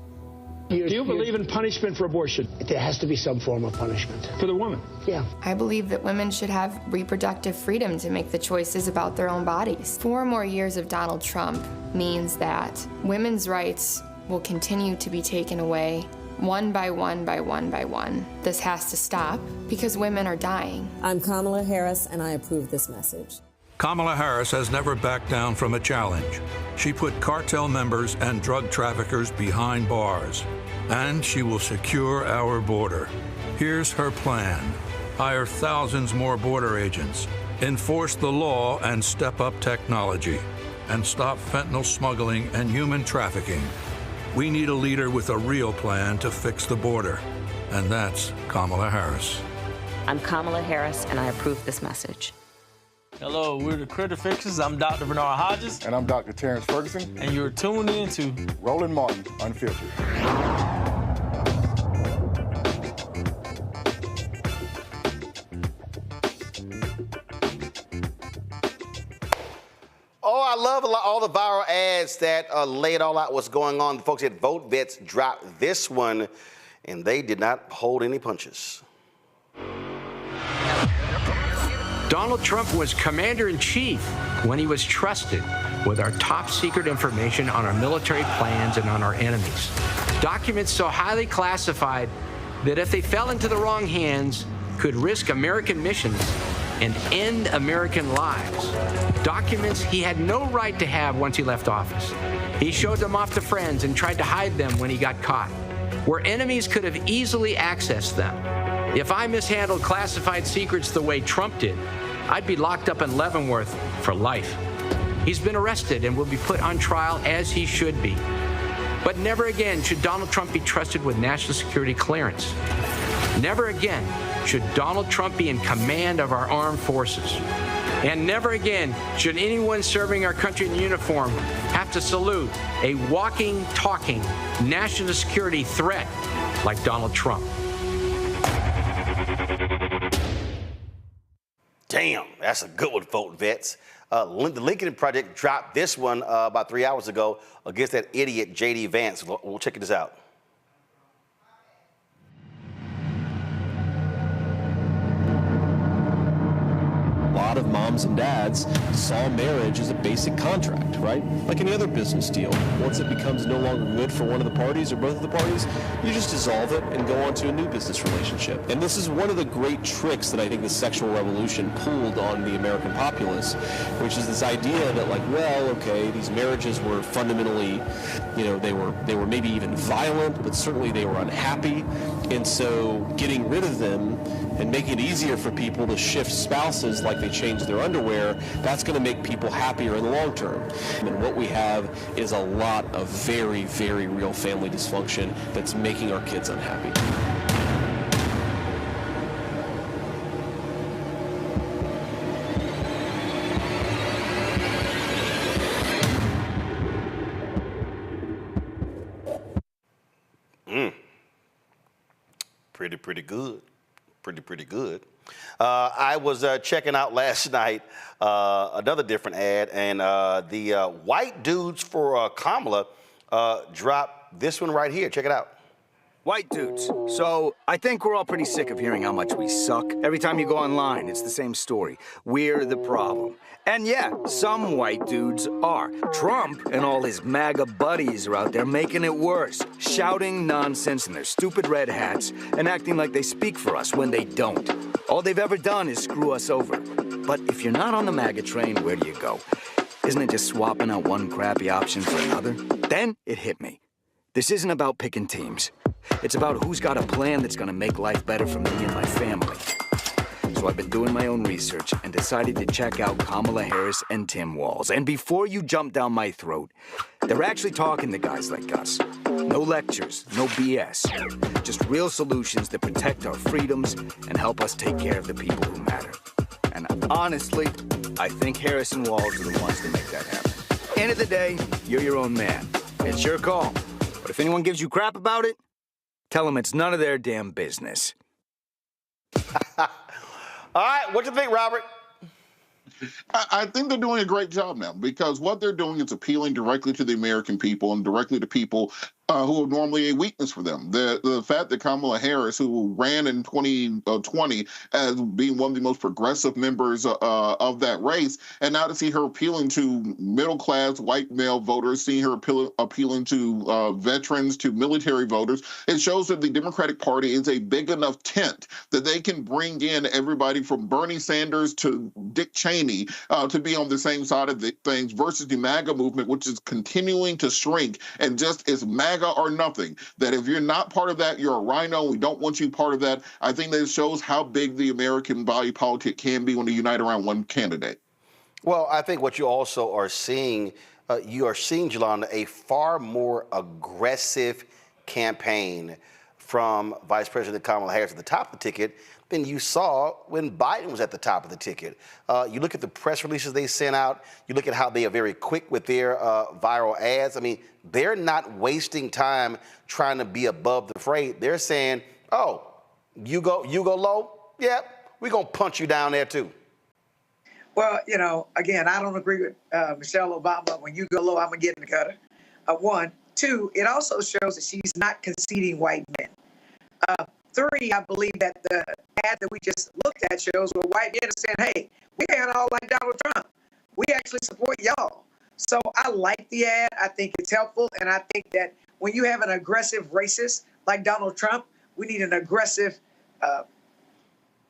Do you believe in punishment for abortion? There has to be some form of punishment for the woman. Yeah. I believe that women should have reproductive freedom to make the choices about their own bodies. 4 more years of Donald Trump means that women's rights will continue to be taken away one by one by one by one. This has to stop because women are dying. I'm Kamala Harris, and I approve this message. Kamala Harris has never backed down from a challenge. She put cartel members and drug traffickers behind bars, and she will secure our border. Here's her plan. Hire thousands more border agents, enforce the law and step up technology, and stop fentanyl smuggling and human trafficking. We need a leader with a real plan to fix the border. and that's Kamala Harris. I'm Kamala Harris, and I approve this message. Hello, we're the Critter Fixers. I'm Dr. Bernard Hodges. And I'm Dr. Terrence Ferguson. And you're tuned in to Roland Martin Unfiltered. Oh, I love all the viral ads that lay it all out what's going on. The folks at Vote Vets dropped this one, and they did not hold any punches. Donald Trump was commander-in-chief when he was trusted with our top-secret information on our military plans and on our enemies. Documents so highly classified that if they fell into the wrong hands, could risk American missions and end American lives. Documents he had no right to have once he left office. He showed them off to friends and tried to hide them when he got caught, where enemies could have easily accessed them. If I mishandled classified secrets the way Trump did, I'd be locked up in Leavenworth for life. He's been arrested and will be put on trial as he should be. But never again should Donald Trump be trusted with national security clearance. Never again should Donald Trump be in command of our armed forces. And never again should anyone serving our country in uniform have to salute a walking, talking national security threat like Donald Trump. Damn, that's a good one, Vote Vets. The Lincoln Project dropped this one about 3 hours ago against that idiot J.D. Vance. We'll check this out. A lot of moms and dads saw marriage as a basic contract, right? Like any other business deal. Once it becomes no longer good for one of the parties or both of the parties, you just dissolve it and go on to a new business relationship. And this is one of the great tricks that I think the sexual revolution pulled on the American populace, which is this idea that, like, well, okay, these marriages were fundamentally, you know, they were maybe even violent, but certainly they were unhappy. And so getting rid of them and making it easier for people to shift spouses like they change their underwear, that's going to make people happier in the long term. And what we have is a lot of very, very real family dysfunction that's making our kids unhappy. Pretty good. Pretty good. I was checking out last night another different ad, and the white dudes for Kamala dropped this one right here. Check it out. White dudes. So I think we're all pretty sick of hearing how much we suck. Every time you go online, it's the same story. We're the problem. And yeah, some white dudes are. Trump and all his MAGA buddies are out there making it worse, shouting nonsense in their stupid red hats and acting like they speak for us when they don't. All they've ever done is screw us over. But if you're not on the MAGA train, where do you go? Isn't it just swapping out one crappy option for another? Then it hit me. This isn't about picking teams. It's about who's got a plan that's gonna make life better for me and my family. So I've been doing my own research and decided to check out Kamala Harris and Tim Walz. And before you jump down my throat, they're actually talking to guys like us. No lectures, no BS. Just real solutions that protect our freedoms and help us take care of the people who matter. And honestly, I think Harris and Walz are the ones to make that happen. End of the day, you're your own man. It's your call. But if anyone gives you crap about it, tell them it's none of their damn business. All right, what do you think, Robert? I think they're doing a great job now, because what they're doing is appealing directly to the American people and directly to people who are normally a weakness for them. The fact that Kamala Harris, who ran in 2020 as being one of the most progressive members of that race, and now to see her appealing to middle-class white male voters, seeing her appealing to veterans, to military voters, it shows that the Democratic Party is a big enough tent that they can bring in everybody from Bernie Sanders to Dick Cheney to be on the same side of things versus the MAGA movement, which is continuing to shrink and just is MAGA or nothing. That if you're not part of that, you're a rhino. We don't want you part of that. I think that it shows how big the American body politic can be when they unite around one candidate. Well, I think what you also are seeing, Jelana, a far more aggressive campaign from Vice President Kamala Harris at the top of the ticket than you saw when Biden was at the top of the ticket. You look at the press releases they sent out. You look at how they are very quick with their viral ads. I mean, they're not wasting time trying to be above the fray. They're saying, oh, you go low? Yep, we're going to punch you down there too. Well, you know, again, I don't agree with Michelle Obama. When you go low, I'm going to get in the gutter. One. Two, it also shows that she's not conceding white men. Three, I believe that the ad that we just looked at shows where white men are saying, hey, we ain't all like Donald Trump. We actually support y'all. So I like the ad. I think it's helpful. And I think that when you have an aggressive racist like Donald Trump, we need an aggressive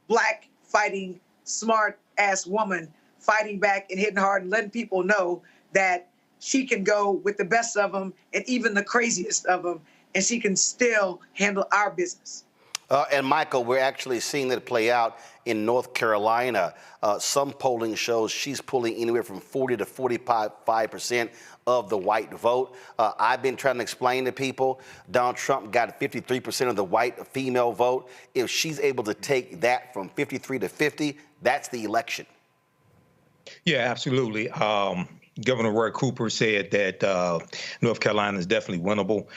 black fighting, smart-ass woman fighting back and hitting hard and letting people know that she can go with the best of them and even the craziest of them, and she can still handle our business. And Michael, we're actually seeing it play out in North Carolina. Some polling shows she's pulling anywhere from 40 to 45% of the white vote. I've been trying to explain to people, Donald Trump got 53% of the white female vote. If she's able to take that from 53 to 50, that's the election. Yeah, absolutely. Governor Roy Cooper said that North Carolina is definitely winnable.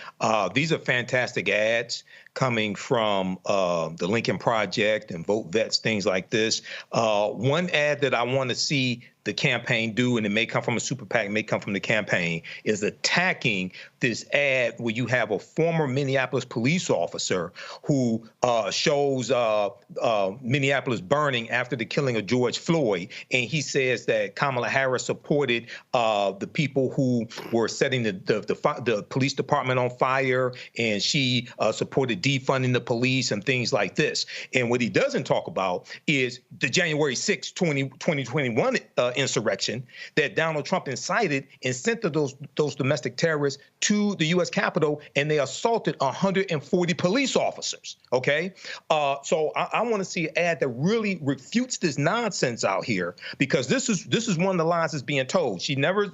These are fantastic ads coming from the Lincoln Project and Vote Vets, things like this. One ad that I want to see the campaign do, and it may come from a super PAC, may come from the campaign, is attacking this ad where you have a former Minneapolis police officer who shows Minneapolis burning after the killing of George Floyd. And he says that Kamala Harris supported the people who were setting the police department on fire, and she supported defunding the police and things like this. And what he doesn't talk about is the January 6, 2021 insurrection that Donald Trump incited and sent those domestic terrorists to the U.S. Capitol, and they assaulted 140 police officers. Okay, so I want to see an ad that really refutes this nonsense out here, because this is one of the lies that's being told. She never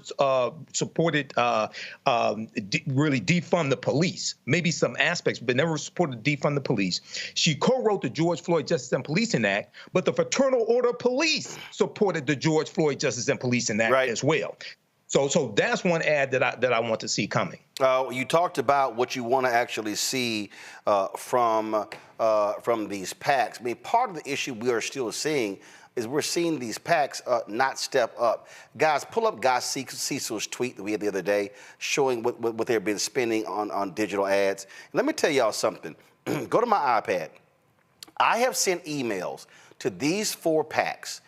supported really defund the police, maybe some aspects, but never supported defund the police. She co-wrote the George Floyd Justice and Policing Act, but the Fraternal Order of Police supported the George Floyd Justice and Policing Act as well. So that's one ad that I want to see coming. You talked about what you want to actually see from these PACs. I mean, part of the issue we are still seeing is we're seeing these PACs not step up. Guys, pull up Guy Cecil's tweet that we had the other day showing what they've been spending on digital ads. And let me tell y'all something. Go to my iPad. I have sent emails to these 4 PACs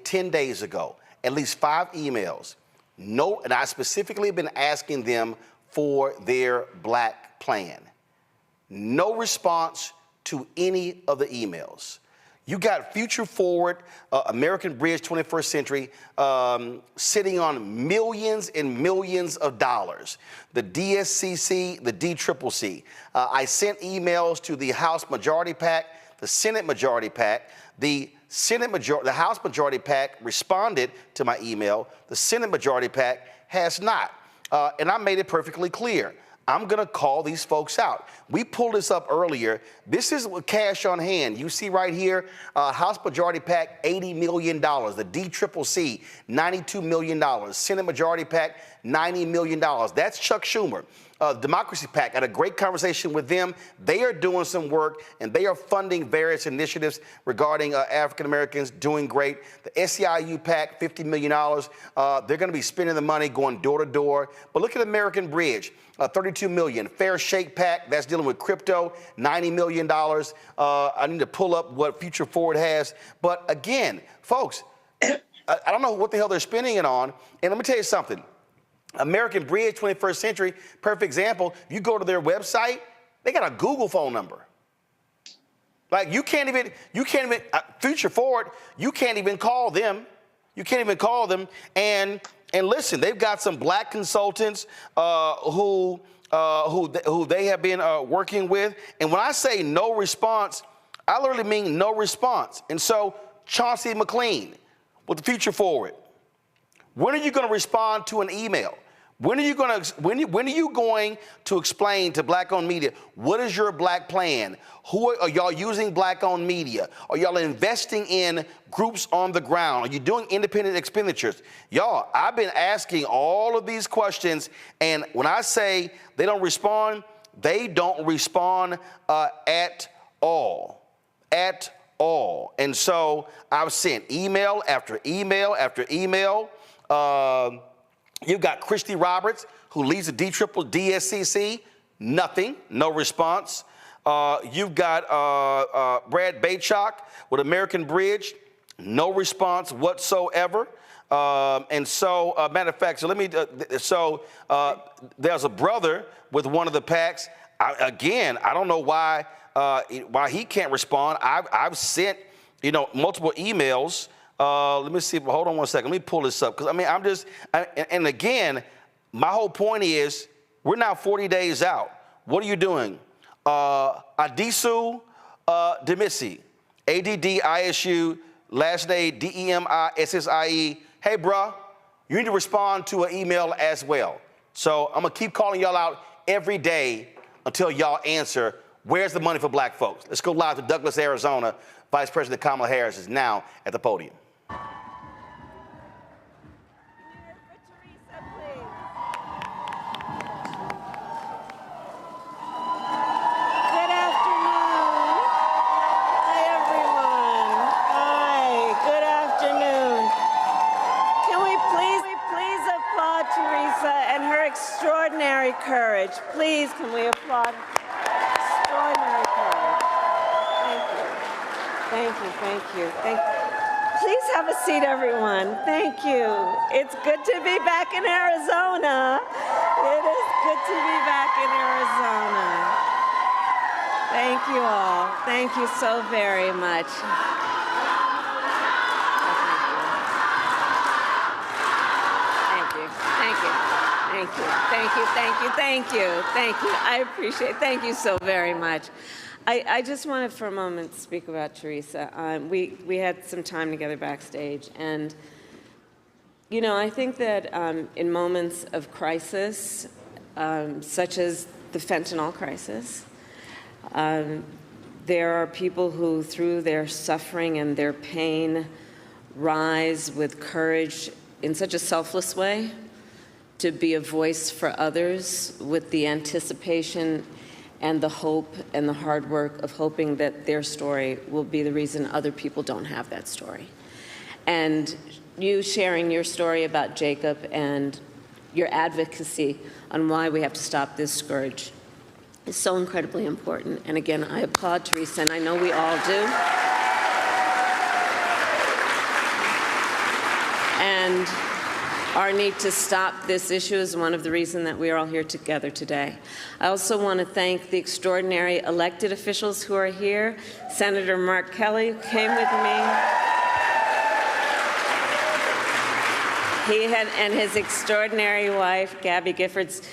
10 days ago, at least 5 emails. No, and I specifically been asking them for their black plan. No response to any of the emails. You got Future Forward, American Bridge 21st Century, sitting on millions and millions of dollars. The DSCC, the DCCC. I sent emails to the House Majority PAC, the Senate Majority PAC. The House Majority PAC responded to my email. The Senate Majority PAC has not. And I made it perfectly clear. I'm going to call these folks out. We pulled this up earlier. This is cash on hand. You see right here, House Majority PAC, $80 million. The DCCC, $92 million. Senate Majority PAC, $90 million. That's Chuck Schumer. Democracy PAC, had a great conversation with them. They are doing some work, and they are funding various initiatives regarding African Americans doing great. The SEIU PAC, $50 million. They're going to be spending the money going door to door. But look at American Bridge, $32 million. Fair Shake PAC, that's dealing with crypto, $90 million. I need to pull up what Future Forward has. But again, folks, I don't know what the hell they're spending it on. And let me tell you something. American Bridge, 21st Century, perfect example. You go to their website, they got a Google phone number. Like you can't even, Future Forward, you can't even call them. You can't even call them. And listen, they've got some black consultants who they have been working with. And when I say no response, I literally mean no response. And so Chauncey McLean with the Future Forward. When are you going to respond to an email? When are you going to explain to black-owned media, what is your black plan? Who are y'all using black-owned media? Are y'all investing in groups on the ground? Are you doing independent expenditures? Y'all, I've been asking all of these questions, and when I say they don't respond at all. At all. And so I've sent email after email after email. You've got Christy Roberts, who leads the DSCC, nothing, no response. You've got Brad Baychok with American Bridge, no response whatsoever. And so, matter of fact, there's a brother with one of the PACs. I don't know why he can't respond. I've sent, multiple emails. Let me see. Hold on one second. Let me pull this up. Because, and again, my whole point is we're now 40 days out. What are you doing? Adisu Demisi, ADDISU, last name DEMISSIE. Hey, bruh, you need to respond to an email as well. So I'm going to keep calling y'all out every day until y'all answer, where's the money for black folks? Let's go live to Douglas, Arizona. Vice President Kamala Harris is now at the podium. Extraordinary courage. Please, can we applaud? Extraordinary courage. Thank you. Thank you, thank you, thank you. Please have a seat, everyone. Thank you. It's good to be back in Arizona. It is good to be back in Arizona. Thank you all. Thank you so very much. Thank you, thank you, thank you, thank you, thank you. I appreciate it. Thank you so very much. I just wanted for a moment to speak about Teresa. We had some time together backstage, and I think that in moments of crisis, such as the fentanyl crisis, there are people who, through their suffering and their pain, rise with courage in such a selfless way to be a voice for others with the anticipation and the hope and the hard work of hoping that their story will be the reason other people don't have that story. And you sharing your story about Jacob and your advocacy on why we have to stop this scourge is so incredibly important. And again, I applaud Teresa, and I know we all do. And our need to stop this issue is one of the reasons that we are all here together today. I also want to thank the extraordinary elected officials who are here. Senator Mark Kelly came with me. He and his extraordinary wife, Gabby Giffords,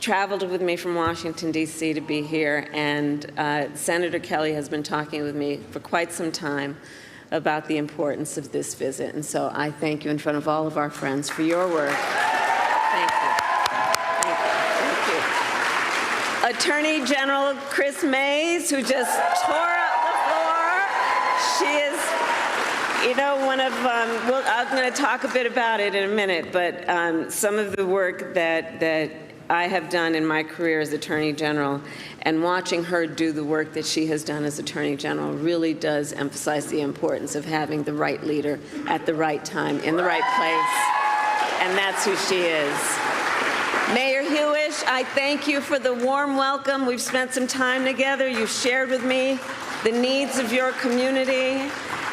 traveled with me from Washington, D.C. to be here. And Senator Kelly has been talking with me for quite some time about the importance of this visit. And so I thank you in front of all of our friends for your work. Thank you. Thank you. Thank you. Attorney General Chris Mays, who just tore up the floor. She is, one of, I'm going to talk a bit about it in a minute, but some of the work that I have done in my career as Attorney General, and watching her do the work that she has done as Attorney General really does emphasize the importance of having the right leader at the right time, in the right place, and that's who she is. Mayor Hewish, I thank you for the warm welcome. We've spent some time together. You've shared with me the needs of your community,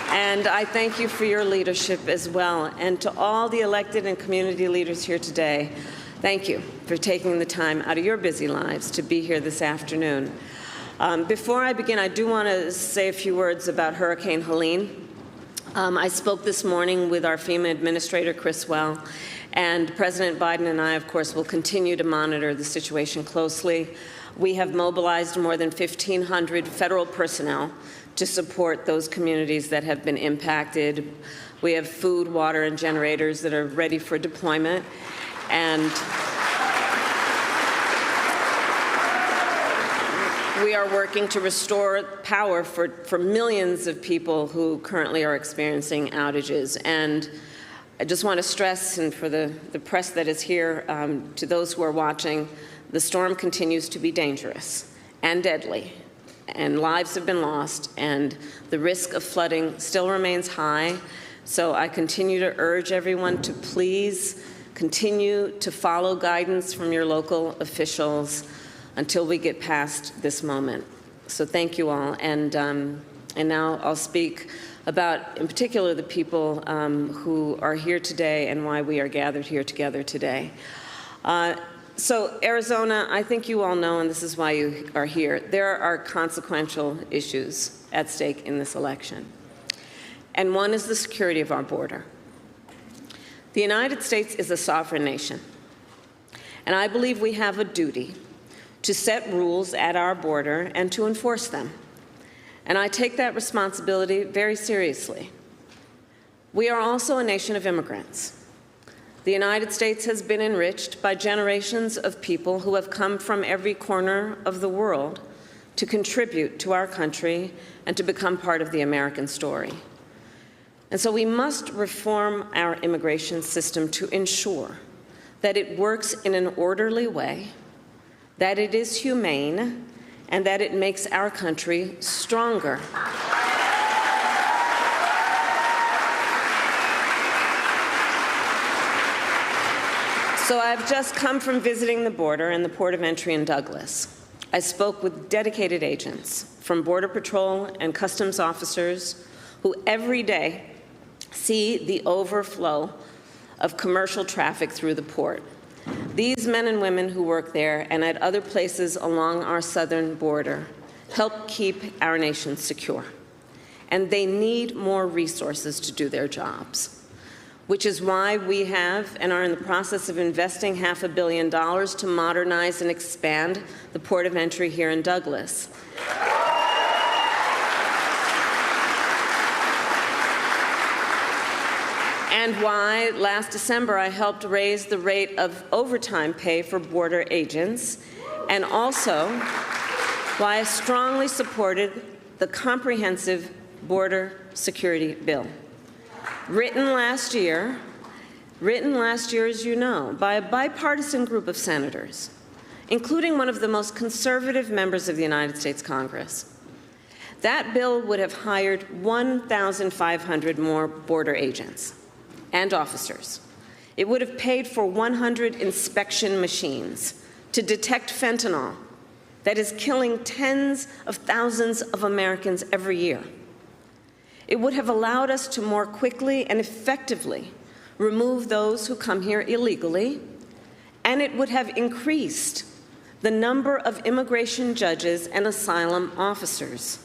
and I thank you for your leadership as well. And to all the elected and community leaders here today, thank you for taking the time out of your busy lives to be here this afternoon. Before I begin, I do want to say a few words about Hurricane Helene. I spoke this morning with our FEMA administrator, Chris Well, and President Biden and I, of course, will continue to monitor the situation closely. We have mobilized more than 1,500 federal personnel to support those communities that have been impacted. We have food, water, and generators that are ready for deployment. And we are working to restore power for millions of people who currently are experiencing outages. And I just want to stress, and for the press that is here, to those who are watching, the storm continues to be dangerous and deadly, and lives have been lost, and the risk of flooding still remains high. So I continue to urge everyone to please continue to follow guidance from your local officials until we get past this moment. So thank you all. And now I'll speak about, in particular, the people who are here today and why we are gathered here together today. So Arizona, I think you all know, and this is why you are here, there are consequential issues at stake in this election. And one is the security of our border. The United States is a sovereign nation, and I believe we have a duty to set rules at our border and to enforce them. And I take that responsibility very seriously. We are also a nation of immigrants. The United States has been enriched by generations of people who have come from every corner of the world to contribute to our country and to become part of the American story. And so we must reform our immigration system to ensure that it works in an orderly way, that it is humane, and that it makes our country stronger. So I've just come from visiting the border and the port of entry in Douglas. I spoke with dedicated agents from Border Patrol and Customs officers who every day see the overflow of commercial traffic through the port. These men and women who work there and at other places along our southern border help keep our nation secure. And they need more resources to do their jobs, which is why we have and are in the process of investing $500 million to modernize and expand the port of entry here in Douglas. And why last December I helped raise the rate of overtime pay for border agents, and also why I strongly supported the comprehensive border security bill. Written last year, as you know, by a bipartisan group of senators, including one of the most conservative members of the United States Congress. That bill would have hired 1,500 more border agents and officers. It would have paid for 100 inspection machines to detect fentanyl that is killing tens of thousands of Americans every year. It would have allowed us to more quickly and effectively remove those who come here illegally, and it would have increased the number of immigration judges and asylum officers.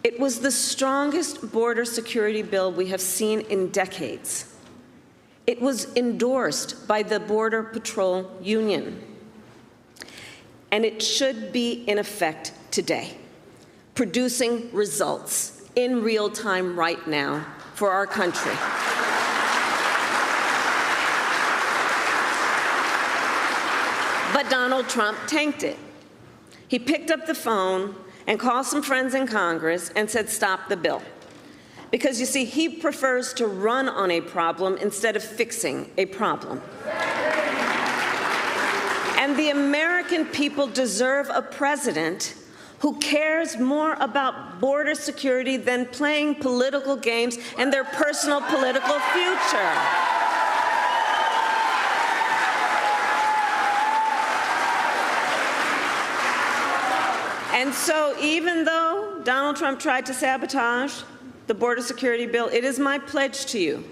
It was the strongest border security bill we have seen in decades. It was endorsed by the Border Patrol Union, and it should be in effect today, producing results in real time right now for our country. But Donald Trump tanked it. He picked up the phone and called some friends in Congress and said, stop the bill. Because you see, he prefers to run on a problem instead of fixing a problem. And the American people deserve a president who cares more about border security than playing political games and their personal political future. And so even though Donald Trump tried to sabotage the border security bill, it is my pledge to you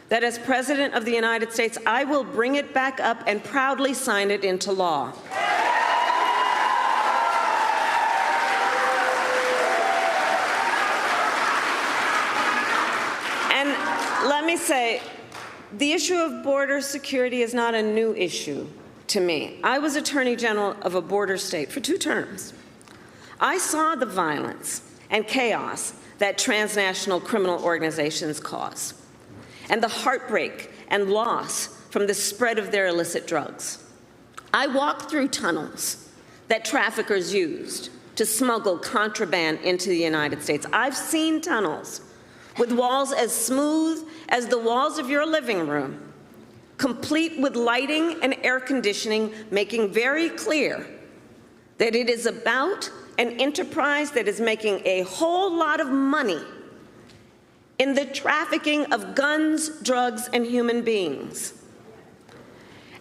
that as President of the United States, I will bring it back up and proudly sign it into law. And let me say, the issue of border security is not a new issue to me. I was Attorney General of a border state for 2 terms. I saw the violence and chaos that transnational criminal organizations cause, and the heartbreak and loss from the spread of their illicit drugs. I walked through tunnels that traffickers used to smuggle contraband into the United States. I've seen tunnels with walls as smooth as the walls of your living room, complete with lighting and air conditioning, making very clear that it is about an enterprise that is making a whole lot of money in the trafficking of guns, drugs, and human beings.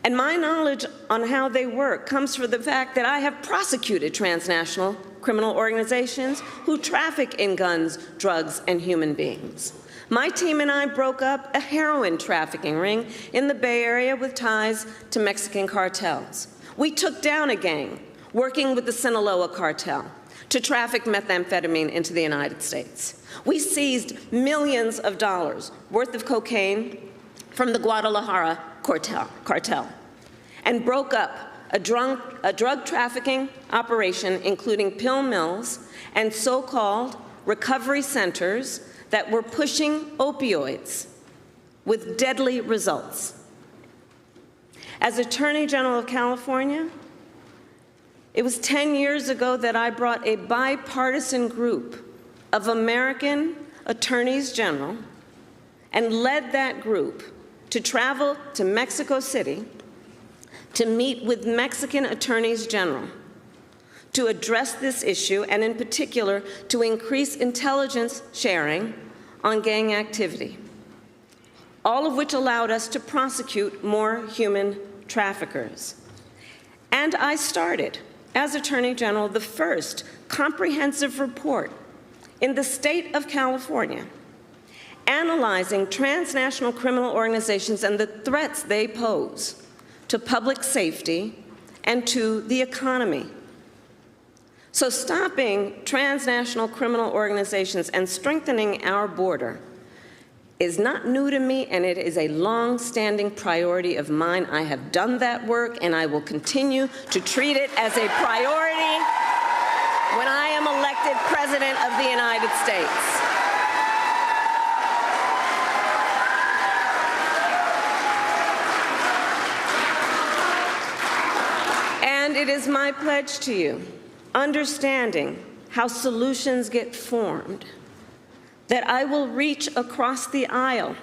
And my knowledge on how they work comes from the fact that I have prosecuted transnational criminal organizations who traffic in guns, drugs, and human beings. My team and I broke up a heroin trafficking ring in the Bay Area with ties to Mexican cartels. We took down a gang working with the Sinaloa cartel to traffic methamphetamine into the United States. We seized millions of dollars worth of cocaine from the Guadalajara cartel and broke up a drug trafficking operation, including pill mills and so-called recovery centers that were pushing opioids with deadly results. As Attorney General of California, it was 10 years ago that I brought a bipartisan group of American attorneys general and led that group to travel to Mexico City to meet with Mexican attorneys general to address this issue, and in particular, to increase intelligence sharing on gang activity, all of which allowed us to prosecute more human traffickers. And I started, as Attorney General, the first comprehensive report in the state of California analyzing transnational criminal organizations and the threats they pose to public safety and to the economy. So stopping transnational criminal organizations and strengthening our border is not new to me, and it is a long-standing priority of mine. I have done that work, and I will continue to treat it as a priority when I am elected President of the United States. And it is my pledge to you, understanding how solutions get formed, that I will reach across the aisle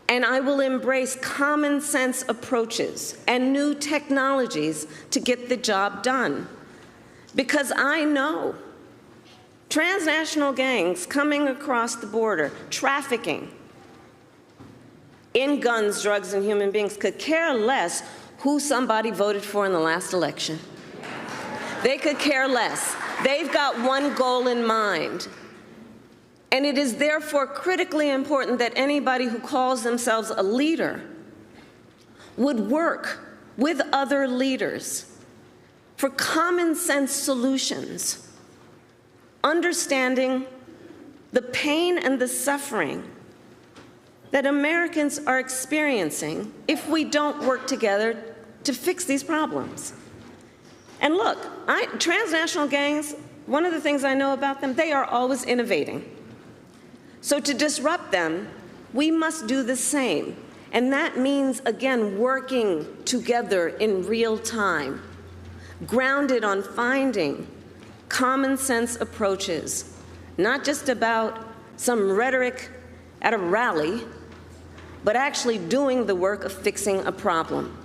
and I will embrace common sense approaches and new technologies to get the job done. Because I know transnational gangs coming across the border, trafficking in guns, drugs, and human beings could care less who somebody voted for in the last election. They could care less. They've got one goal in mind. And it is therefore critically important that anybody who calls themselves a leader would work with other leaders for common sense solutions, understanding the pain and the suffering that Americans are experiencing if we don't work together to fix these problems. And look, transnational gangs, one of the things I know about them, they are always innovating. So to disrupt them, we must do the same. And that means, again, working together in real time, grounded on finding common sense approaches, not just about some rhetoric at a rally, but actually doing the work of fixing a problem.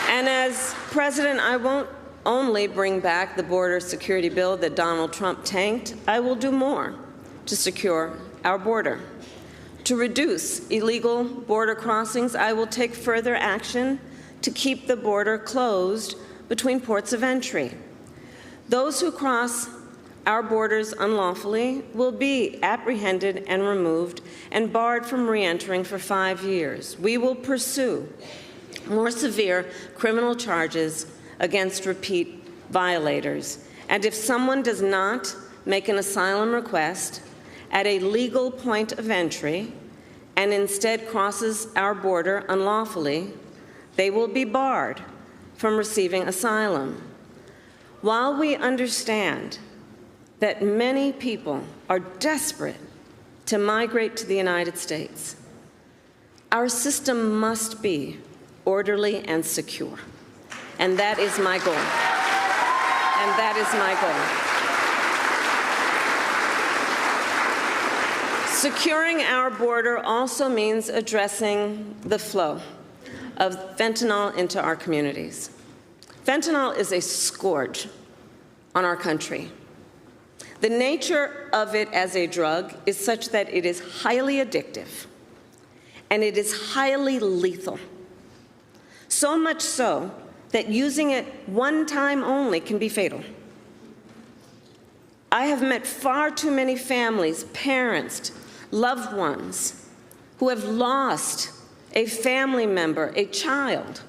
And as president, I won't only bring back the border security bill that Donald Trump tanked, I will do more to secure our border. To reduce illegal border crossings, I will take further action to keep the border closed between ports of entry. Those who cross our borders unlawfully will be apprehended and removed and barred from re-entering for 5 years. We will pursue more severe criminal charges against repeat violators. And if someone does not make an asylum request at a legal point of entry and instead crosses our border unlawfully, they will be barred from receiving asylum. While we understand that many people are desperate to migrate to the United States. Our system must be orderly and secure. And that is my goal. And that is my goal. Securing our border also means addressing the flow of fentanyl into our communities. Fentanyl is a scourge on our country. The nature of it as a drug is such that it is highly addictive and it is highly lethal. So much so that using it one time only can be fatal. I have met far too many families, parents, loved ones who have lost a family member, a child,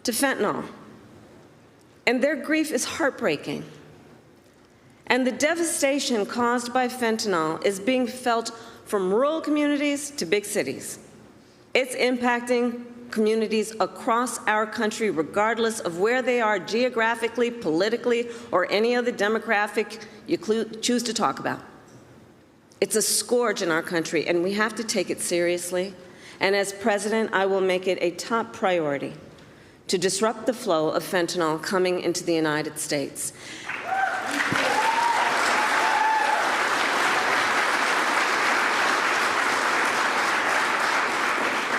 to fentanyl. And their grief is heartbreaking. And the devastation caused by fentanyl is being felt from rural communities to big cities. It's impacting communities across our country, regardless of where they are geographically, politically, or any other demographic you choose to talk about. It's a scourge in our country, and we have to take it seriously. And as president, I will make it a top priority to disrupt the flow of fentanyl coming into the United States.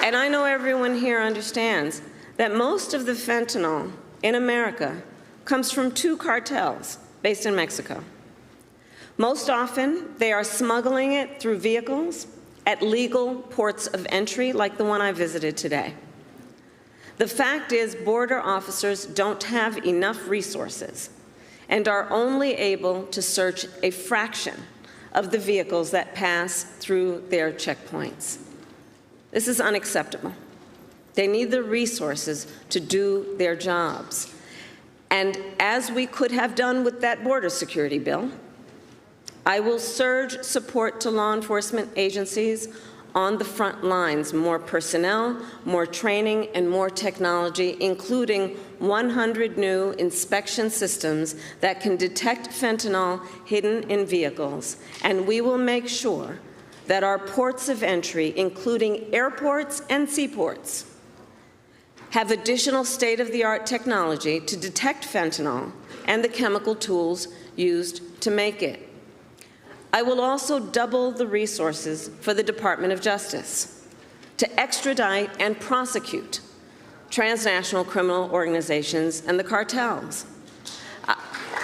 And I know everyone here understands that most of the fentanyl in America comes from two cartels based in Mexico. Most often, they are smuggling it through vehicles at legal ports of entry, like the one I visited today. The fact is, border officers don't have enough resources and are only able to search a fraction of the vehicles that pass through their checkpoints. This is unacceptable. They need the resources to do their jobs. And as we could have done with that border security bill, I will surge support to law enforcement agencies on the front lines, more personnel, more training, and more technology, including 100 new inspection systems that can detect fentanyl hidden in vehicles. And we will make sure that our ports of entry, including airports and seaports, have additional state-of-the-art technology to detect fentanyl and the chemical tools used to make it. I will also double the resources for the Department of Justice to extradite and prosecute transnational criminal organizations and the cartels.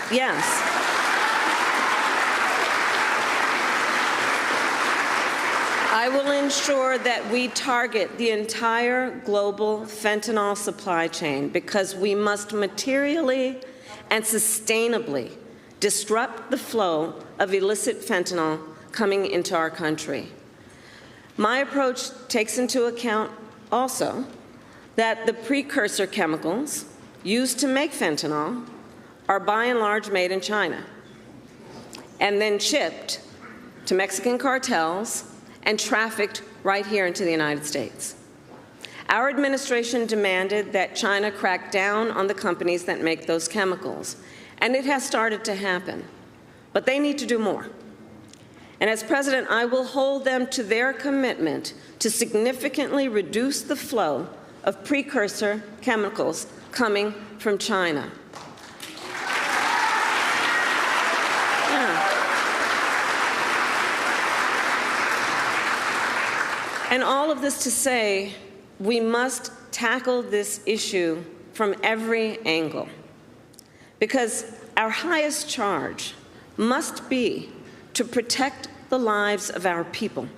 Yes. I will ensure that we target the entire global fentanyl supply chain because we must materially and sustainably disrupt the flow of illicit fentanyl coming into our country. My approach takes into account also that the precursor chemicals used to make fentanyl are by and large made in China and then shipped to Mexican cartels and trafficked right here into the United States. Our administration demanded that China crack down on the companies that make those chemicals, and it has started to happen. But they need to do more. And as president, I will hold them to their commitment to significantly reduce the flow of precursor chemicals coming from China. And all of this to say, we must tackle this issue from every angle, because our highest charge must be to protect the lives of our people.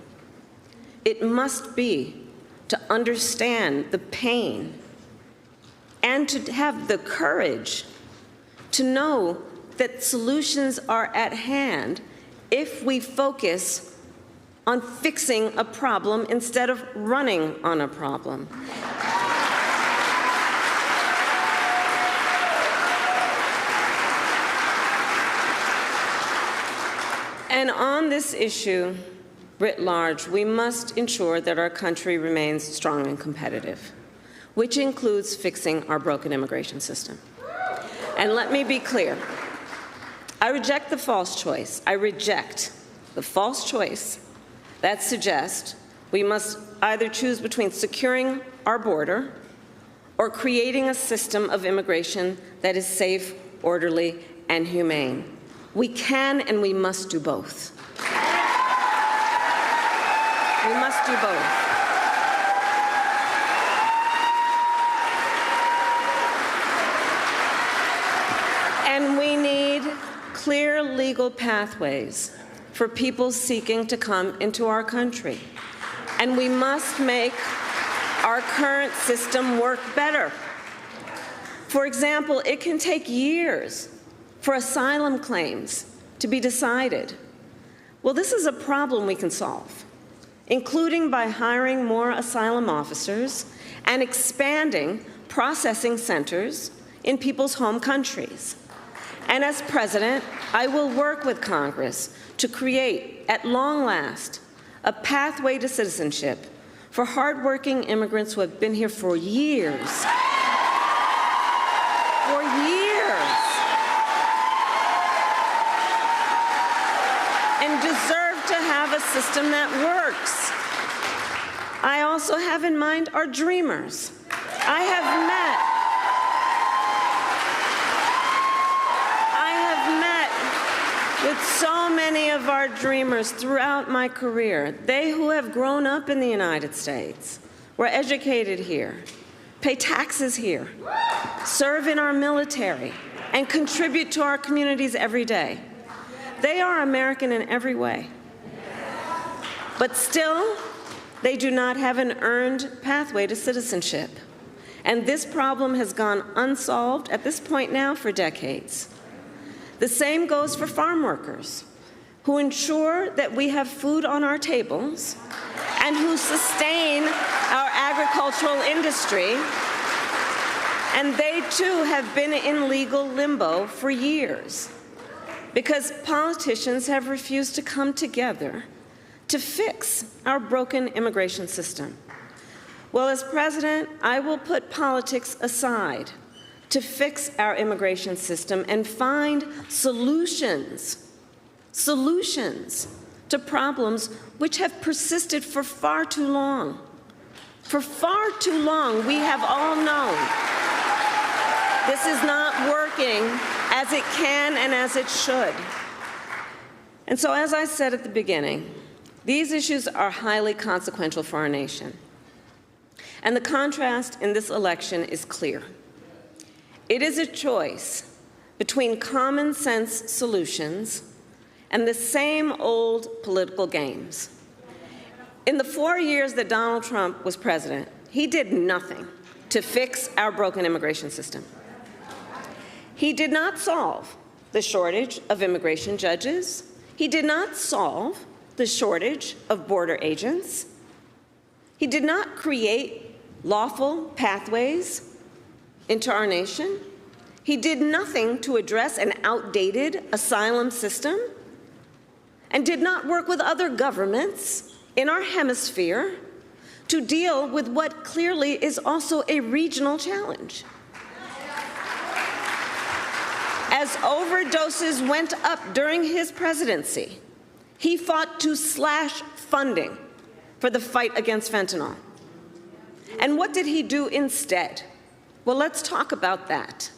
It must be to understand the pain and to have the courage to know that solutions are at hand if we focus on fixing a problem instead of running on a problem. And on this issue, writ large, we must ensure that our country remains strong and competitive, which includes fixing our broken immigration system. And let me be clear, I reject the false choice. I reject the false choice that suggest we must either choose between securing our border or creating a system of immigration that is safe, orderly, and humane. We can and we must do both. We must do both. And we need clear legal pathways for people seeking to come into our country. And we must make our current system work better. For example, it can take years for asylum claims to be decided. Well, this is a problem we can solve, including by hiring more asylum officers and expanding processing centers in people's home countries. And as president, I will work with Congress to create, at long last, a pathway to citizenship for hardworking immigrants who have been here for years. For years. And deserve to have a system that works. I also have in mind our dreamers. I have met with so many of our dreamers throughout my career. They who have grown up in the United States, were educated here, pay taxes here, serve in our military, and contribute to our communities every day. They are American in every way. But still, they do not have an earned pathway to citizenship. And this problem has gone unsolved at this point now for decades. The same goes for farm workers, who ensure that we have food on our tables and who sustain our agricultural industry. And they, too, have been in legal limbo for years because politicians have refused to come together to fix our broken immigration system. Well, as president, I will put politics aside to fix our immigration system and find solutions to problems which have persisted for far too long. For far too long, we have all known this is not working as it can and as it should. And so, as I said at the beginning, these issues are highly consequential for our nation. And the contrast in this election is clear. It is a choice between common sense solutions and the same old political games. In the 4 years that Donald Trump was president, he did nothing to fix our broken immigration system. He did not solve the shortage of immigration judges. He did not solve the shortage of border agents. He did not create lawful pathways into our nation. He did nothing to address an outdated asylum system and did not work with other governments in our hemisphere to deal with what clearly is also a regional challenge. As overdoses went up during his presidency, he fought to slash funding for the fight against fentanyl. And what did he do instead? Well, let's talk about that.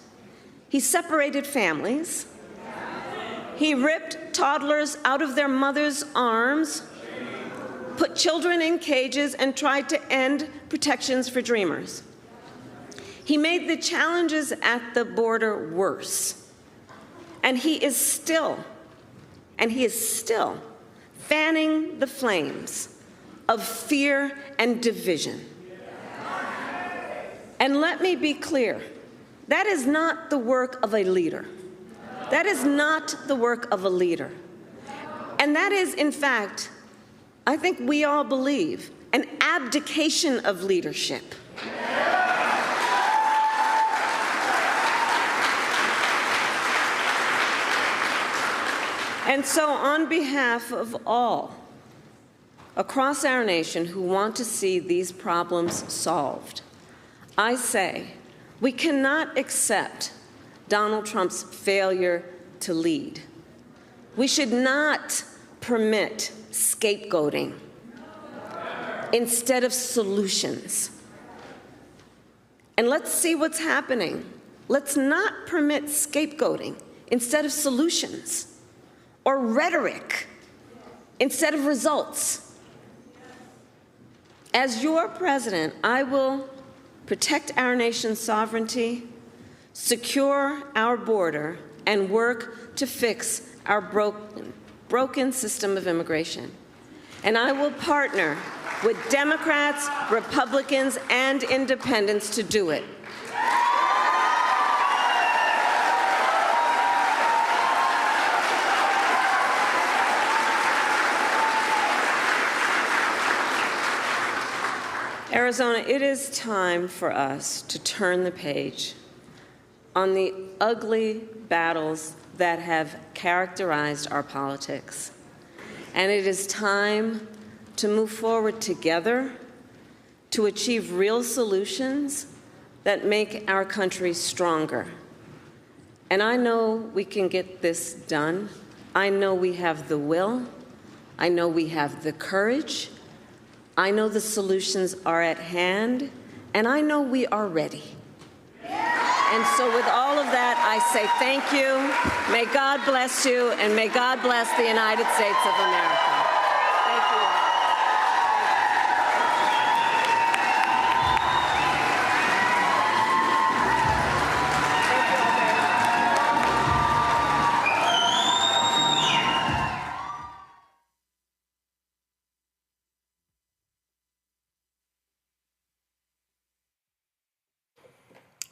He separated families. He ripped toddlers out of their mother's arms, put children in cages, and tried to end protections for dreamers. He made the challenges at the border worse. And he is still fanning the flames of fear and division. And let me be clear, that is not the work of a leader. That is not the work of a leader. And that is, in fact, I think we all believe, an abdication of leadership. And so, on behalf of all across our nation who want to see these problems solved, I say we cannot accept Donald Trump's failure to lead. We should not permit scapegoating instead of solutions. And let's see what's happening. Let's not permit scapegoating instead of solutions, or rhetoric instead of results. As your president, I will protect our nation's sovereignty, secure our border, and work to fix our broken system of immigration. And I will partner with Democrats, Republicans, and independents to do it. Arizona, it is time for us to turn the page on the ugly battles that have characterized our politics. And it is time to move forward together to achieve real solutions that make our country stronger. And I know we can get this done. I know we have the will. I know we have the courage. I know the solutions are at hand, and I know we are ready. And so with all of that, I say thank you. May God bless you, and may God bless the United States of America. Thank you all.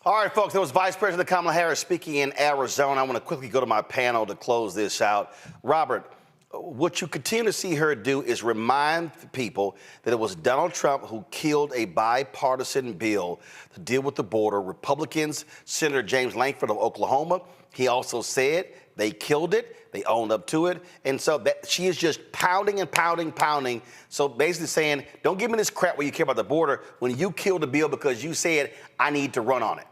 All right, folks, that was Vice President Kamala Harris speaking in Arizona. I want to quickly go to my panel to close this out. Robert, what you continue to see her do is remind people that it was Donald Trump who killed a bipartisan bill to deal with the border. Republicans, Senator James Lankford of Oklahoma, he also said they killed it. They owned up to it. And so that she is just pounding and pounding, pounding. So basically saying, don't give me this crap where you care about the border when you killed the bill because you said, I need to run on it.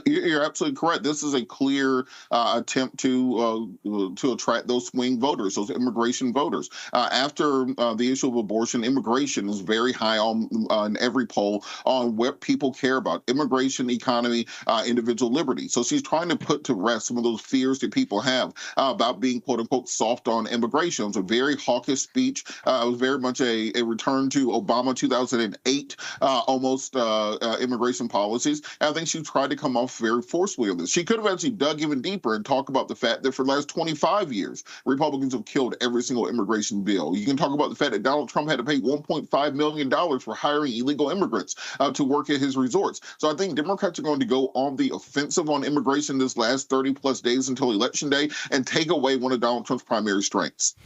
You're absolutely correct. This is a clear attempt to attract those swing voters, those immigration voters. After the issue of abortion, immigration is very high on every poll on what people care about: immigration, economy, individual liberty. So she's trying to put to rest some of those fears that people have about being, quote unquote, soft on immigration. It was a very hawkish speech. It was very much a return to Obama 2008 almost immigration policies. And I think she tried to come off very forcefully on this. She could have actually dug even deeper and talk about the fact that for the last 25 years, Republicans have killed every single immigration bill. You can talk about the fact that Donald Trump had to pay $1.5 million for hiring illegal immigrants to work at his resorts. So I think Democrats are going to go on the offensive on immigration this last 30-plus days until Election Day and take away one of Donald Trump's primary strengths.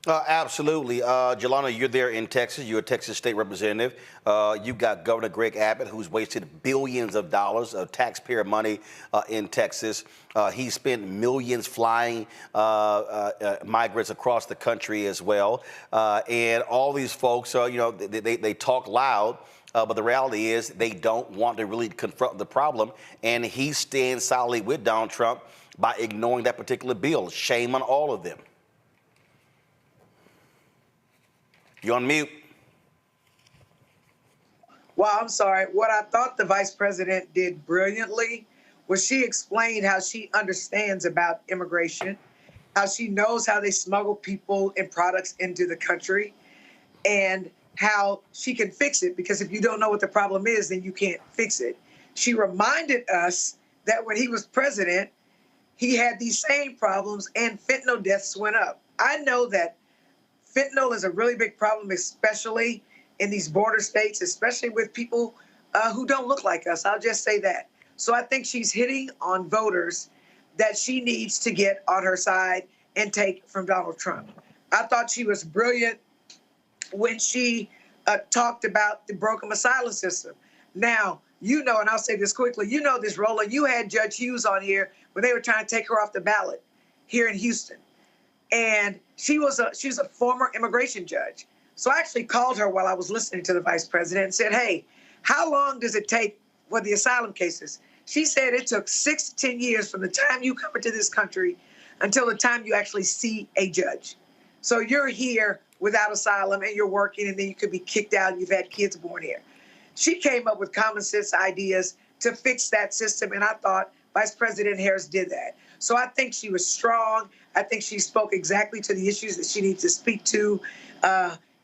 Absolutely. Jelana, you're there in Texas. You're a Texas state representative. You've got Governor Greg Abbott, who's wasted billions of dollars of taxpayer money in Texas. He spent millions flying migrants across the country as well. And all these folks, they talk loud. But the reality is they don't want to really confront the problem. And he stands solidly with Donald Trump by ignoring that particular bill. Shame on all of them. You're on mute. Well, I'm sorry. What I thought the vice president did brilliantly was she explained how she understands about immigration, how she knows how they smuggle people and products into the country, and how she can fix it, because if you don't know what the problem is, then you can't fix it. She reminded us that when he was president, he had these same problems and fentanyl deaths went up. I know that fentanyl is a really big problem, especially in these border states, especially with people who don't look like us. I'll just say that. So I think she's hitting on voters that she needs to get on her side and take from Donald Trump. I thought she was brilliant when she talked about the broken asylum system. Now, and I'll say this quickly, this, Roland, you had Judge Hughes on here when they were trying to take her off the ballot here in Houston. And she's a former immigration judge. So I actually called her while I was listening to the vice president and said, hey, how long does it take for the asylum cases? She said it took 6 to 10 years from the time you come into this country until the time you actually see a judge. So you're here without asylum and you're working and then you could be kicked out and you've had kids born here. She came up with common sense ideas to fix that system, and I thought Vice President Harris did that. So I think she was strong. I think she spoke exactly to the issues that she needs to speak to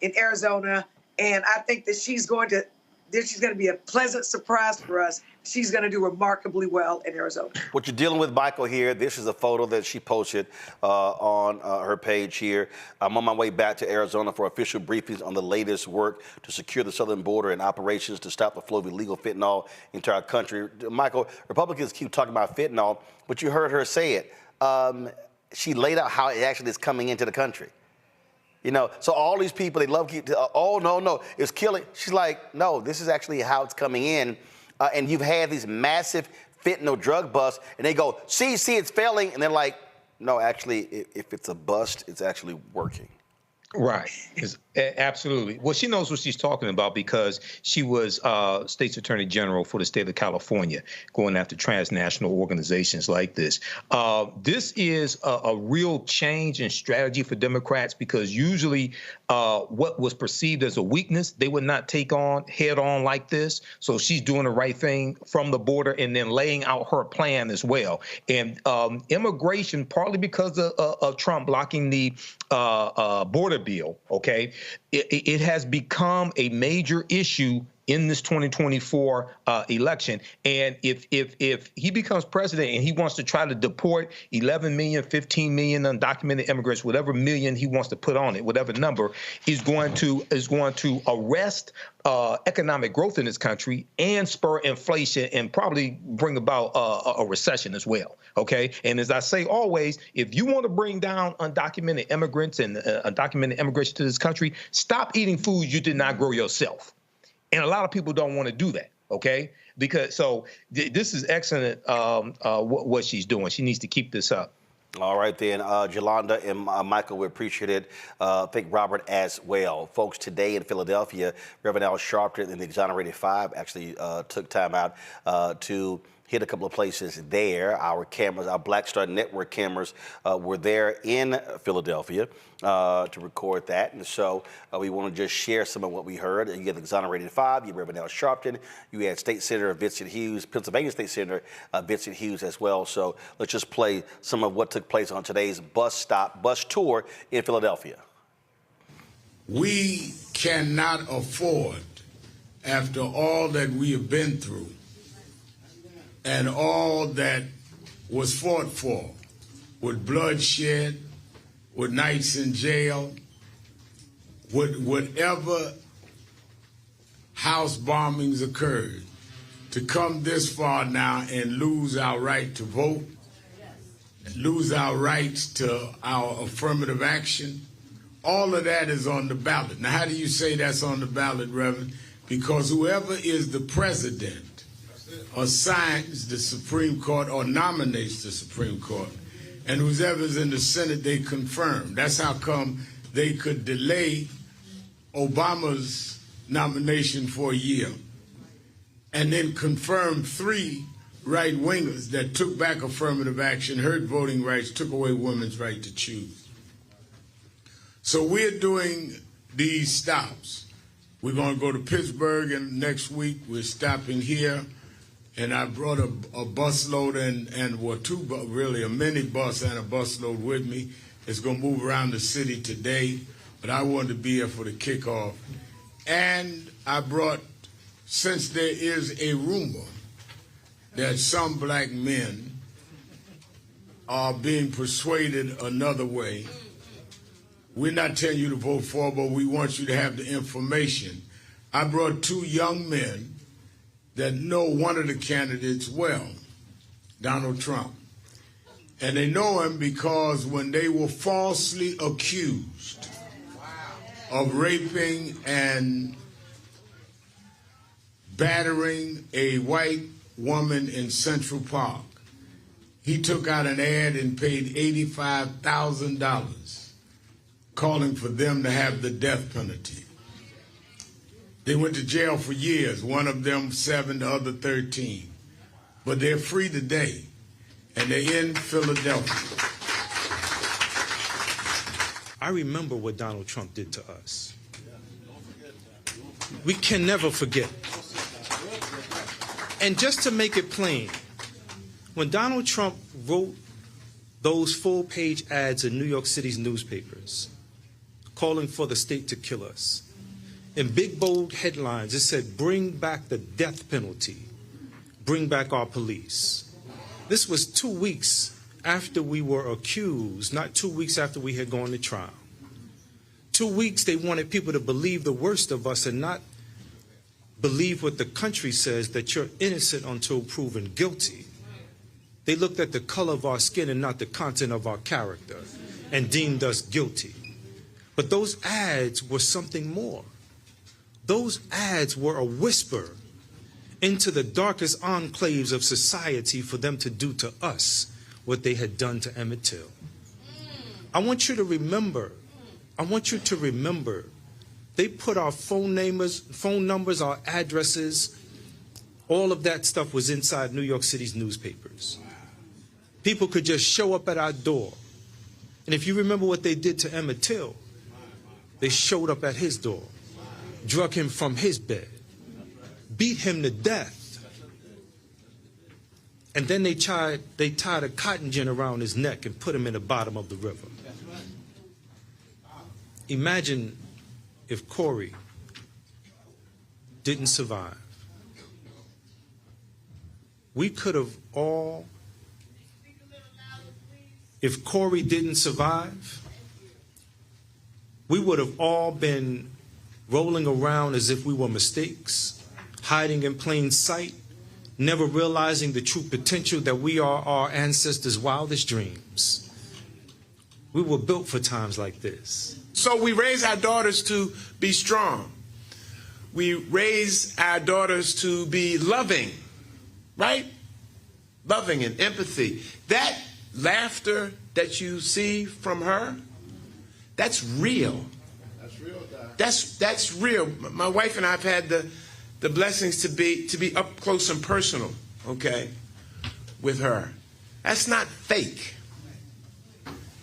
in Arizona, and I think that she's going to be a pleasant surprise for us. She's going to do remarkably well in Arizona. What you're dealing with, Michael, here, this is a photo that she posted on her page here. I'm on my way back to Arizona for official briefings on the latest work to secure the southern border and operations to stop the flow of illegal fentanyl into our country. Michael, Republicans keep talking about fentanyl, but you heard her say it. She laid out how it actually is coming into the country. You know, so all these people, they love, oh, no, it's killing. She's like, no, this is actually how it's coming in. And you've had these massive fentanyl drug busts, and they go, see, it's failing. And they're like, no, actually, if it's a bust, it's actually working. Right. Absolutely. Well, she knows what she's talking about because she was State's Attorney General for the state of California, going after transnational organizations like this. This is a real change in strategy for Democrats because usually what was perceived as a weakness, they would not take on head on like this. So she's doing the right thing from the border and then laying out her plan as well. And immigration, partly because of Trump blocking the border bill, okay, it has become a major issue in this 2024 election. And if he becomes president and he wants to try to deport 11 million, 15 million undocumented immigrants, whatever million he wants to put on it, whatever number, is going to arrest economic growth in this country and spur inflation and probably bring about a recession as well. OK, and as I say always, if you want to bring down undocumented immigrants and undocumented immigration to this country, stop eating foods you did not grow yourself. And a lot of people don't want to do that, okay? Because this is excellent what she's doing. She needs to keep this up. All right, then. Jolanda and Michael, we appreciate it. I think Robert as well. Folks, today in Philadelphia, Reverend Al Sharpton and the Exonerated Five actually took time out to hit a couple of places there. Our cameras, our Black Star Network cameras were there in Philadelphia to record that. And so we want to just share some of what we heard. You had the Exonerated Five, you had Reverend Al Sharpton, you had State Senator Vincent Hughes, Pennsylvania State Senator Vincent Hughes as well. So let's just play some of what took place on today's bus tour in Philadelphia. We cannot afford, after all that we have been through, and all that was fought for, with bloodshed, with nights in jail, with whatever house bombings occurred, to come this far now and lose our right to vote, lose our rights to our affirmative action. All of that is on the ballot. Now, how do you say that's on the ballot, Reverend? Because whoever is the president assigns the Supreme Court or nominates the Supreme Court, and whoever's in the Senate, they confirm. That's how come they could delay Obama's nomination for a year and then confirm 3 right-wingers that took back affirmative action, hurt voting rights, took away women's right to choose. So we're doing these stops. We're going to go to Pittsburgh and next week. We're stopping here. And I brought a busload really a minibus and a busload with me. It's going to move around the city today, but I wanted to be here for the kickoff. And I brought, since there is a rumor that some black men are being persuaded another way, we're not telling you to vote for, but we want you to have the information. I brought 2 young men that know one of the candidates well, Donald Trump. And they know him because when they were falsely accused of raping and battering a white woman in Central Park, he took out an ad and paid $85,000 calling for them to have the death penalty. They went to jail for years, one of them 7, the other 13. But they're free today, and they're in Philadelphia. I remember what Donald Trump did to us. We can never forget. And just to make it plain, when Donald Trump wrote those full-page ads in New York City's newspapers calling for the state to kill us, in big, bold headlines, it said, "Bring back the death penalty. Bring back our police." This was 2 weeks after we were accused, not 2 weeks after we had gone to trial. 2 weeks they wanted people to believe the worst of us and not believe what the country says, that you're innocent until proven guilty. They looked at the color of our skin and not the content of our character and deemed us guilty. But those ads were something more. Those ads were a whisper into the darkest enclaves of society for them to do to us what they had done to Emmett Till. I want you to remember, they put our phone numbers, our addresses, all of that stuff was inside New York City's newspapers. People could just show up at our door. And if you remember what they did to Emmett Till, they showed up at his door, drug him from his bed, beat him to death. And then they tied a cotton gin around his neck and put him in the bottom of the river. Imagine if Corey didn't survive. We could have all, if Corey didn't survive, we would have all been rolling around as if we were mistakes, hiding in plain sight, never realizing the true potential that we are our ancestors' wildest dreams. We were built for times like this. So we raise our daughters to be strong. We raise our daughters to be loving, right? Loving and empathy. That laughter that you see from her, that's real. That's real, Dad. That's real. My wife and I have had the blessings to be up close and personal, okay, with her. That's not fake.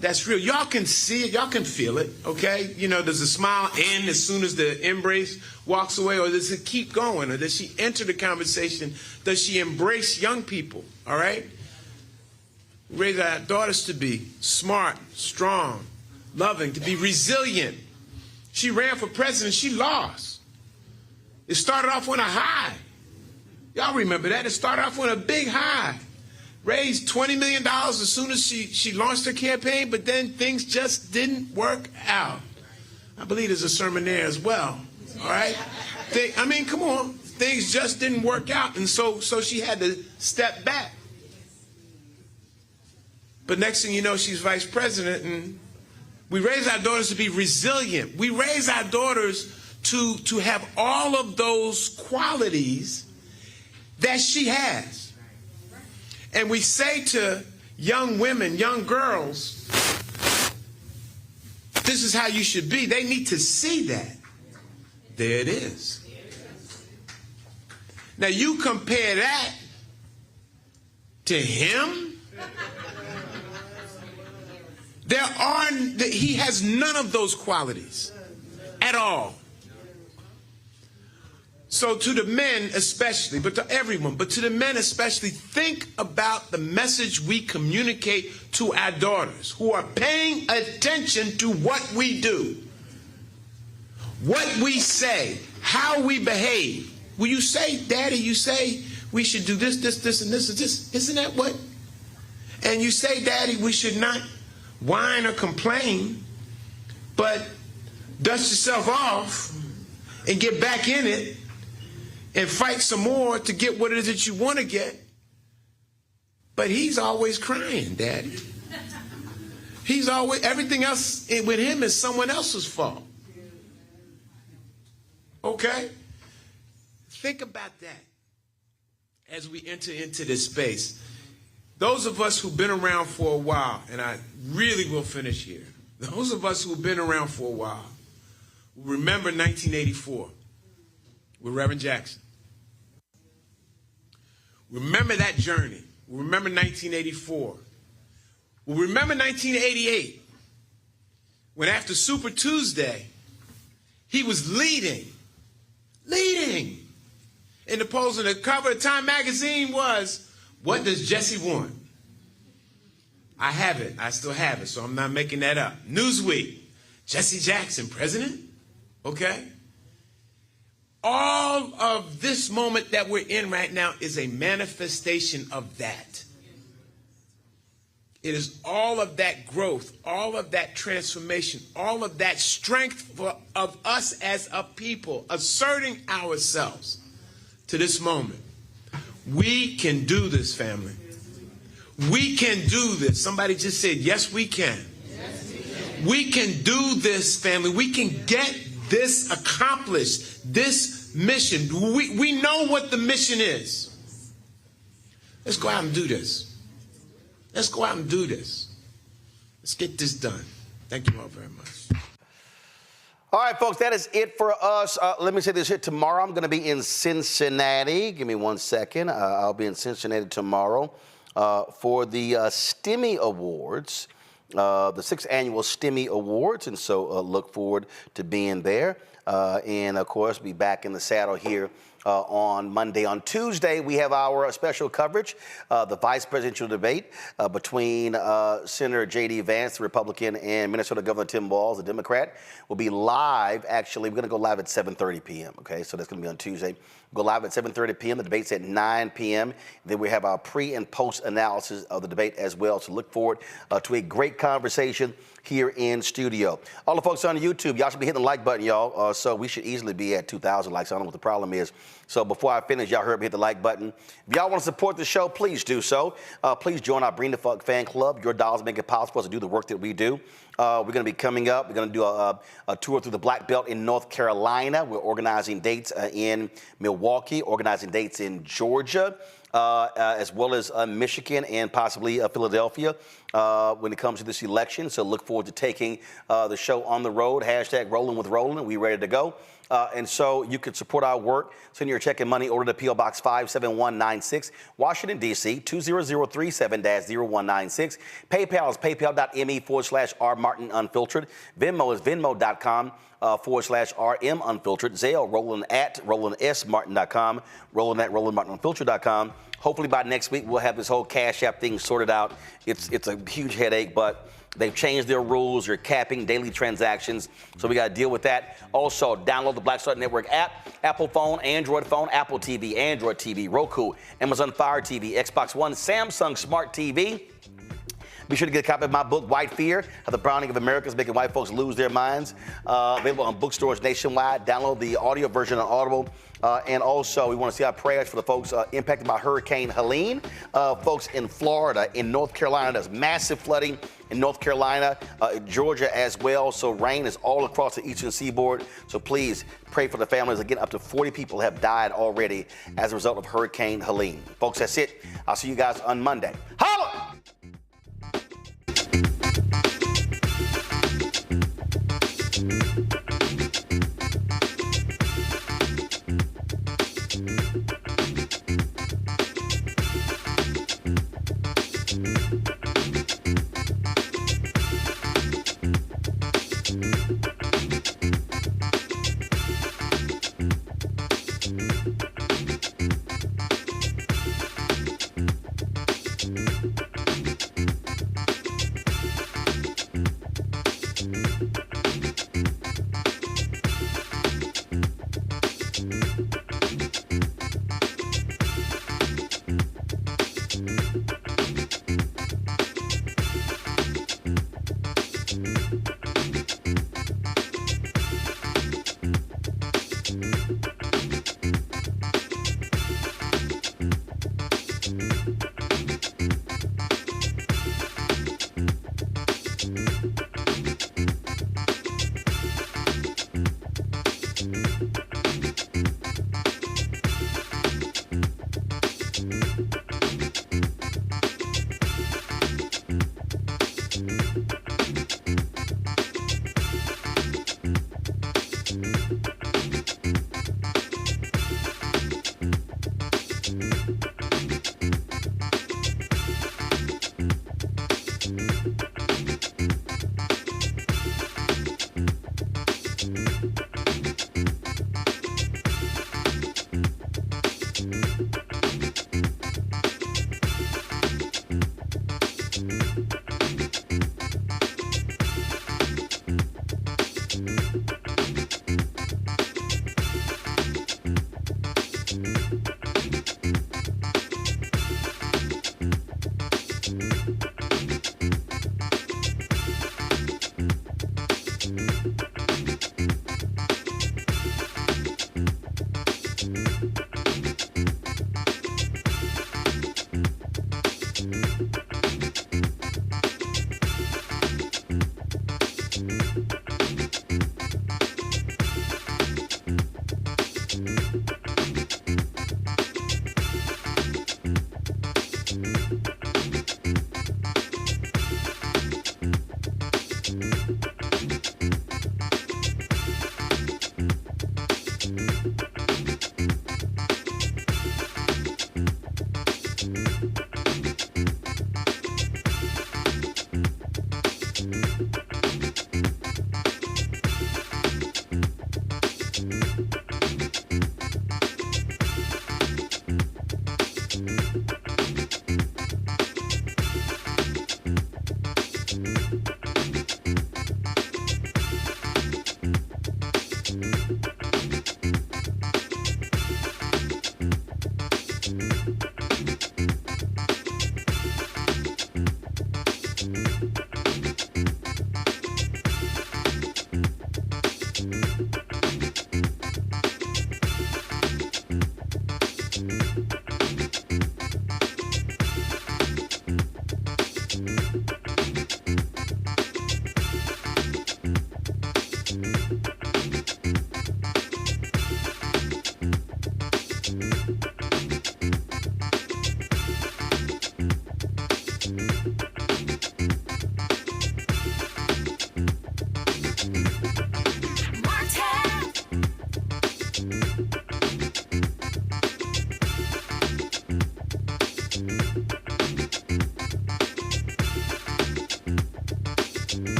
That's real. Y'all can see it. Y'all can feel it, okay? You know, does the smile end as soon as the embrace walks away, or does it keep going? Or does she enter the conversation? Does she embrace young people, all right? We raise our daughters to be smart, strong, loving, to be resilient. She ran for president. She lost. It started off on a high. Y'all remember that? It started off on a big high. Raised $20 million as soon as she launched her campaign, but then things just didn't work out. I believe there's a sermon there as well, all right? I mean, come on. Things just didn't work out, and so she had to step back. But next thing you know, she's vice president, and we raise our daughters to be resilient. We raise our daughters to have all of those qualities that she has. And we say to young women, young girls, this is how you should be. They need to see that. There it is. Now you compare that to him. He has none of those qualities at all. So to the men especially, but to everyone, but to the men especially, think about the message we communicate to our daughters who are paying attention to what we do, what we say, how we behave. Will you say, Daddy, you say we should do this, this, this, and this, and this. Isn't that what? And you say, Daddy, we should not whine or complain, but dust yourself off and get back in it and fight some more to get what it is that you want to get. But he's always crying, Daddy. He's always, everything else with him is someone else's fault. Okay? Think about that as we enter into this space. Those of us who've been around for a while, and I really will finish here. Those of us who've been around for a while remember 1984 with Reverend Jackson. Remember that journey. We remember 1984. We remember 1988 when after Super Tuesday, he was leading in the polls, and the cover of Time magazine was, "What does Jesse want?" I have it. I still have it, so I'm not making that up. Newsweek, Jesse Jackson, president? Okay. All of this moment that we're in right now is a manifestation of that. It is all of that growth, all of that transformation, all of that strength of us as a people, asserting ourselves to this moment. We can do this, family. We can do this. Somebody just said, yes, we can. Yes, we can. We can do this, family. We can get this accomplished, this mission. We know what the mission is. Let's go out and do this. Let's go out and do this. Let's get this done. Thank you all very much. All right, folks, that is it for us. Let me say this here. Tomorrow I'm going to be in Cincinnati. Give me 1 second. I'll be in Cincinnati tomorrow for the STEMI Awards, the 6th annual STEMI Awards. And so look forward to being there. And, of course, be back in the saddle here on Monday. On Tuesday, we have our special coverage, the vice presidential debate between Senator J.D. Vance, the Republican, and Minnesota Governor Tim Walz, the Democrat. Will be live. Actually, we're going to go live at 7:30 p.m., okay? So that's going to be on Tuesday. We'll go live at 7:30 p.m. The debate's at 9 p.m. Then we have our pre- and post-analysis of the debate as well. So look forward to a great conversation here in studio. All the folks on YouTube, y'all should be hitting the like button, y'all. So we should easily be at 2,000 likes. I don't know what the problem is. So before I finish, y'all heard me hit the like button. If y'all want to support the show, please do so. Please join our Bring the Fuck fan club. Your dollars make it possible to do the work that we do. We're going to be coming up. We're going to do a tour through the Black Belt in North Carolina. We're organizing dates in Milwaukee, organizing dates in Georgia, as well as Michigan and possibly Philadelphia when it comes to this election. So look forward to taking the show on the road. Hashtag Rolling with Roland. We ready to go. And so you can support our work. Send your check and money order to P.O. Box 57196, Washington, D.C., 20037-0196. PayPal is paypal.me/rmartinunfiltered. Venmo is venmo.com/rmunfiltered. Zelle, Roland at RolandSMartin.com. Roland at RolandMartinUnfiltered.com. Hopefully by next week, we'll have this whole Cash App thing sorted out. It's a huge headache, but they've changed their rules. They're capping daily transactions, so we got to deal with that. Also, download the Black Star Network app, Apple phone, Android phone, Apple TV, Android TV, Roku, Amazon Fire TV, Xbox One, Samsung Smart TV. Be sure to get a copy of my book, White Fear, How the Browning of America is Making White Folks Lose Their Minds. Available on bookstores nationwide. Download the audio version on Audible. And also, we want to see our prayers for the folks impacted by Hurricane Helene. Folks in Florida, in North Carolina, there's massive flooding in North Carolina, Georgia as well. So rain is all across the eastern seaboard. So please pray for the families. Again, up to 40 people have died already as a result of Hurricane Helene. Folks, that's it. I'll see you guys on Monday.